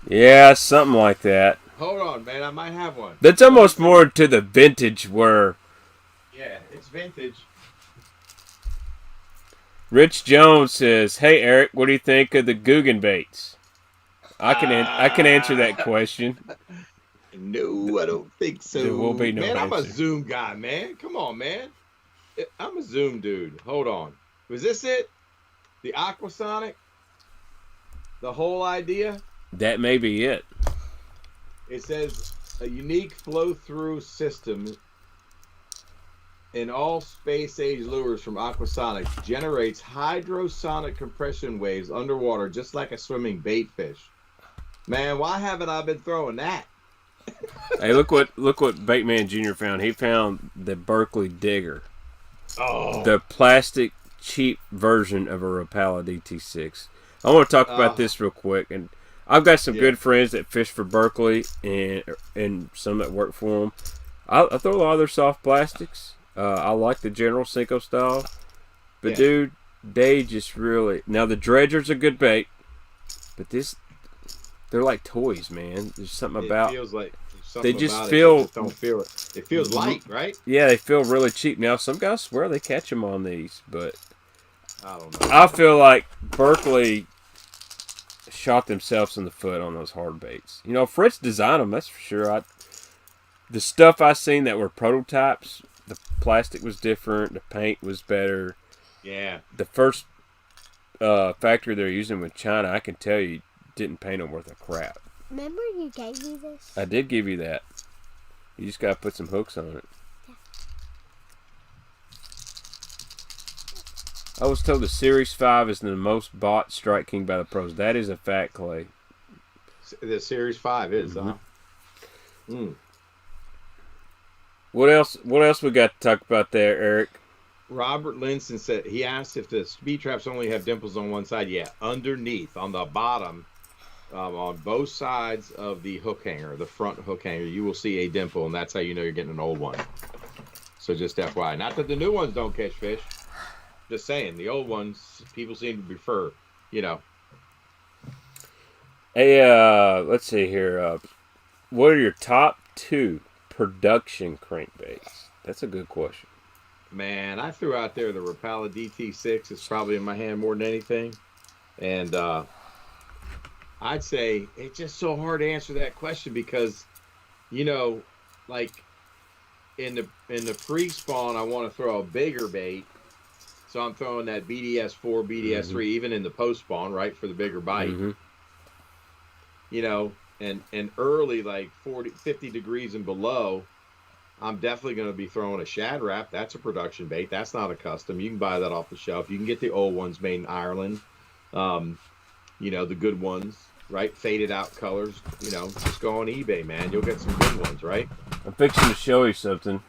Speaker 1: yeah, something like that.
Speaker 2: Hold on, man. I might have one.
Speaker 1: That's almost more to the vintage where
Speaker 2: Yeah, it's vintage.
Speaker 1: Rich Jones says, "Hey Eric, what do you think of the Guggen baits?" I can answer that question.
Speaker 2: No, I don't think so.
Speaker 1: There will be no
Speaker 2: man, I'm a
Speaker 1: answer.
Speaker 2: Zoom guy, man. Come on, man. I'm a Zoom dude. Hold on. Was this it? The Aquasonic? The whole idea?
Speaker 1: That may be it.
Speaker 2: It says a unique flow-through system in all space-age lures from Aquasonic generates hydrosonic compression waves underwater just like a swimming bait fish. Man, why haven't I been throwing that?
Speaker 1: Hey, look what Baitman Jr. found. He found the Berkeley Digger.
Speaker 2: Oh.
Speaker 1: The plastic cheap version of a Rapala DT6. I want to talk about this real quick. And I've got some good friends that fish for Berkeley and some that work for them. I throw a lot of their soft plastics. I like the General Cinco style. But, dude, they just really... Now, the Dredger's a good bait. But they're like toys, man. There's something about...
Speaker 2: It feels like...
Speaker 1: They just
Speaker 2: about
Speaker 1: feel...
Speaker 2: It. Just don't feel it. It feels light, right?
Speaker 1: Yeah, they feel really cheap. Now, some guys swear they catch them on these, but...
Speaker 2: I don't know.
Speaker 1: I feel like Berkeley shot themselves in the foot on those hard baits. You know, Fritz designed them, that's for sure. The stuff I seen that were prototypes, the plastic was different, the paint was better.
Speaker 2: Yeah.
Speaker 1: The first factory they're using with China, I can tell you, didn't paint them worth a crap.
Speaker 4: Remember you gave me this?
Speaker 1: I did give you that. You just got to put some hooks on it. I was told the Series 5 is the most bought Strike King by the pros. That is a fact, Clay.
Speaker 2: The Series 5 is, huh?
Speaker 1: What else we got to talk about there, Eric?
Speaker 2: Robert Linson said, he asked if the speed traps only have dimples on one side. Yeah, underneath, on the bottom, on both sides of the hook hanger, the front hook hanger, you will see a dimple, and that's how you know you're getting an old one. So just FYI. Not that the new ones don't catch fish. Just saying, the old ones, people seem to prefer, you know.
Speaker 1: Hey, let's see here. What are your top 2 production crankbaits? That's a good question.
Speaker 2: Man, I threw out there the Rapala DT6 is probably in my hand more than anything. And I'd say it's just so hard to answer that question because, you know, like in the pre-spawn, I want to throw a bigger bait. So I'm throwing that BDS4, BDS3, even in the post-spawn, right, for the bigger bite. You know, and early, like 50 degrees and below, I'm definitely going to be throwing a shad wrap. That's a production bait. That's not a custom. You can buy that off the shelf. You can get the old ones made in Ireland. You know, the good ones, right? Faded out colors. You know, just go on eBay, man. You'll get some good ones, right?
Speaker 1: I'm fixing to show you something.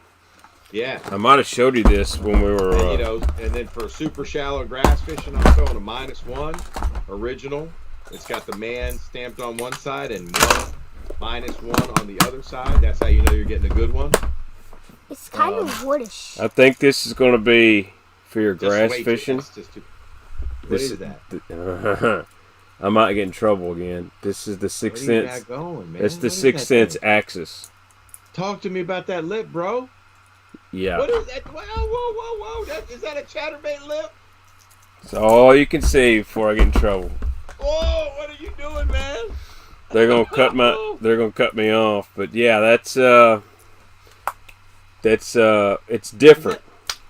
Speaker 2: Yeah.
Speaker 1: I might have showed you this when we were...
Speaker 2: And, you know, and then for super shallow grass fishing, I'm throwing a -1 original. It's got the man stamped on one side and -1 on the other side. That's how you know you're getting a good one.
Speaker 4: It's kind of woodish.
Speaker 1: I think this is going to be for your grass fishing.
Speaker 2: What is that?
Speaker 1: I might get in trouble again. This is the 6th Sense.
Speaker 2: Going, man?
Speaker 1: It's the 6th Sense Axis.
Speaker 2: Talk to me about that lip, bro.
Speaker 1: Yeah.
Speaker 2: What is that? Whoa. Is that a chatterbait lip?
Speaker 1: It's all you can see before I get in trouble.
Speaker 2: Whoa, what are you doing, man?
Speaker 1: They're gonna cut me off. But yeah, that's it's different.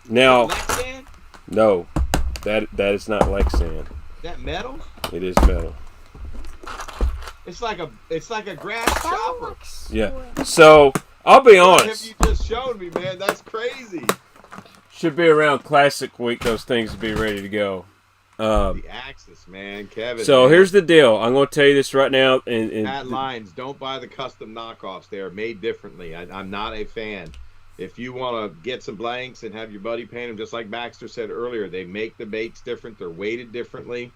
Speaker 1: Now, no, that is not Lexan.
Speaker 2: Is that metal?
Speaker 1: It is metal.
Speaker 2: It's like a grass chopper.
Speaker 1: Yeah. So I'll be
Speaker 2: What have
Speaker 1: honest.
Speaker 2: you just showed me, man? That's crazy.
Speaker 1: Should be around Classic Week. Those things will be ready to go.
Speaker 2: The Axis, man, Kevin.
Speaker 1: So
Speaker 2: man.
Speaker 1: Here's the deal. I'm going to tell you this right now.
Speaker 2: Pat Lines, don't buy the custom knockoffs. They are made differently. I'm not a fan. If you want to get some blanks and have your buddy paint them, just like Baxter said earlier, they make the baits different. They're weighted differently.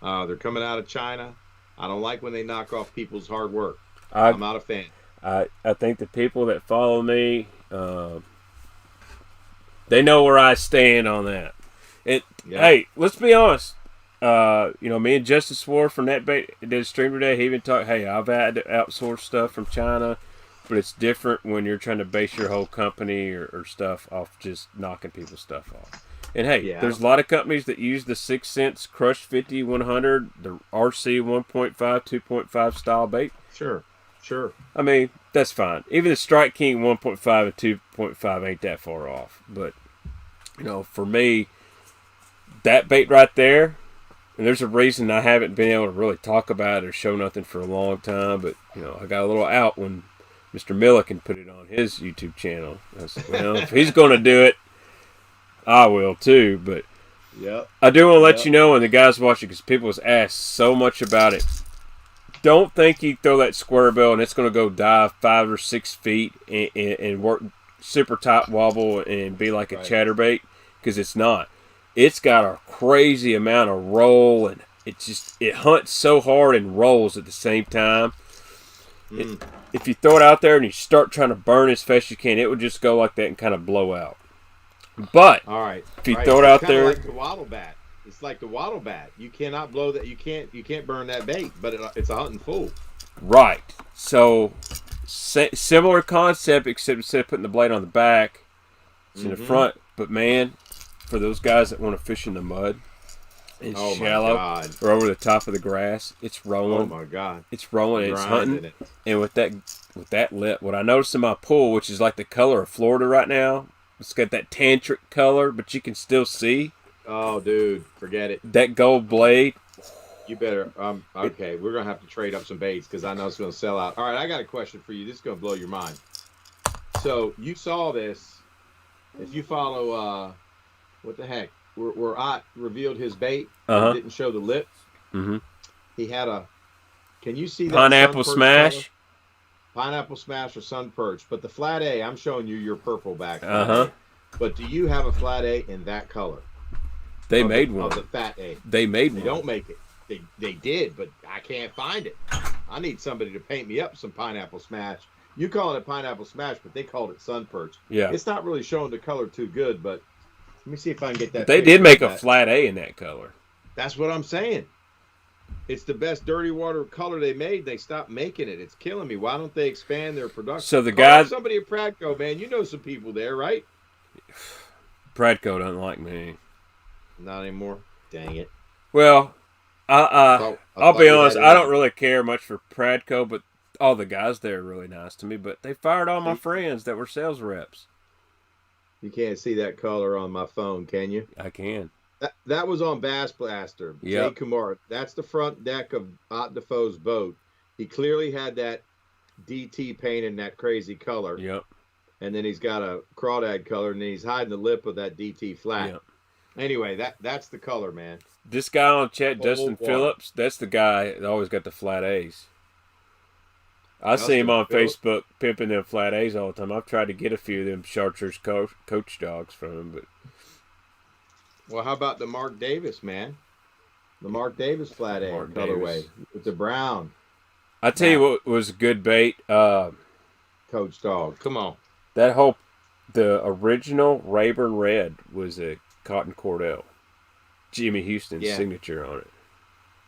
Speaker 2: They're coming out of China. I don't like when they knock off people's hard work. I'm not a fan.
Speaker 1: I think the people that follow me, they know where I stand on that. Hey, let's be honest. Me and Justice Ward from NetBait did a stream today. He even talked, hey, I've had to outsource stuff from China, but it's different when you're trying to base your whole company or stuff off just knocking people's stuff off. And hey, there's a lot of companies that use the 6 cents Crush 50 100, the RC 1.5, 2.5 style bait.
Speaker 2: Sure.
Speaker 1: I mean, that's fine. Even the Strike King 1.5 and 2.5 ain't that far off. But, for me, that bait right there, and there's a reason I haven't been able to really talk about it or show nothing for a long time, but, I got a little out when Mr. Milliken put it on his YouTube channel. I said, if he's going to do it, I will too. But I do want to let you know, and the guys watching, because people was asked so much about it, don't think you throw that square bill and it's going to go dive 5 or 6 feet and work super tight wobble and be like a chatterbait, because it's not. It's got a crazy amount of roll, and it hunts so hard and rolls at the same time. If you throw it out there and you start trying to burn as fast as you can, it would just go like that and kind of blow out. But if you throw it out there,
Speaker 2: like the wattle bat. It's like the wattle bat. You cannot blow that. You can't burn that bait, but it's a hunting fool.
Speaker 1: Right. So similar concept, except instead of putting the blade on the back, it's in the front. But man, for those guys that want to fish in the mud, it's shallow or over the top of the grass, it's rolling.
Speaker 2: Oh my God!
Speaker 1: It's rolling. It's hunting. And with that lip, what I noticed in my pool, which is like the color of Florida right now, it's got that tantric color, but you can still see.
Speaker 2: Oh, dude, forget it.
Speaker 1: That gold blade.
Speaker 2: You better. Okay, we're gonna have to trade up some baits because I know it's gonna sell out. All right, I got a question for you. This is gonna blow your mind. So you saw this. If you follow, what the heck? Where Ott revealed his bait, and didn't show the lips. He had a. Can you see that
Speaker 1: pineapple smash?
Speaker 2: Color? Pineapple smash or sun perch, but the flat A. I'm showing you your purple back. But do you have a flat A in that color?
Speaker 1: They made one.
Speaker 2: Of the fat A.
Speaker 1: They made one.
Speaker 2: They don't make it. They did, but I can't find it. I need somebody to paint me up some pineapple smash. You call it a pineapple smash, but they called it sun perch.
Speaker 1: Yeah.
Speaker 2: It's not really showing the color too good, but let me see if I can get that.
Speaker 1: They did make a flat A in that color.
Speaker 2: That's what I'm saying. It's the best dirty water color they made. They stopped making it. It's killing me. Why don't they expand their production?
Speaker 1: So the guy,
Speaker 2: somebody at Pradco, man, you know some people there, right?
Speaker 1: Pradco doesn't like me.
Speaker 2: Not anymore. Dang it.
Speaker 1: Well, I'll be honest. I don't really care much for Pradco, but all the guys there are really nice to me. But they fired all my friends that were sales reps.
Speaker 2: You can't see that color on my phone, can you?
Speaker 1: I can.
Speaker 2: That was on Bass Blaster.
Speaker 1: Yep.
Speaker 2: Jay Kumar. That's the front deck of Ott Defoe's boat. He clearly had that DT paint in that crazy color.
Speaker 1: Yep.
Speaker 2: And then he's got a crawdad color, and then he's hiding the lip of that DT flat.
Speaker 1: Yep.
Speaker 2: Anyway, that's the color, man.
Speaker 1: This guy on chat, Justin Phillips, that's the guy that always got the flat A's. I see him on Facebook pimping them flat A's all the time. I've tried to get a few of them Chartreuse coach dogs from him, but.
Speaker 2: Well, how about the Mark Davis, man? The Mark Davis flat A colorway with the brown.
Speaker 1: I tell you what was a good bait.
Speaker 2: Coach dog, come on.
Speaker 1: The original Rayburn Red was a Cotton Cordell. Jimmy Houston's signature on it.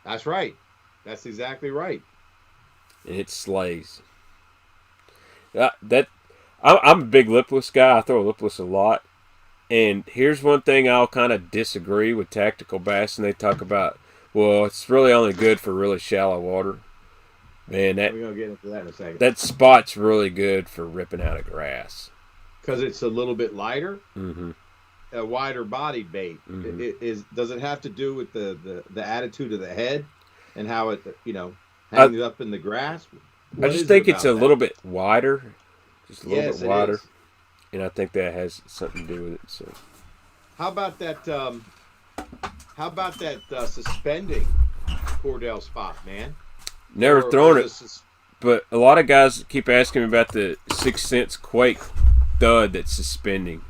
Speaker 2: That's right. That's exactly right.
Speaker 1: And it slays. I'm a big lipless guy. I throw lipless a lot. And here's one thing I'll kind of disagree with tactical bass, and they talk about, well, it's really only good for really shallow water. Man,
Speaker 2: we're gonna get into that in a second.
Speaker 1: That spot's really good for ripping out of grass
Speaker 2: because it's a little bit lighter,
Speaker 1: a
Speaker 2: wider bodied bait. Does it have to do with the attitude of the head and how it hangs up in the grass?
Speaker 1: I just think it's a little bit wider, just a little bit wider. And I think that has something to do with it. So,
Speaker 2: How about that? Suspending Cordell spot, man?
Speaker 1: Never thrown it, but a lot of guys keep asking me about the 6 Sense Quake Thud that's suspending.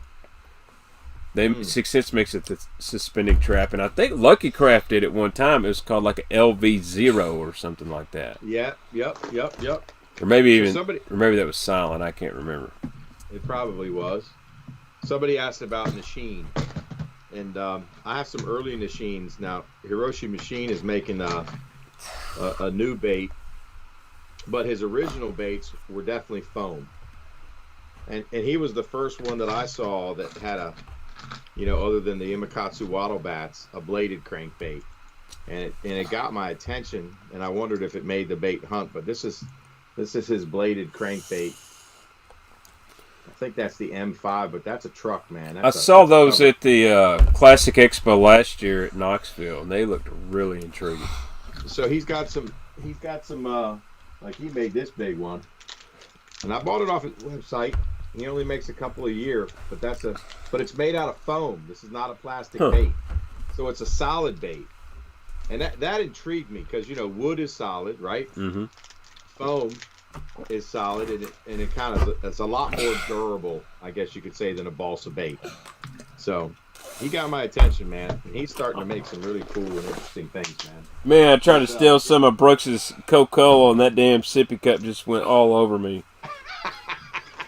Speaker 1: 6 Sense makes it the suspending trap, and I think Lucky Craft did it one time. It was called like an LV0 or something like that.
Speaker 2: Yeah, yep.
Speaker 1: Or maybe maybe that was Silent. I can't remember.
Speaker 2: It probably was. Somebody asked about Machine, and I have some early machines now. Hiroshi Machine is making a new bait, but his original baits were definitely foam, and he was the first one that I saw that had a, other than the Imakatsu waddle bats, a bladed crankbait, and it got my attention, and I wondered if it made the bait hunt. But this is his bladed crankbait. I think that's the M5, but that's a truck, man.
Speaker 1: I saw those at the Classic Expo last year at Knoxville, and they looked really intriguing.
Speaker 2: So he's got some like he made this big one, and I bought it off his website. He only makes a couple a year, but it's made out of foam. This is not a plastic bait, so it's a solid bait, and that intrigued me because wood is solid, right? Mm-hmm. Foam is solid, and it's a lot more durable, I guess you could say, than a balsa bait. So he got my attention, man. He's starting to make some really cool and interesting things, man.
Speaker 1: Man, I tried to steal some of Brooks's Coca-Cola, and that damn sippy cup just went all over me.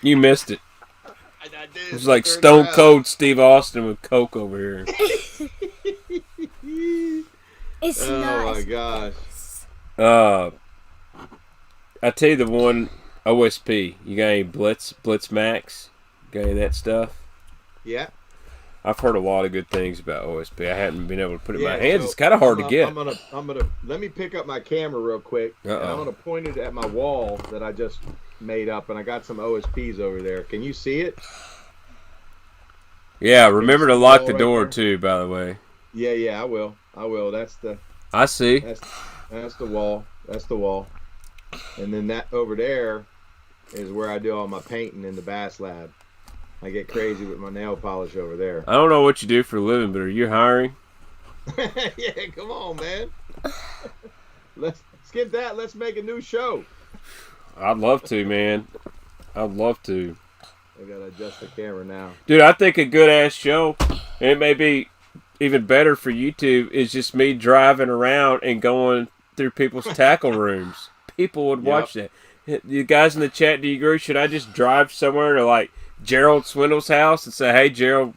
Speaker 1: You missed it.
Speaker 2: I did.
Speaker 1: It was like Stone Cold Steve Austin with Coke over here.
Speaker 4: It's
Speaker 2: not. Oh my gosh.
Speaker 1: I tell you the one OSP. You got any Blitz Max? Got any of that stuff?
Speaker 2: Yeah.
Speaker 1: I've heard a lot of good things about OSP. I haven't been able to put it in my hands. It's kind of hard to get.
Speaker 2: I'm gonna let me pick up my camera real quick. And I'm gonna point it at my wall that I just made up, and I got some OSPs over there. Can you see it?
Speaker 1: Yeah. Remember to lock the door too. By the way.
Speaker 2: Yeah. I will. That's the.
Speaker 1: I see.
Speaker 2: That's the wall. That's the wall. And then that over there is where I do all my painting in the Bass Lab. I get crazy with my nail polish over there.
Speaker 1: I don't know what you do for a living, but are you hiring?
Speaker 2: Yeah, come on, man. Let's skip that. Let's make a new show.
Speaker 1: I'd love to, man. I'd love to.
Speaker 2: I gotta adjust the camera now.
Speaker 1: Dude, I think a good-ass show, and it may be even better for YouTube, is just me driving around and going through people's tackle rooms. People would watch that. You guys in the chat, do you agree? Should I just drive somewhere to like Gerald Swindle's house and say, "Hey, Gerald,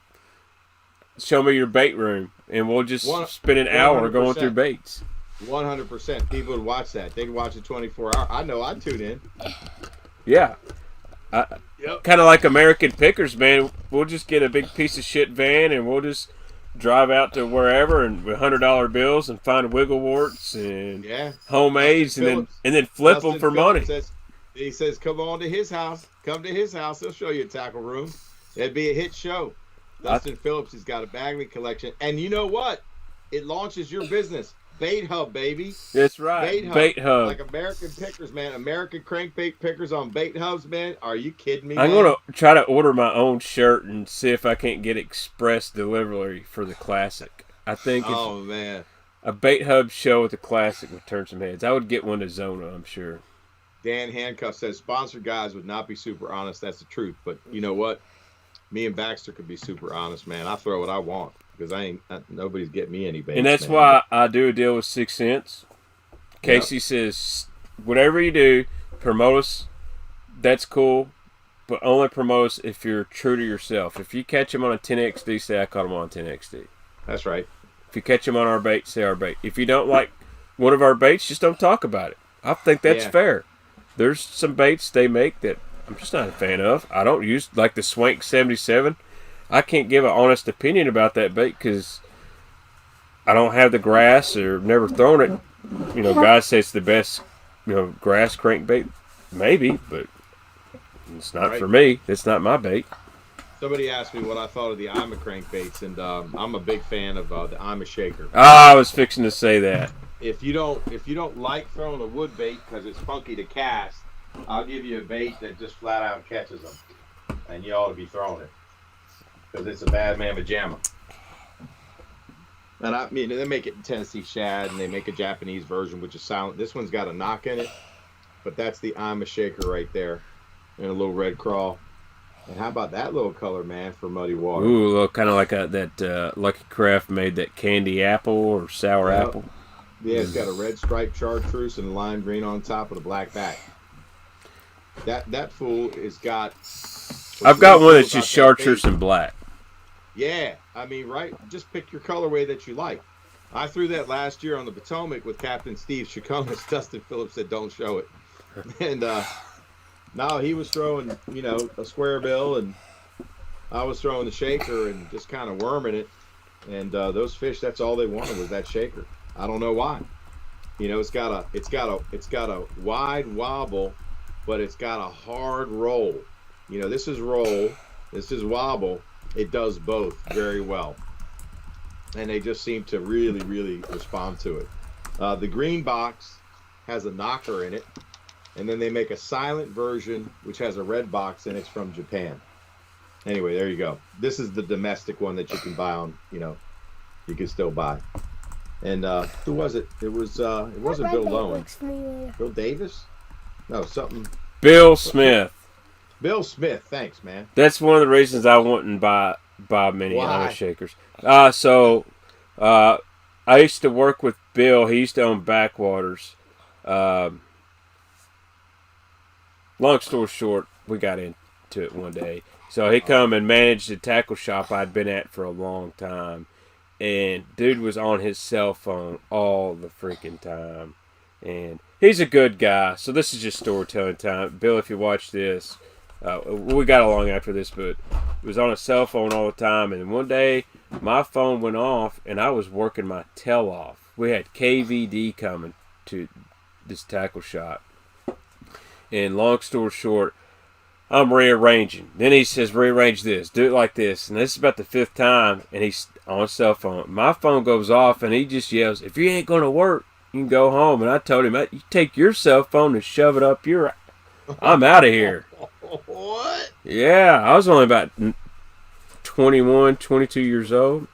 Speaker 1: show me your bait room," and we'll just spend an hour going through baits?
Speaker 2: 100%. People would watch that. They'd watch it 24 hours. I know. I'd tune in.
Speaker 1: Yeah. Kind of like American Pickers, man. We'll just get a big piece of shit van and we'll just drive out to wherever and with $100 bills and find wiggle warts and homemades and then flip them for money.
Speaker 2: He says, come on to his house. Come to his house. He'll show you a tackle room. It'd be a hit show. Dustin Phillips has got a Bagley collection. And you know what? It launches your business. Bait Hub, baby.
Speaker 1: That's right. Bait Hub.
Speaker 2: Like American Pickers, man. American crankbait pickers on Bait Hubs, man. Are you kidding me,
Speaker 1: I'm going to try to order my own shirt and see if I can't get express delivery for the Classic. I think
Speaker 2: man.
Speaker 1: A Bait Hub show with the Classic would turn some heads. I would get one to Zona, I'm sure.
Speaker 2: Dan Handcuff says, sponsored guys would not be super honest. That's the truth. But you know what? Me and Baxter could be super honest, man. I throw what I want. Because nobody's getting me any baits.
Speaker 1: And that's why I do a deal with 6 Sense. Casey says, whatever you do, promote us. That's cool. But only promote us if you're true to yourself. If you catch them on a 10XD, say I caught them on a 10XD.
Speaker 2: That's right.
Speaker 1: If you catch them on our bait, say our bait. If you don't like one of our baits, just don't talk about it. I think that's fair. There's some baits they make that I'm just not a fan of. I don't use, like the Swank 77. I can't give an honest opinion about that bait because I don't have the grass or never thrown it. You know, guys say it's the best, grass crankbait. Maybe, but it's not for me. It's not my bait.
Speaker 2: Somebody asked me what I thought of the IMA crankbaits, and I'm a big fan of the IMA shaker.
Speaker 1: I was fixing to say that.
Speaker 2: If you don't like throwing a wood bait because it's funky to cast, I'll give you a bait that just flat out catches them, and you ought to be throwing it. Because it's a bad mamma jamma. And I mean, they make it in Tennessee shad, and they make a Japanese version, which is silent. This one's got a knock in it, but that's the I'm a shaker right there, and a little red crawl. And how about that little color, man, for muddy water?
Speaker 1: Ooh, look, kind of like that Lucky Craft made that candy apple or sour apple.
Speaker 2: Yeah, it's got a red striped chartreuse and lime green on top with a black back. That fool has got.
Speaker 1: I've got one that's just chartreuse and black.
Speaker 2: Yeah, I mean, right? Just pick your colorway that you like. I threw that last year on the Potomac with Captain Steve Chaconis. Dustin Phillips said, "Don't show it," and no, he was throwing, a square bill, and I was throwing the shaker and just kind of worming it. And those fish, that's all they wanted was that shaker. I don't know why. It's got a wide wobble, but it's got a hard roll. This is roll, this is wobble. It does both very well, and they just seem to really, really respond to it. The green box has a knocker in it, and then they make a silent version which has a red box, and it's from Japan. Anyway, there you go. This is the domestic one that you can buy on, you can still buy. And who was it? It wasn't Bill Lowen. Bill Davis? No, something.
Speaker 1: Bill Smith.
Speaker 2: Bill Smith, thanks, man.
Speaker 1: That's one of the reasons I wouldn't buy many other shakers. So I used to work with Bill. He used to own Backwaters. Long story short, we got into it one day. So he come and managed the tackle shop I'd been at for a long time. And dude was on his cell phone all the freaking time. And he's a good guy. So this is just storytelling time. Bill, if you watch this, we got along after this, but he was on his cell phone all the time. And one day, my phone went off, and I was working my tail off. We had KVD coming to this tackle shop. And long story short, I'm rearranging. Then he says, rearrange this, do it like this. And this is about the 5th time, and he's on his cell phone. My phone goes off, and he just yells, if you ain't going to work, you can go home. And I told him, you take your cell phone and shove it up your... I'm out of here.
Speaker 2: What?
Speaker 1: Yeah, I was only about 21, 22 years old.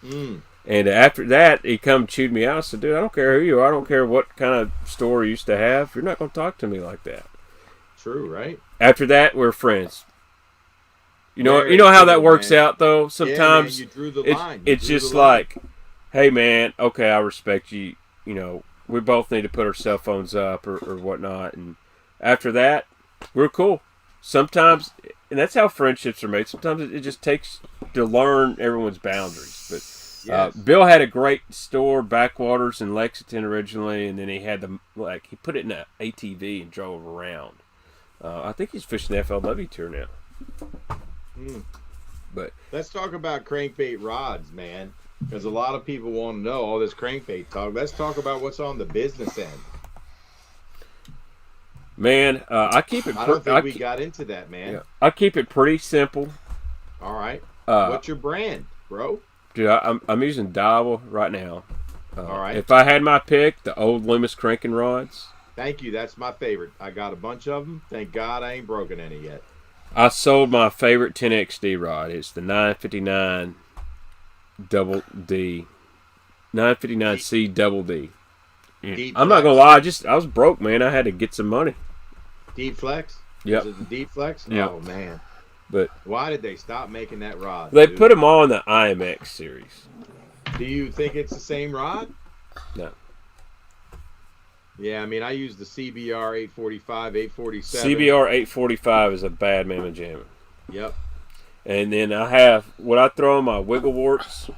Speaker 1: And after that, he come chewed me out. I said, dude, I don't care who you are. I don't care what kind of store you used to have. You're not going to talk to me like that.
Speaker 2: True, right?
Speaker 1: After that, we're friends. You know how that works out, though? Sometimes
Speaker 2: you drew the line.
Speaker 1: It's just like, hey, man, okay, I respect you. We both need to put our cell phones up or whatnot. And after that, we're cool. Sometimes, and that's how friendships are made. Sometimes it just takes to learn everyone's boundaries. But yes. Bill had a great store, Backwaters in Lexington originally, and then he had he put it in an ATV and drove around. I think he's fishing the FLW tour now. But
Speaker 2: let's talk about crankbait rods, man, because a lot of people want to know all this crankbait talk. Let's talk about what's on the business end.
Speaker 1: Man, I keep it.
Speaker 2: I don't think we got into that, man.
Speaker 1: Yeah, I keep it pretty simple.
Speaker 2: All right. What's your brand, bro?
Speaker 1: Dude, I'm using Dowel right now.
Speaker 2: All right.
Speaker 1: If I had my pick, the old Loomis cranking rods.
Speaker 2: Thank you. That's my favorite. I got a bunch of them. Thank God I ain't broken any yet.
Speaker 1: I sold my favorite 10XD rod. It's the 959 double D. 959C double D. I'm not going to lie. I was broke, man. I had to get some money.
Speaker 2: Deep Flex?
Speaker 1: Yep.
Speaker 2: Is it the Deep Flex?
Speaker 1: Yep.
Speaker 2: Oh, man.
Speaker 1: But
Speaker 2: why did they stop making that rod?
Speaker 1: They put them all in the IMX series.
Speaker 2: Do you think it's the same rod?
Speaker 1: No.
Speaker 2: Yeah, I mean, I use the CBR 845, 847.
Speaker 1: CBR 845 is a bad mamma jamma.
Speaker 2: Yep.
Speaker 1: And then I have, what I throw on my wiggle warts,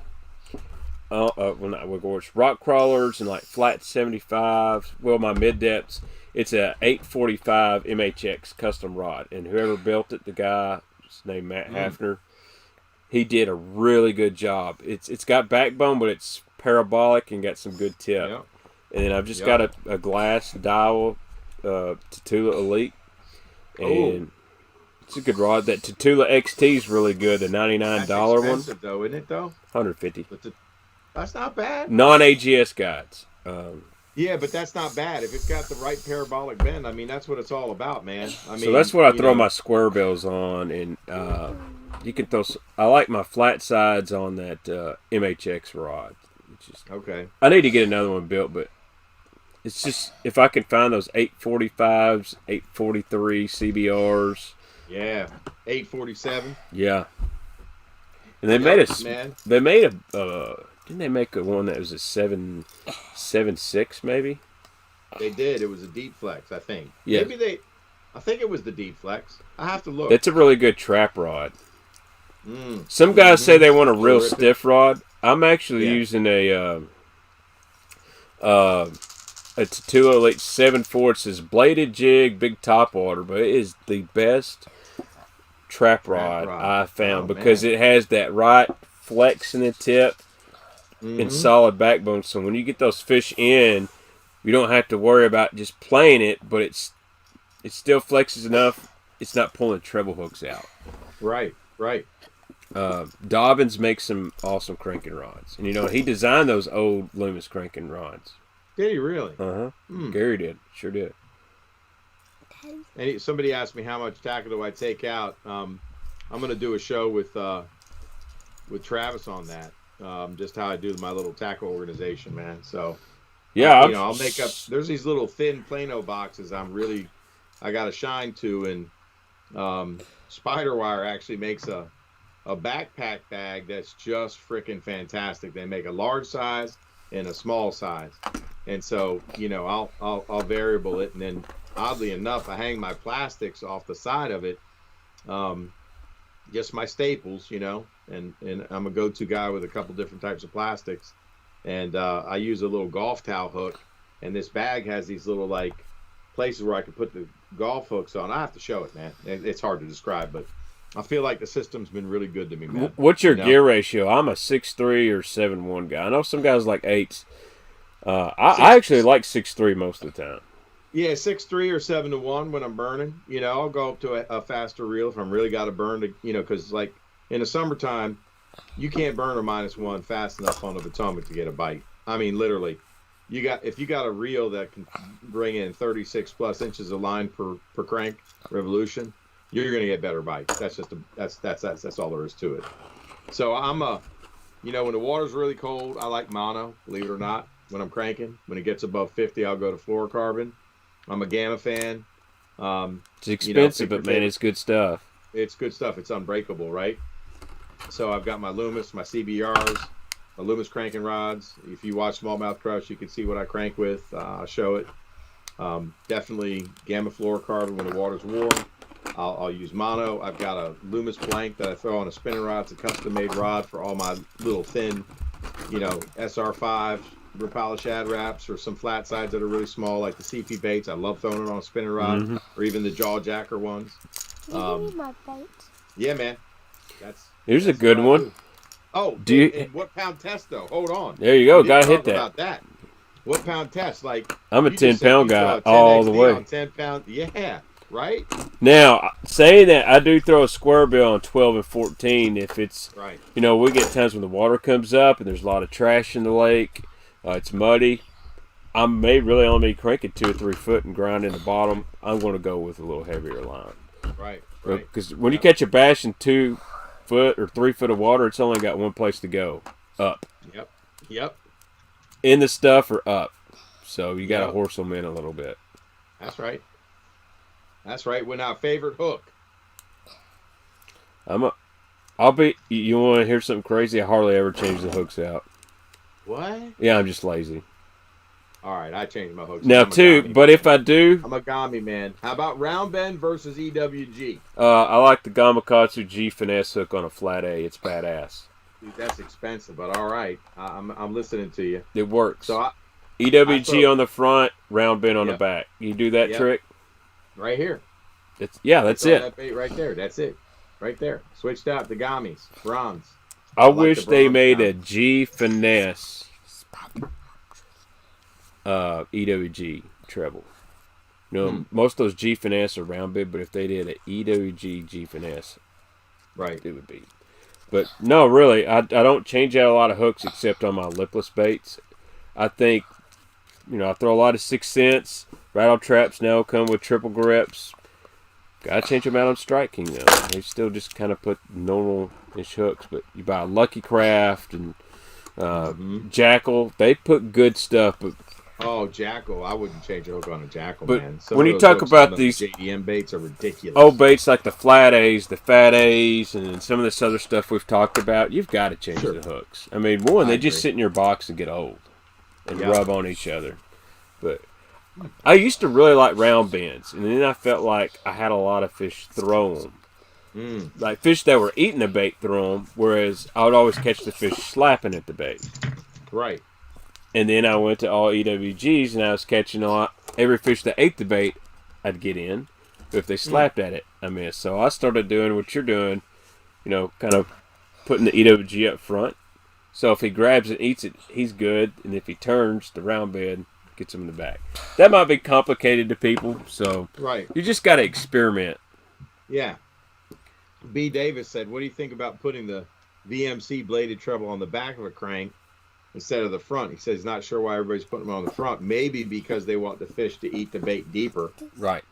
Speaker 1: well, not wiggle warts, rock crawlers and like flat 75s, well, my mid depths, it's a 845 MHX custom rod. And whoever built it, the guy, his name Matt Hafner, he did a really good job. It's got backbone, but it's parabolic and got some good tip.
Speaker 2: Yep.
Speaker 1: And then I've just got a glass Dowel Tatula Elite. And it's a good rod. That Tatula XT is really good. The $99 one.
Speaker 2: That's expensive, though, isn't it, though?
Speaker 1: $150.
Speaker 2: That's not bad.
Speaker 1: Non-AGS guides.
Speaker 2: Yeah, but that's not bad. If it's got the right parabolic bend, I mean, that's what it's all about, man. I mean,
Speaker 1: so that's what I throw my square bills on. And you can throw... I like my flat sides on that MHX rod.
Speaker 2: Okay.
Speaker 1: I need to get another one built, but it's just if I can find those 845s, 843 CBRs.
Speaker 2: Yeah, 847.
Speaker 1: Yeah. And they made a man. They made a didn't they make one that was a 7.6 maybe?
Speaker 2: They did. It was a deep flex, I think.
Speaker 1: Yeah.
Speaker 2: I think it was the deep flex. I have to look.
Speaker 1: It's a really good trap rod. Some guys say they want a real stiff rod. I'm actually using a it's a 208 7/4. It says bladed jig, big top water, but it is the best trap rod I found because it has that right flex in the tip and solid backbone. So when you get those fish in, you don't have to worry about just playing it, but it still flexes enough. It's not pulling treble hooks out.
Speaker 2: Right.
Speaker 1: Dobbins makes some awesome cranking rods, and he designed those old Loomis cranking rods.
Speaker 2: Did he really?
Speaker 1: Gary did, sure did.
Speaker 2: And somebody asked me how much tackle do I take out. I'm going to do a show with Travis on that. Just how I do my little tackle organization, man. So
Speaker 1: yeah,
Speaker 2: I'll make up. There's these little thin Plano boxes. I got a shine to, and Spiderwire actually makes a backpack bag that's just freaking fantastic. They make a large size and a small size, and so I'll variable it, and then oddly enough, I hang my plastics off the side of it, just my staples, and I'm a go-to guy with a couple different types of plastics, and I use a little golf towel hook, and this bag has these little places where I can put the golf hooks on. I have to show it, man. It's hard to describe, but I feel like the system's been really good to me, man.
Speaker 1: What's your gear ratio? I'm a 6'3" or 7'1" guy. I know some guys like 8s. I actually like 6'3" most of the time.
Speaker 2: Yeah, 6'3" or 7-1 when I'm burning. I'll go up to a faster reel if I'm really got to burn to, because in the summertime, you can't burn a -1 fast enough on the Potomac to get a bite. I mean, literally. If you got a reel that can bring in 36 plus inches of line per crank revolution, you're going to get better bites. That's just that's all there is to it. So I'm when the water's really cold, I like mono, believe it or not, when I'm cranking. When it gets above 50, I'll go to fluorocarbon. I'm a Gamma fan.
Speaker 1: It's expensive, but man, it's good stuff.
Speaker 2: It's good stuff. It's unbreakable, right? So I've got my Loomis, my CBRs, my Loomis cranking rods. If you watch Smallmouth Crush, you can see what I crank with. I'll show it. Definitely Gamma fluorocarbon when the water's warm. I'll use mono. I've got a Loomis blank that I throw on a spinning rod. It's a custom-made rod for all my little thin, SR5 Rapala shad wraps, or some flat sides that are really small, like the CP baits. I love throwing it on a spinning rod, or even the jaw jacker ones.
Speaker 4: You need my baits.
Speaker 2: Yeah, man.
Speaker 1: Here's a good one.
Speaker 2: Oh, and what pound test though? Hold on.
Speaker 1: There you go. Gotta hit that.
Speaker 2: About that. What pound test?
Speaker 1: I'm a 10-pound guy all the way.
Speaker 2: 10 pound. Yeah. Right?
Speaker 1: Now, saying that, I do throw a square bill on 12 and 14 if it's,
Speaker 2: right.
Speaker 1: We get times when the water comes up and there's a lot of trash in the lake, it's muddy. I may really only be cranking 2 or 3 foot and grinding the bottom. I'm going to go with a little heavier line.
Speaker 2: Right.
Speaker 1: Because when you catch a bass in 2 foot or 3 foot of water, it's only got one place to go, up.
Speaker 2: Yep.
Speaker 1: In the stuff or up. So you got to horse them in a little bit.
Speaker 2: That's right. When our favorite hook.
Speaker 1: You want to hear something crazy? I hardly ever change the hooks out.
Speaker 2: What?
Speaker 1: Yeah, I'm just lazy.
Speaker 2: All right, I changed my hooks.
Speaker 1: Now, but if I do...
Speaker 2: I'm a Gami man. How about round bend versus EWG?
Speaker 1: I like the Gamakatsu G Finesse hook on a flat A. It's badass.
Speaker 2: Dude, that's expensive, but all right. I'm listening to you.
Speaker 1: It works.
Speaker 2: So
Speaker 1: EWG on the front, round bend on the back. You do that trick?
Speaker 2: Right here.
Speaker 1: That's it.
Speaker 2: That bait right there. That's it. Right there. Switched out the Gamis. Bronze.
Speaker 1: I wish they made a G Finesse EWG treble. Most of those G Finesse are round bend, but if they did an EWG G Finesse,
Speaker 2: right,
Speaker 1: it would be. But no, really, I don't change out a lot of hooks except on my lipless baits. I think, I throw a lot of 6 cents. Rattle traps now come with triple grips. Gotta change them out on Strike King though. They still just kind of put normal-ish hooks, but you buy a Lucky Craft and Jackal, they put good stuff, but
Speaker 2: oh, Jackal, I wouldn't change a hook on a Jackal,
Speaker 1: but
Speaker 2: man.
Speaker 1: when you talk about these
Speaker 2: JDM baits are ridiculous.
Speaker 1: old baits like the flat A's, the fat A's, and some of this other stuff we've talked about, you've got to change the hooks. I mean, one, they just sit in your box and get old and rub on each other. But I used to really like round bends, and then I felt like I had a lot of fish throw them. Like fish that were eating the bait throw them, whereas I would always catch the fish slapping at the bait.
Speaker 2: Right.
Speaker 1: And then I went to all EWGs, and I was catching every fish that ate the bait, I'd get in. But if they slapped at it, I missed. So I started doing what you're doing, kind of putting the EWG up front. So if he grabs it, eats it, he's good. And if he turns, the round bed gets him in the back. That might be complicated to people, so you just got to experiment.
Speaker 2: Yeah. B. Davis said, what do you think about putting the VMC bladed treble on the back of a crank instead of the front? He says he's not sure why everybody's putting them on the front. Maybe because they want the fish to eat the bait deeper.
Speaker 1: Right,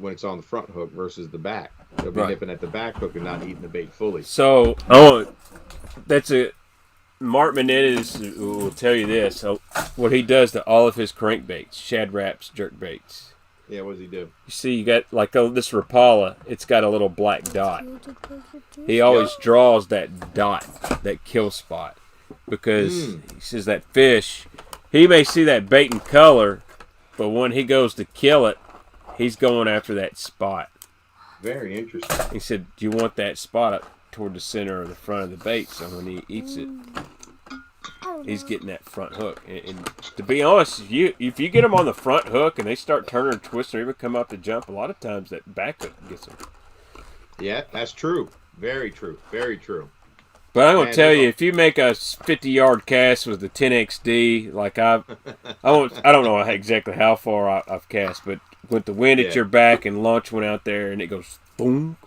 Speaker 2: when it's on the front hook versus the back. They'll be nipping at the back hook and not eating the bait fully.
Speaker 1: So, Mark Menendez will tell you this. So what he does to all of his crankbaits, shad wraps, jerk baits.
Speaker 2: Yeah, what does he do?
Speaker 1: You see, you got like this Rapala, it's got a little black dot. He always draws that dot, that kill spot. Because he says that fish, he may see that bait in color, but when he goes to kill it, he's going after that spot.
Speaker 2: Very interesting.
Speaker 1: He said, do you want that spot up toward the center or the front of the bait? So when he eats it, he's getting that front hook. And to be honest, if you get them on the front hook and they start turning and twisting or even come up to jump, a lot of times that back hook gets them.
Speaker 2: Yeah, that's true. Very true. Very true.
Speaker 1: But I'm going to tell you, if you make a 50-yard cast with the 10XD, like I don't know exactly how far I've cast, but with the wind at your back and launch one out there and it goes boom.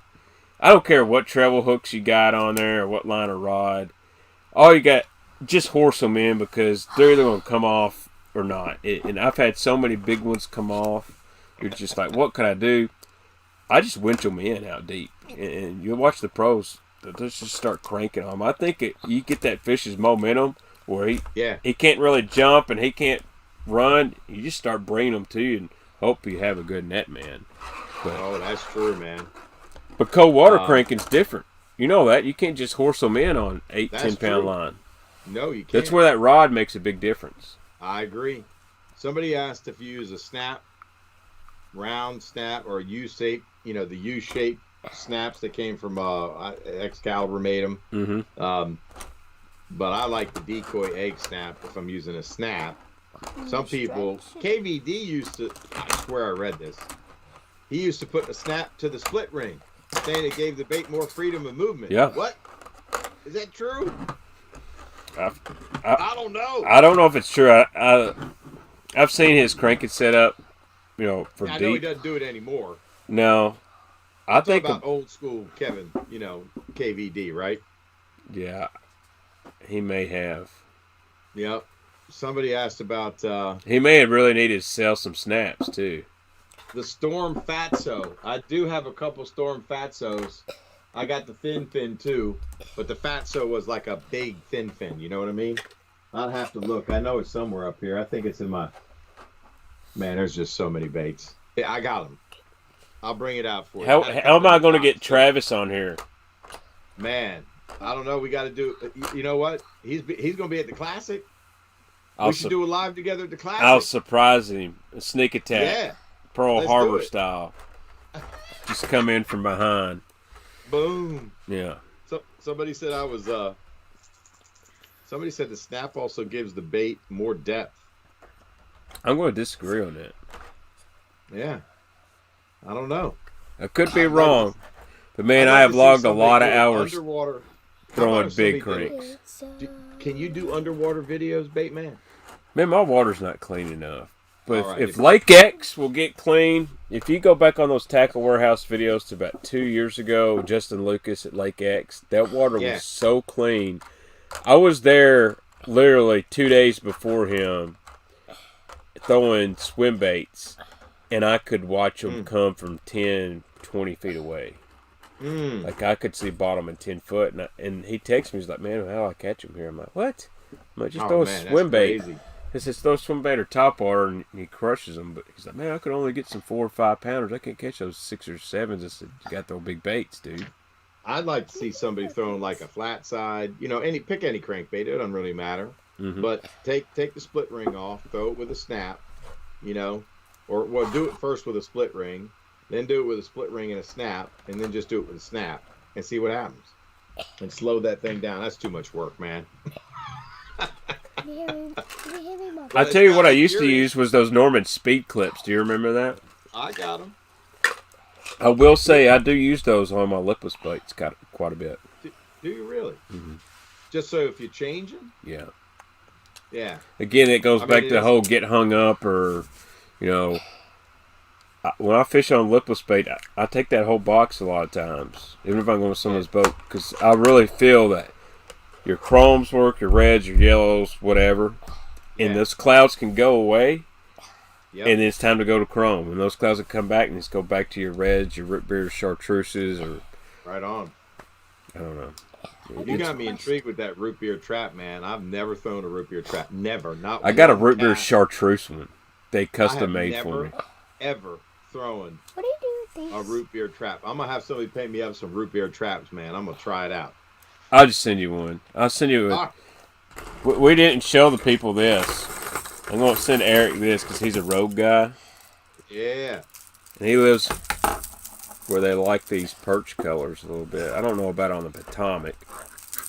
Speaker 1: I don't care what treble hooks you got on there or what line of rod. All you got, just horse them in because they're either going to come off or not. And I've had so many big ones come off. You're just like, what can I do? I just winch them in out deep. And you watch the pros. Let's just start cranking on him. I think you get that fish's momentum where he can't really jump and he can't run. You just start bringing them to you and hope you have a good net man.
Speaker 2: But, that's true, man.
Speaker 1: But cold water cranking's different. You know that. You can't just horse them in on 8-10-pound line.
Speaker 2: No, you can't.
Speaker 1: That's where that rod makes a big difference.
Speaker 2: I agree. Somebody asked if you use a snap, round snap, or a U-shape, the U-shape snaps that came from Excalibur made them. But I like the decoy egg snap if I'm using a snap. Some people, KVD used to, I swear I read this, he used to put a snap to the split ring, saying it gave the bait more freedom of movement.
Speaker 1: Yeah.
Speaker 2: What? Is that true?
Speaker 1: I
Speaker 2: don't know.
Speaker 1: I don't know if it's true. I've seen his cranking set up, for deep.
Speaker 2: I know he doesn't do it anymore.
Speaker 1: No. I think
Speaker 2: about old school Kevin, KVD, right?
Speaker 1: Yeah, he may have.
Speaker 2: Yep. Somebody asked about...
Speaker 1: he may have really needed to sell some snaps, too.
Speaker 2: The Storm Fatso. I do have a couple Storm Fatsos. I got the thin fin, too. But the Fatso was like a big thin fin. You know what I mean? I'll have to look. I know it's somewhere up here. I think it's in my... Man, there's just so many baits. Yeah, I got them. I'll bring it out for you.
Speaker 1: How am I going to get Travis on here?
Speaker 2: Man, I don't know. We got to do. You know what? He's going to be at the Classic. We should do a live together at the Classic.
Speaker 1: I'll surprise him. A sneak attack.
Speaker 2: Yeah.
Speaker 1: Pearl Harbor style. Just come in from behind.
Speaker 2: Boom.
Speaker 1: Yeah.
Speaker 2: So somebody said I was. Somebody said the snap also gives the bait more depth.
Speaker 1: I'm going to disagree on that.
Speaker 2: Yeah. I don't know.
Speaker 1: I could be wrong, but man, I have logged a lot of hours
Speaker 2: underwater
Speaker 1: throwing big cranks.
Speaker 2: Can you do underwater videos, Baitman?
Speaker 1: Man, my water's not clean enough. But if Lake X will get clean, if you go back on those Tackle Warehouse videos to about 2 years ago, Justin Lucas at Lake X, that water was so clean. I was there literally 2 days before him throwing swim baits. And I could watch them come from 10, 20 feet away. Like, I could see bottom in 10 foot. And he texts me, he's like, man, how do I catch them here? I'm like, what? Might just throw a Swimbait. He says throw Swimbait or top water, and he crushes them. But he's like, man, I could only get some 4 or 5 pounders. I can't catch those 6 or 7s. I said, you got to throw big baits, dude.
Speaker 2: I'd like to see somebody throwing like a flat side. You know, pick any crankbait. It doesn't really matter. But take the split ring off, throw it with a snap. You know, or do it first with a split ring, then do it with a split ring and a snap, and then just do it with a snap and see what happens. And slow that thing down. That's too much work, man.
Speaker 1: I tell you what I used to use was those Norman speed clips. Do you remember that?
Speaker 2: I got them.
Speaker 1: I will say I do use those on my lipless baits quite a bit.
Speaker 2: Do you really? Just so if you change them?
Speaker 1: Yeah.
Speaker 2: Yeah.
Speaker 1: Again, it goes back to the whole get hung up or, you know, when I fish on lipless bait, I take that whole box a lot of times, even if I'm going to someone's boat, because I really feel that your chromes work, your reds, your yellows, whatever, and those clouds can go away, and it's time to go to chrome. And those clouds will come back, and just go back to your reds, your root beer chartreuses, or...
Speaker 2: Right on.
Speaker 1: I don't know.
Speaker 2: You got me intrigued with that root beer trap, man. I've never thrown a root beer trap. Never. Not.
Speaker 1: I got a root beer chartreuse one. They custom made for me.
Speaker 2: Ever thrown
Speaker 4: what do you do with this?
Speaker 2: A root beer trap. I'm gonna have somebody pay me up some root beer traps, man. I'm gonna try it out.
Speaker 1: I'll just send you one. I'll send you a... We didn't show the people this. I'm gonna send Eric this because he's a rogue guy.
Speaker 2: Yeah.
Speaker 1: And he lives where they like these perch colors a little bit. I don't know about on the Potomac,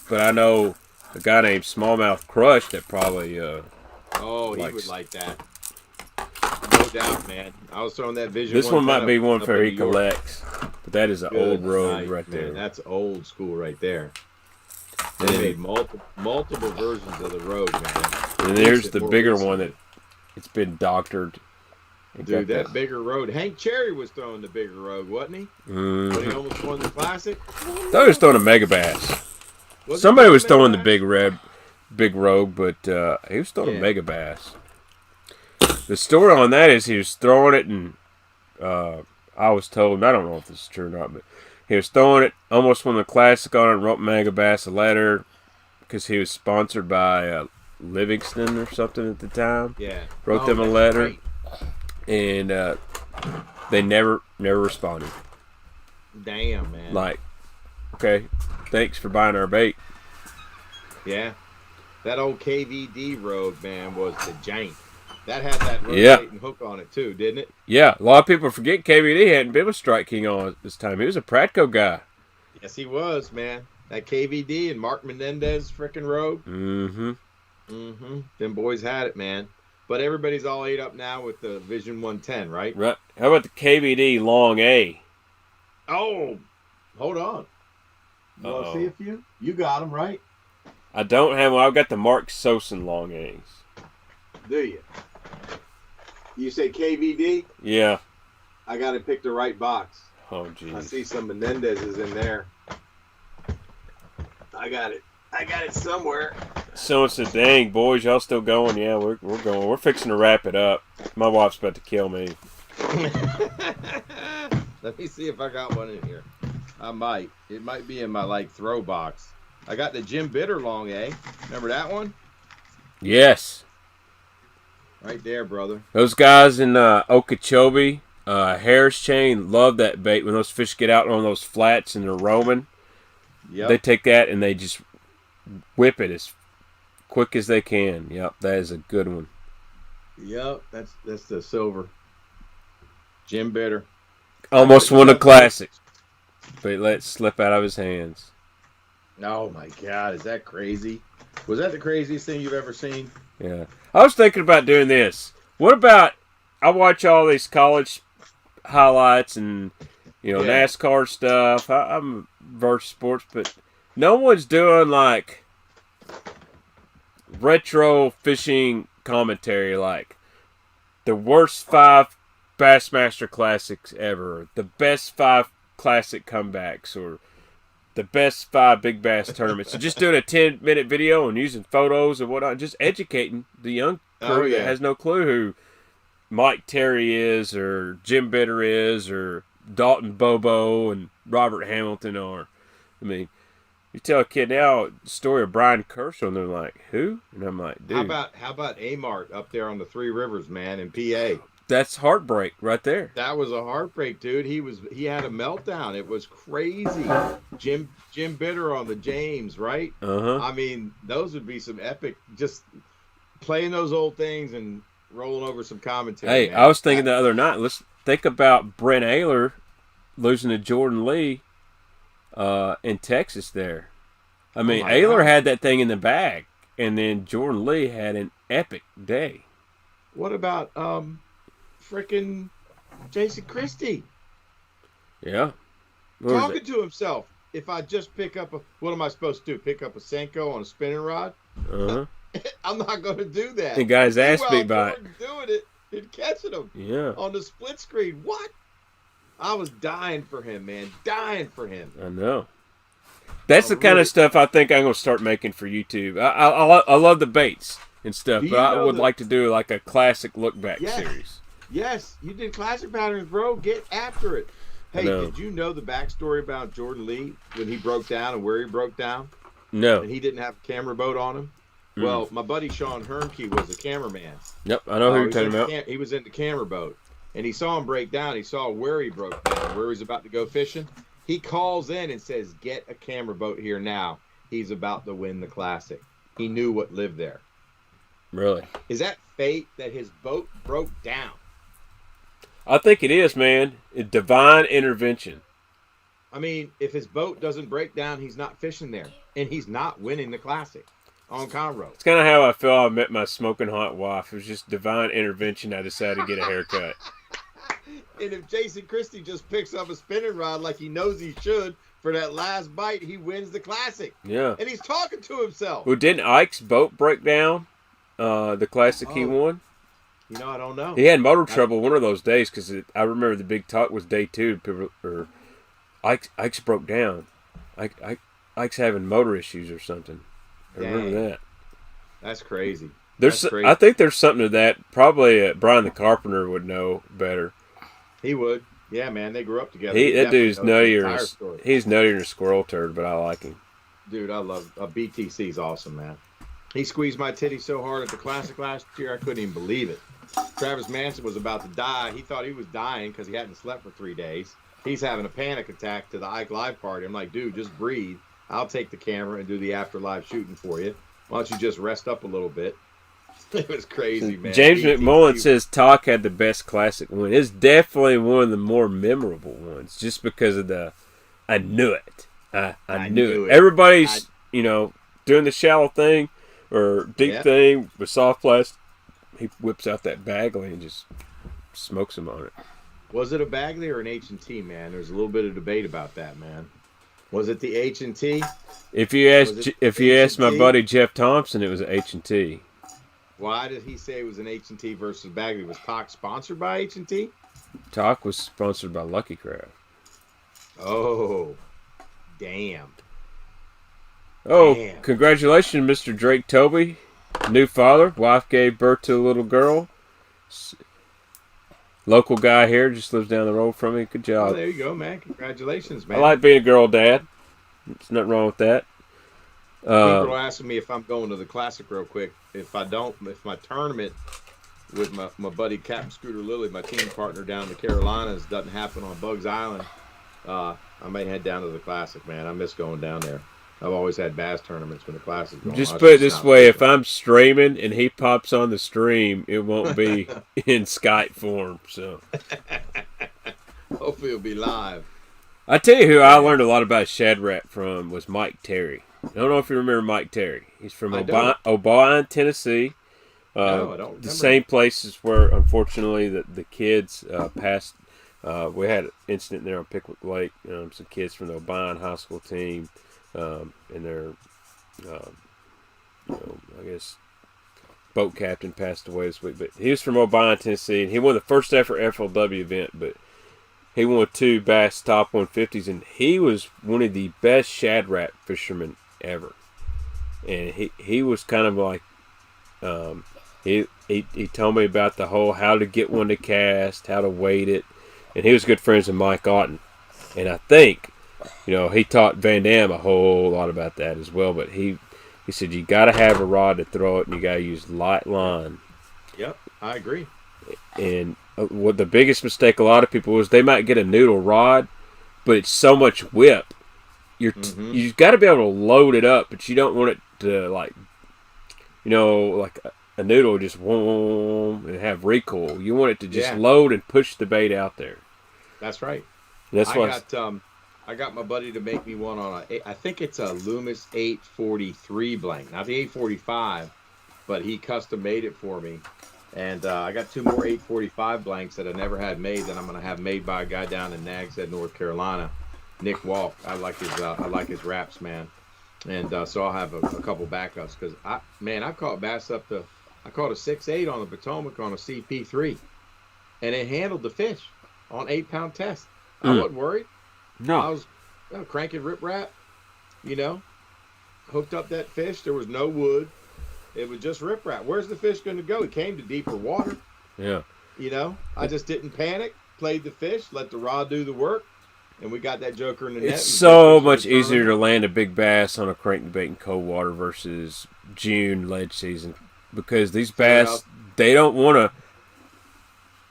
Speaker 1: but I know a guy named Smallmouth Crush that probably
Speaker 2: he would like that. No doubt, man. I was throwing that Vision.
Speaker 1: This one might be one for he collects, but that is an old road right there.
Speaker 2: Man, that's old school right there. They made multiple versions of the road, man.
Speaker 1: And there's the bigger one that it's been doctored.
Speaker 2: Dude, that bigger road. Hank Cherry was throwing the bigger road, wasn't he? When he almost won the Classic.
Speaker 1: I thought he was throwing a Mega Bass. Somebody was throwing the big rogue, but he was throwing a Mega Bass. The story on that is he was throwing it, and I was told, I don't know if this is true or not, but he was throwing it, almost won the Classic on it, and wrote Mega Bass a letter because he was sponsored by Livingston or something at the time.
Speaker 2: Yeah.
Speaker 1: Wrote them a letter. Right. And they never responded.
Speaker 2: Damn, man.
Speaker 1: Like, okay, thanks for buying our bait.
Speaker 2: Yeah. That old KVD road, man, was the jank. That had that rotating hook on it, too, didn't it?
Speaker 1: Yeah. A lot of people forget KVD hadn't been with Strike King on this time. He was a Pratco guy.
Speaker 2: Yes, he was, man. That KVD and Mark Menendez freaking road. Them boys had it, man. But everybody's all ate up now with the Vision 110, right?
Speaker 1: Right. How about the KVD Long A?
Speaker 2: Oh, hold on. You want to see a few? You got them, right?
Speaker 1: I don't have one. I've got the Mark Sosin Long A's.
Speaker 2: Do you? You say KVD?
Speaker 1: Yeah.
Speaker 2: I got to pick the right box.
Speaker 1: Oh, geez.
Speaker 2: I see some Menendez's in there. I got it somewhere.
Speaker 1: Someone said, dang, boys, y'all still going? Yeah, we're going. We're fixing to wrap it up. My wife's about to kill me.
Speaker 2: Let me see if I got one in here. I might. It might be in my, throw box. I got the Jim Bitter Long A. Remember that one?
Speaker 1: Yes.
Speaker 2: Right there, brother.
Speaker 1: Those guys in Okeechobee, Harris Chain, love that bait. When those fish get out on those flats and they're roaming, they take that and they just whip it as quick as they can. Yep, that is a good one.
Speaker 2: Yep, that's the silver. Jim Bitter.
Speaker 1: Almost won a Classic, but he let it slip out of his hands.
Speaker 2: Oh my God, is that crazy? Was that the craziest thing you've ever seen?
Speaker 1: Yeah. I was thinking about doing this. What about, I watch all these college highlights and, NASCAR stuff. I'm versus sports, but no one's doing retro fishing commentary, like the worst 5 Bassmaster Classics ever, the best 5 Classic comebacks, or the best 5 Big Bass tournaments. So just doing a 10-minute video and using photos and whatnot, just educating the young crew that has no clue who Mike Terry is, or Jim Bitter is, or Dalton Bobo and Robert Hamilton are. I mean, You tell a kid now the story of Brian Kershaw, and they're like, who? And I'm like, dude.
Speaker 2: How about Amart up there on the Three Rivers, man, in PA?
Speaker 1: That's heartbreak right there.
Speaker 2: That was a heartbreak, dude. He had a meltdown. It was crazy. Jim Bitter on the James, right? I mean, those would be some epic, just playing those old things and rolling over some commentary.
Speaker 1: Hey,
Speaker 2: man.
Speaker 1: I was thinking the other night, let's think about Brent Ayler losing to Jordan Lee in Texas there. I mean, Ayler had that thing in the bag, and then Jordan Lee had an epic day.
Speaker 2: What about frickin' Jason Christie?
Speaker 1: Yeah.
Speaker 2: Talking to himself. If I just pick up what am I supposed to do? Pick up a Senko on a spinning rod? I'm not going to do that.
Speaker 1: The guy's ass beat by it.
Speaker 2: Doing it and catching him.
Speaker 1: Yeah.
Speaker 2: On the split screen. What? I was dying for him, man. Dying for him.
Speaker 1: I know. That's the kind of stuff I think I'm going to start making for YouTube. I love the baits and stuff, but I would like to do like a classic look back series.
Speaker 2: Yes, you did classic patterns, bro. Get after it. Hey, did you know the backstory about Jordan Lee when he broke down and where he broke down?
Speaker 1: No.
Speaker 2: And he didn't have a camera boat on him? Well, my buddy Sean Hermke was a cameraman.
Speaker 1: Yep, I know who you're talking about.
Speaker 2: He was in the camera boat, and he saw him break down. He saw where he broke down, where he's about to go fishing. He calls in and says, get a camera boat here now. He's about to win the Classic. He knew what lived there.
Speaker 1: Really?
Speaker 2: Is that fate that his boat broke down?
Speaker 1: I think it is, man. It's divine intervention.
Speaker 2: I mean, if his boat doesn't break down, he's not fishing there. And he's not winning the Classic on Conroe.
Speaker 1: It's kind of how I felt I met my smoking hot wife. It was just divine intervention. I decided to get a haircut.
Speaker 2: And if Jason Christie just picks up a spinning rod like he knows he should for that last bite, he wins the Classic.
Speaker 1: Yeah.
Speaker 2: And he's talking to himself.
Speaker 1: Well, didn't Ike's boat break down the Classic he won?
Speaker 2: You know, I don't know.
Speaker 1: He had motor trouble one of those days because I remember the big talk was day 2. Ike's broke down. Ike's having motor issues or something. I remember that.
Speaker 2: That's crazy.
Speaker 1: I think there's something to that. Probably Brian the Carpenter would know better.
Speaker 2: He would. Yeah, man. They grew up together.
Speaker 1: That dude's nuttier. He's nuttier than a squirrel turd, but I like him.
Speaker 2: Dude, I love BTC's awesome, man. He squeezed my titty so hard at the Classic last year, I couldn't even believe it. Travis Manson was about to die. He thought he was dying because he hadn't slept for 3 days. He's having a panic attack to the Ike Live party. I'm like, dude, just breathe. I'll take the camera and do the after live shooting for you. Why don't you just rest up a little bit? It was crazy, man.
Speaker 1: James McMullen says Talk had the best Classic win. It's definitely one of the more memorable ones just because of I knew it. I knew it. Everybody's, doing the shallow thing or deep thing with soft plastic. He whips out that Bagley and just smokes him on it.
Speaker 2: Was it a Bagley or an H&T, man? There's a little bit of debate about that, man. Was it the H&T?
Speaker 1: If you ask my buddy Jeff Thompson, it was an H&T.
Speaker 2: Why did he say it was an H&T versus Bagley? Was Talk sponsored by H&T?
Speaker 1: Talk was sponsored by Lucky Craft.
Speaker 2: Oh, damn.
Speaker 1: Oh, congratulations, Mr. Drake Toby. New father. Wife gave birth to a little girl. Local guy here, just lives down the road from me. Good job.
Speaker 2: Oh, there you go, man. Congratulations, man.
Speaker 1: I like being a girl dad. There's nothing wrong with that.
Speaker 2: People are asking me if I'm going to the Classic real quick. If my tournament with my buddy Captain Scooter Lilly, my team partner down in the Carolinas, doesn't happen on Bugs Island, I may head down to the Classic, man. I miss going down there. I've always had bass tournaments when the Classic going on.
Speaker 1: Just put it this way, if I'm streaming and he pops on the stream, it won't be in Skype form. So
Speaker 2: hopefully it'll be live.
Speaker 1: I tell you who I learned a lot about Shad Rat from was Mike Terry. I don't know if you remember Mike Terry. He's from Obion, Tennessee.
Speaker 2: No, I don't remember.
Speaker 1: The same places where, unfortunately, the kids passed. We had an incident there on Pickwick Lake. Some kids from the Obion high school team. And their, I guess, boat captain passed away this week. But he was from Obion, Tennessee, and he won the first ever FLW event. But he won 2 Bass Top 150s, and he was one of the best shad rat fishermen ever. And he was kind of like, he told me about the whole how to get one to cast, how to weight it, and he was good friends with Mike Otten. And I think you know, he taught Van Dam a whole lot about that as well. But he said you got to have a rod to throw it, and you got to use light line.
Speaker 2: Yep, I agree.
Speaker 1: And what the biggest mistake a lot of people is they might get a noodle rod, but it's so much whip. You've got to be able to load it up, but you don't want it to, like, you know, like a noodle just whoom and have recoil. You want it to just load and push the bait out there.
Speaker 2: That's right.
Speaker 1: That's why
Speaker 2: I got my buddy to make me one on I think it's a Loomis 843 blank, not the 845, but he custom made it for me. And I got 2 more 845 blanks that I never had made that I'm going to have made by a guy down in Nags Head, North Carolina, Nick Walk. I like his wraps, man. And so I'll have a couple backups because I caught bass I caught a 6.8 on the Potomac on a CP3, and it handled the fish on 8-pound test. I wasn't worried.
Speaker 1: No,
Speaker 2: I was cranking rip wrap, you know, hooked up that fish. There was no wood. It was just rip wrap. Where's the fish going to go? He came to deeper water.
Speaker 1: Yeah.
Speaker 2: You know, I just didn't panic. Played the fish, let the rod do the work, and we got that joker in the net.
Speaker 1: It's so much easier to land a big bass on a crankbait in cold water versus June ledge season because these bass, they don't want to,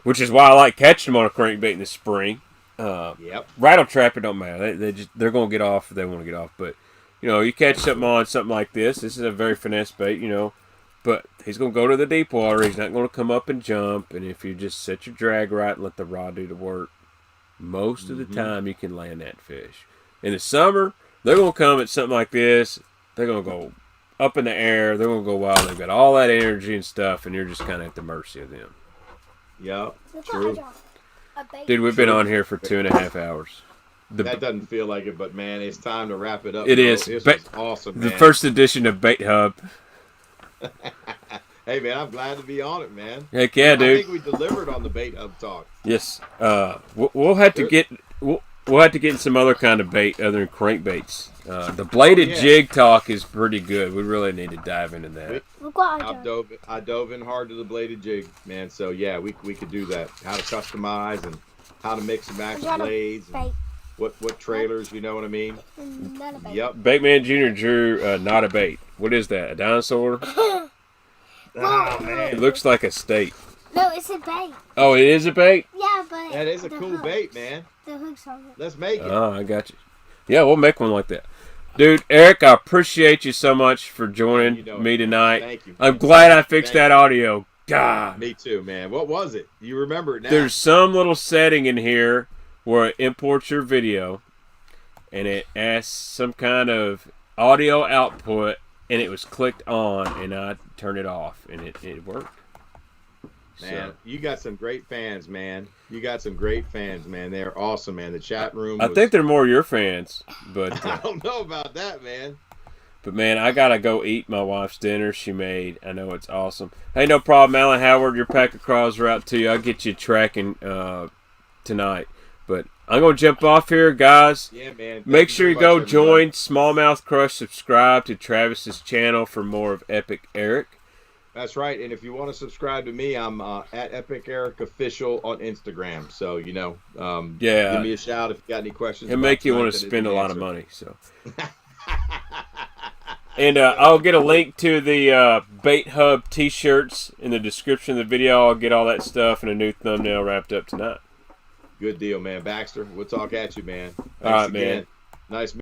Speaker 1: which is why I like catching them on a crankbait in the spring. Rattle trap, it don't matter. They're going to get off if they want to get off. But, you know, you catch something like this. This is a very finesse bait, you know. But he's going to go to the deep water. He's not going to come up and jump. And if you just set your drag right and let the rod do the work, most of the time you can land that fish. In the summer, they're going to come at something like this. They're going to go up in the air. They're going to go wild. They've got all that energy and stuff, and you're just kind of at the mercy of them.
Speaker 2: Yeah, true.
Speaker 1: Dude, we've been on here for 2.5 hours.
Speaker 2: That doesn't feel like it, but, man, it's time to wrap it up.
Speaker 1: It is.
Speaker 2: This was awesome, man.
Speaker 1: The first edition of Bait Hub.
Speaker 2: Hey, man, I'm glad to be on it, man.
Speaker 1: Heck yeah, dude.
Speaker 2: I think we delivered on the Bait Hub talk.
Speaker 1: Yes. We'll have to get we'll have to get in some other kind of bait other than crankbaits. The bladed jig talk is pretty good. We really need to dive into that.
Speaker 2: I dove in hard to the bladed jig, man. So yeah, we could do that. How to customize and how to mix and match the blades. And what trailers, you know what I mean? Yep.
Speaker 1: Baitman Jr. drew not a bait. What is that? A dinosaur?
Speaker 2: Oh man.
Speaker 1: It looks like a steak.
Speaker 4: No, it's a bait.
Speaker 1: Oh, it is a bait?
Speaker 4: Yeah, but
Speaker 2: that is a cool bait, man.
Speaker 4: The hook's on it.
Speaker 2: Let's make it.
Speaker 1: Oh, I got you. Yeah, we'll make one like that. Dude, Eric, I appreciate you so much for joining me tonight.
Speaker 2: Thank you.
Speaker 1: I'm glad I fixed that audio. God.
Speaker 2: Me too, man. What was it? You remember it now.
Speaker 1: There's some little setting in here where it imports your video, and it asks some kind of audio output, and it was clicked on, and I turned it off, and it worked.
Speaker 2: Man, you got some great fans, man. You got some great fans, man. They're awesome, man. The chat room.
Speaker 1: I think they're more your fans, but
Speaker 2: I don't know about that, man.
Speaker 1: But man, I gotta go eat my wife's dinner she made. I know it's awesome. Hey, no problem, Alan Howard. Your pack of craws are out to you. I'll get you tracking tonight. But I'm gonna jump off here, guys.
Speaker 2: Yeah, man.
Speaker 1: Make sure you go join Smallmouth Crush. Subscribe to Travis's channel for more of Epic Eric.
Speaker 2: That's right, and if you want to subscribe to me, I'm at Epic Eric Official on Instagram. So give me a shout if you got any questions.
Speaker 1: It'll make you want to spend a lot of money. So, and I'll get a link to the Bait Hub T-shirts in the description of the video. I'll get all that stuff and a new thumbnail wrapped up tonight.
Speaker 2: Good deal, man. Baxter, we'll talk at you, man. Thanks
Speaker 1: all right,
Speaker 2: again.
Speaker 1: man.
Speaker 2: Nice.